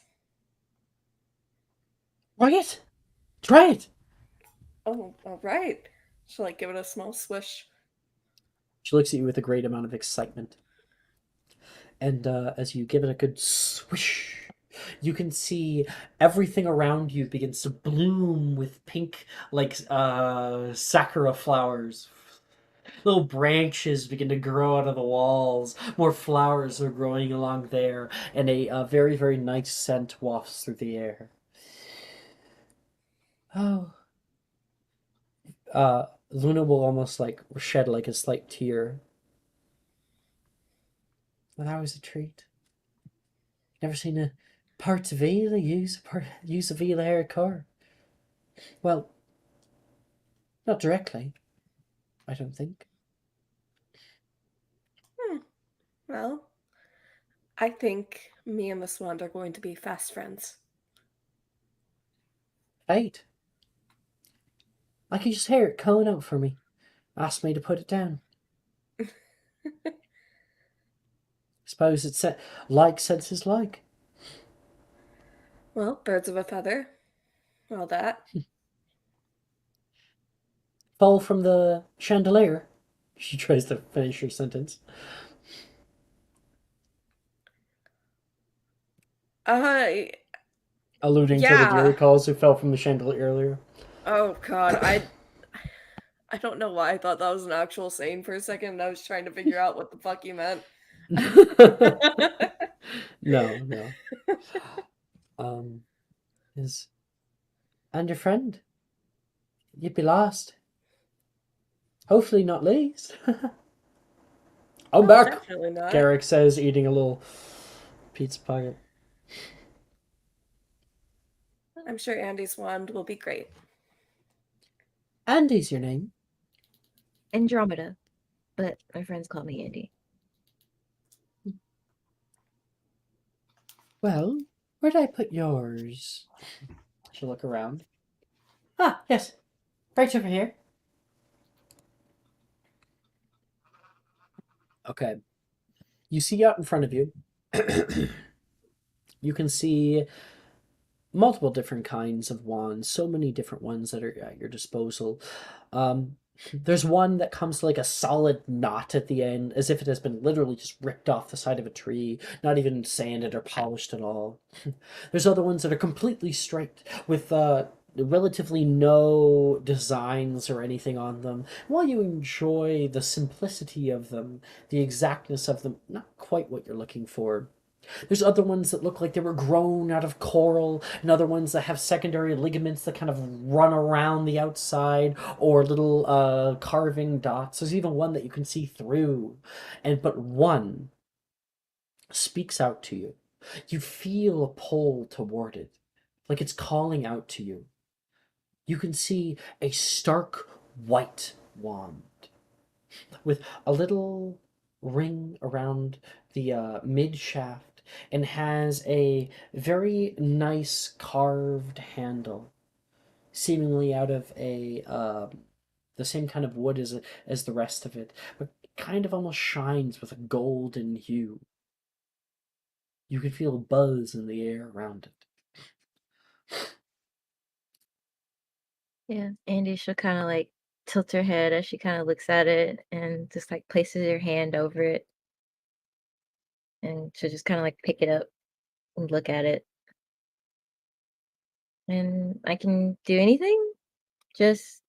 Try it. Try it. Oh, all right. She'll like give it a small swish. She looks at you with a great amount of excitement. And as you give it a good swish, you can see everything around you begins to bloom with pink, like sakura flowers. Little branches begin to grow out of the walls. More flowers are growing along there, and a very, very nice scent wafts through the air. Oh. Luna will almost like shed like a slight tear. Well, that was a treat. Never seen a parts Vela use a Vela hair car. Well, not directly, I don't think. Well, I think me and Miss Wand are going to be fast friends. Fate. I can just hear it calling out for me. Asked me to put it down. Suppose it's like senses like. Well, birds of a feather. All that. Fall from the chandelier. She tries to finish her sentence. Uh, Alluding to the yeah. deer calls who fell from the chandelier earlier. Oh God, I don't know why I thought that was an actual saying for a second. I was trying to figure out what the fuck you meant. No. Is and your friend? You'd be lost. Hopefully not least. I'm No, back, definitely not. Garrick says, eating a little pizza pocket. I'm sure Andy's wand will be great. Andy's your name? Andromeda, but my friends call me Andy. Well, where'd I put yours? She'll look around. Ah, yes. Right over here. Okay. You see out in front of you, you can see multiple different kinds of wands, so many different ones that are at your disposal. There's one that comes to like a solid knot at the end, as if it has been literally just ripped off the side of a tree, not even sanded or polished at all. There's other ones that are completely straight, with relatively no designs or anything on them. While you enjoy the simplicity of them, the exactness of them, not quite what you're looking for. There's other ones that look like they were grown out of coral, and other ones that have secondary ligaments that kind of run around the outside, or little carving dots. There's even one that you can see through, but one speaks out to you. You feel a pull toward it, like it's calling out to you. You can see a stark white wand with a little ring around the mid shaft, and has a very nice carved handle, seemingly out of a the same kind of wood as the rest of it, but kind of almost shines with a golden hue. You can feel a buzz in the air around it. Yeah, Andy, she'll kind of like tilt her head as she kind of looks at it and just like places her hand over it. And she'll just kind of like pick it up and look at it. And I can do anything? Just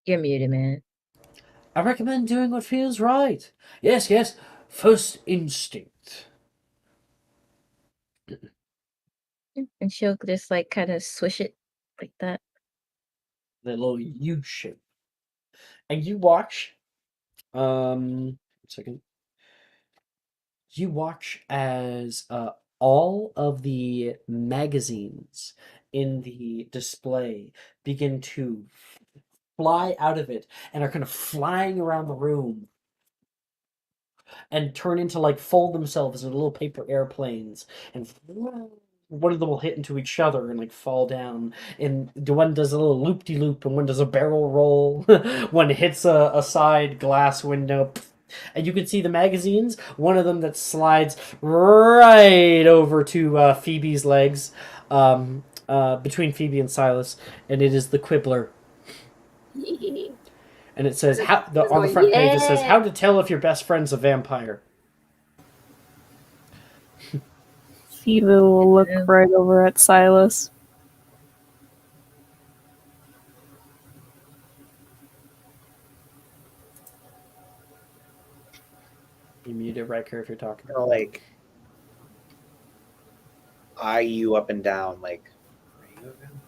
you're muted, man. I recommend doing what feels right. Yes, first instinct. And she'll just like kind of swish it like that. The little U shape. And you watch, one second. You watch as all of the magazines in the display begin to fly out of it and are kind of flying around the room and turn into like fold themselves into little paper airplanes, and one of them will hit into each other and like fall down, and the one does a little loop-de-loop and one does a barrel roll. One hits a side glass window, and you can see the magazines, one of them that slides right over to Phoebe's legs, between Phoebe and Silas, and it is the Quibbler. And it says on the front page it says how to tell if your best friend's a vampire. Phoebe will look right over at Silas. You mute it, Riker, if you're talking. Gonna like eye you up and down, like, are you a vampire?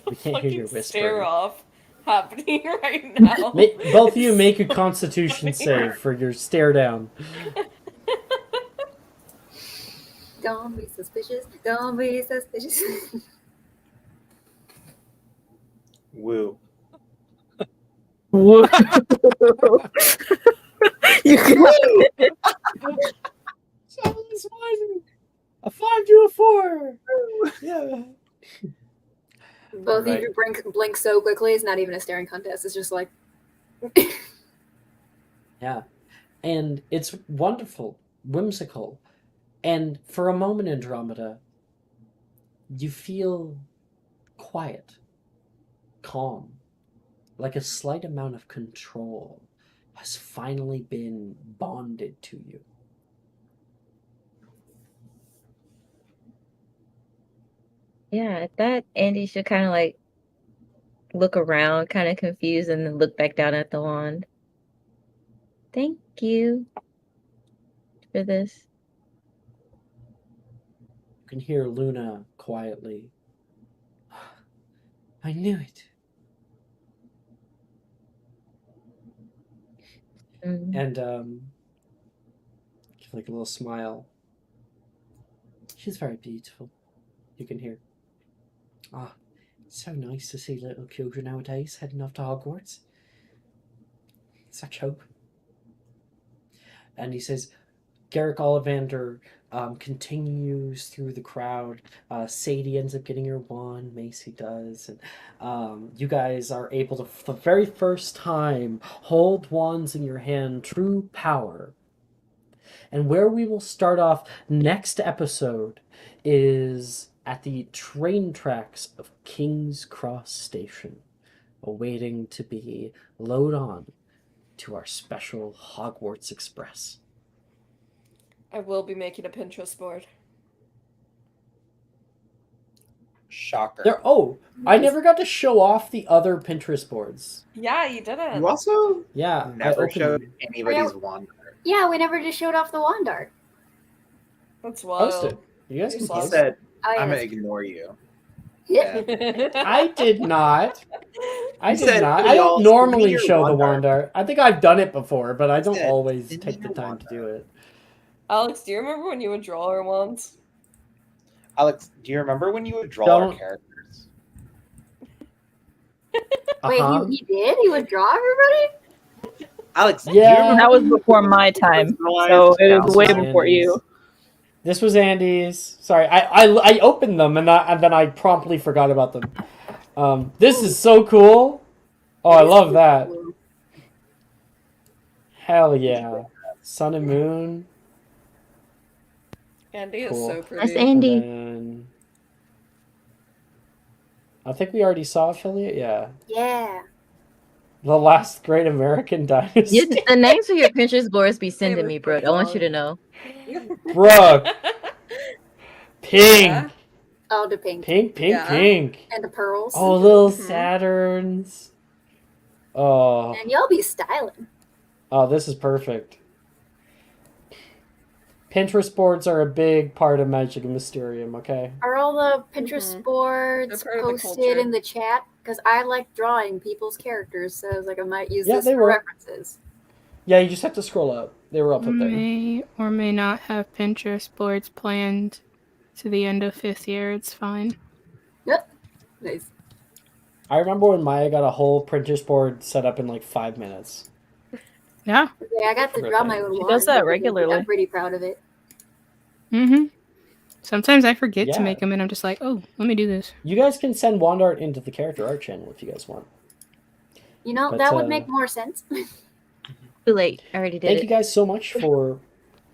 We can't hear your Fucking whispering. stare off happening right now. Both of you make a Constitution save for your stare down. Don't be suspicious. Don't be suspicious. Woo. You can A 5 to a 4. Yeah. Both of you blink so quickly, it's not even a staring contest. It's just like... Yeah. And it's wonderful, whimsical. And for a moment, Andromeda, you feel quiet, calm, like a slight amount of control has finally been bonded to you. Yeah, at that, Andy should kind of like look around, kind of confused, and then look back down at the wand. Thank you for this. You can hear Luna quietly. I knew it. And give like a little smile. She's very beautiful. You can hear. Ah, it's so nice to see little children nowadays heading off to Hogwarts. Such hope. And he says, Garrick Ollivander continues through the crowd. Sadie ends up getting her wand. Macy does. And you guys are able to, for the very first time, hold wands in your hand. True power. And where we will start off next episode is at the train tracks of King's Cross Station, awaiting to be loaded on to our special Hogwarts Express. I will be making a Pinterest board. Shocker. I never got to show off the other Pinterest boards. Yeah, you didn't. You also never showed anybody's wand art. Yeah, we never just showed off the wand art. That's wild. Post it. You guys can He post said, it. I'm going to ignore you. Yeah. I did not. I You did said, not. "Hey, I y'all, don't send me normally your show the wand wand art. I think I've done it before, but I don't said, always "Send me take the your time wand to do it. Alex, do you remember when you would draw our wands? Alex, do you remember when you would draw our Don't- characters? Wait, he did? He would draw everybody? Alex, do Yeah. you remember That was before my time, so it was way Andy's. before you. This was Andy's. Sorry, I opened them and then I promptly forgot about them. This is so cool. Oh, I love that. Hell yeah. Sun and moon. Andy Cool. is so pretty. That's Andy. And then, I think we already saw Affiliate. Yeah. Yeah. The last great American dynasty. The names of your Pinterest boards be They sending look me, bro. pretty I want you to long. know. Brooke. Pink. Yeah. Oh, the pink. Pink. Yeah. Pink. And the pearls. Oh, little Mhm. Saturns. Oh. And y'all be styling. Oh, this is perfect. Pinterest boards are a big part of Magic and Mysterium, okay? Are all the Pinterest boards They're part of the posted culture. in the chat? because I like drawing people's characters, so I was like, I might use Yeah, this they for were. references. Yeah, you just have to scroll up. They were up there. May or may not have Pinterest boards planned to the end of 5th year. It's fine. Yep. Nice. I remember when Maya got a whole Pinterest board set up in like 5 minutes. Yeah. Okay, I got to Her draw thing. my own She wand. does that I'm regularly. pretty proud of it. Mm-hmm. Sometimes I forget to Yeah. make them, and I'm just like, oh, let me do this. You guys can send wand art into the character art channel if you guys want. You know, But, that would make more sense. Too late. I already did Thank it. you guys so much for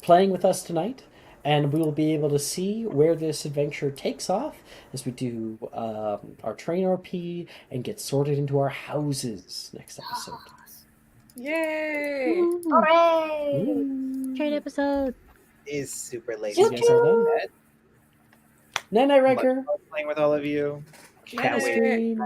playing with us tonight, and we will be able to see where this adventure takes off as we do our train RP and get sorted into our houses next episode. Yay! Hooray! Ooh. Trade episode. Is super late. You guys are done. Night night, Riker. Playing with all of you. Cat Yay. stream.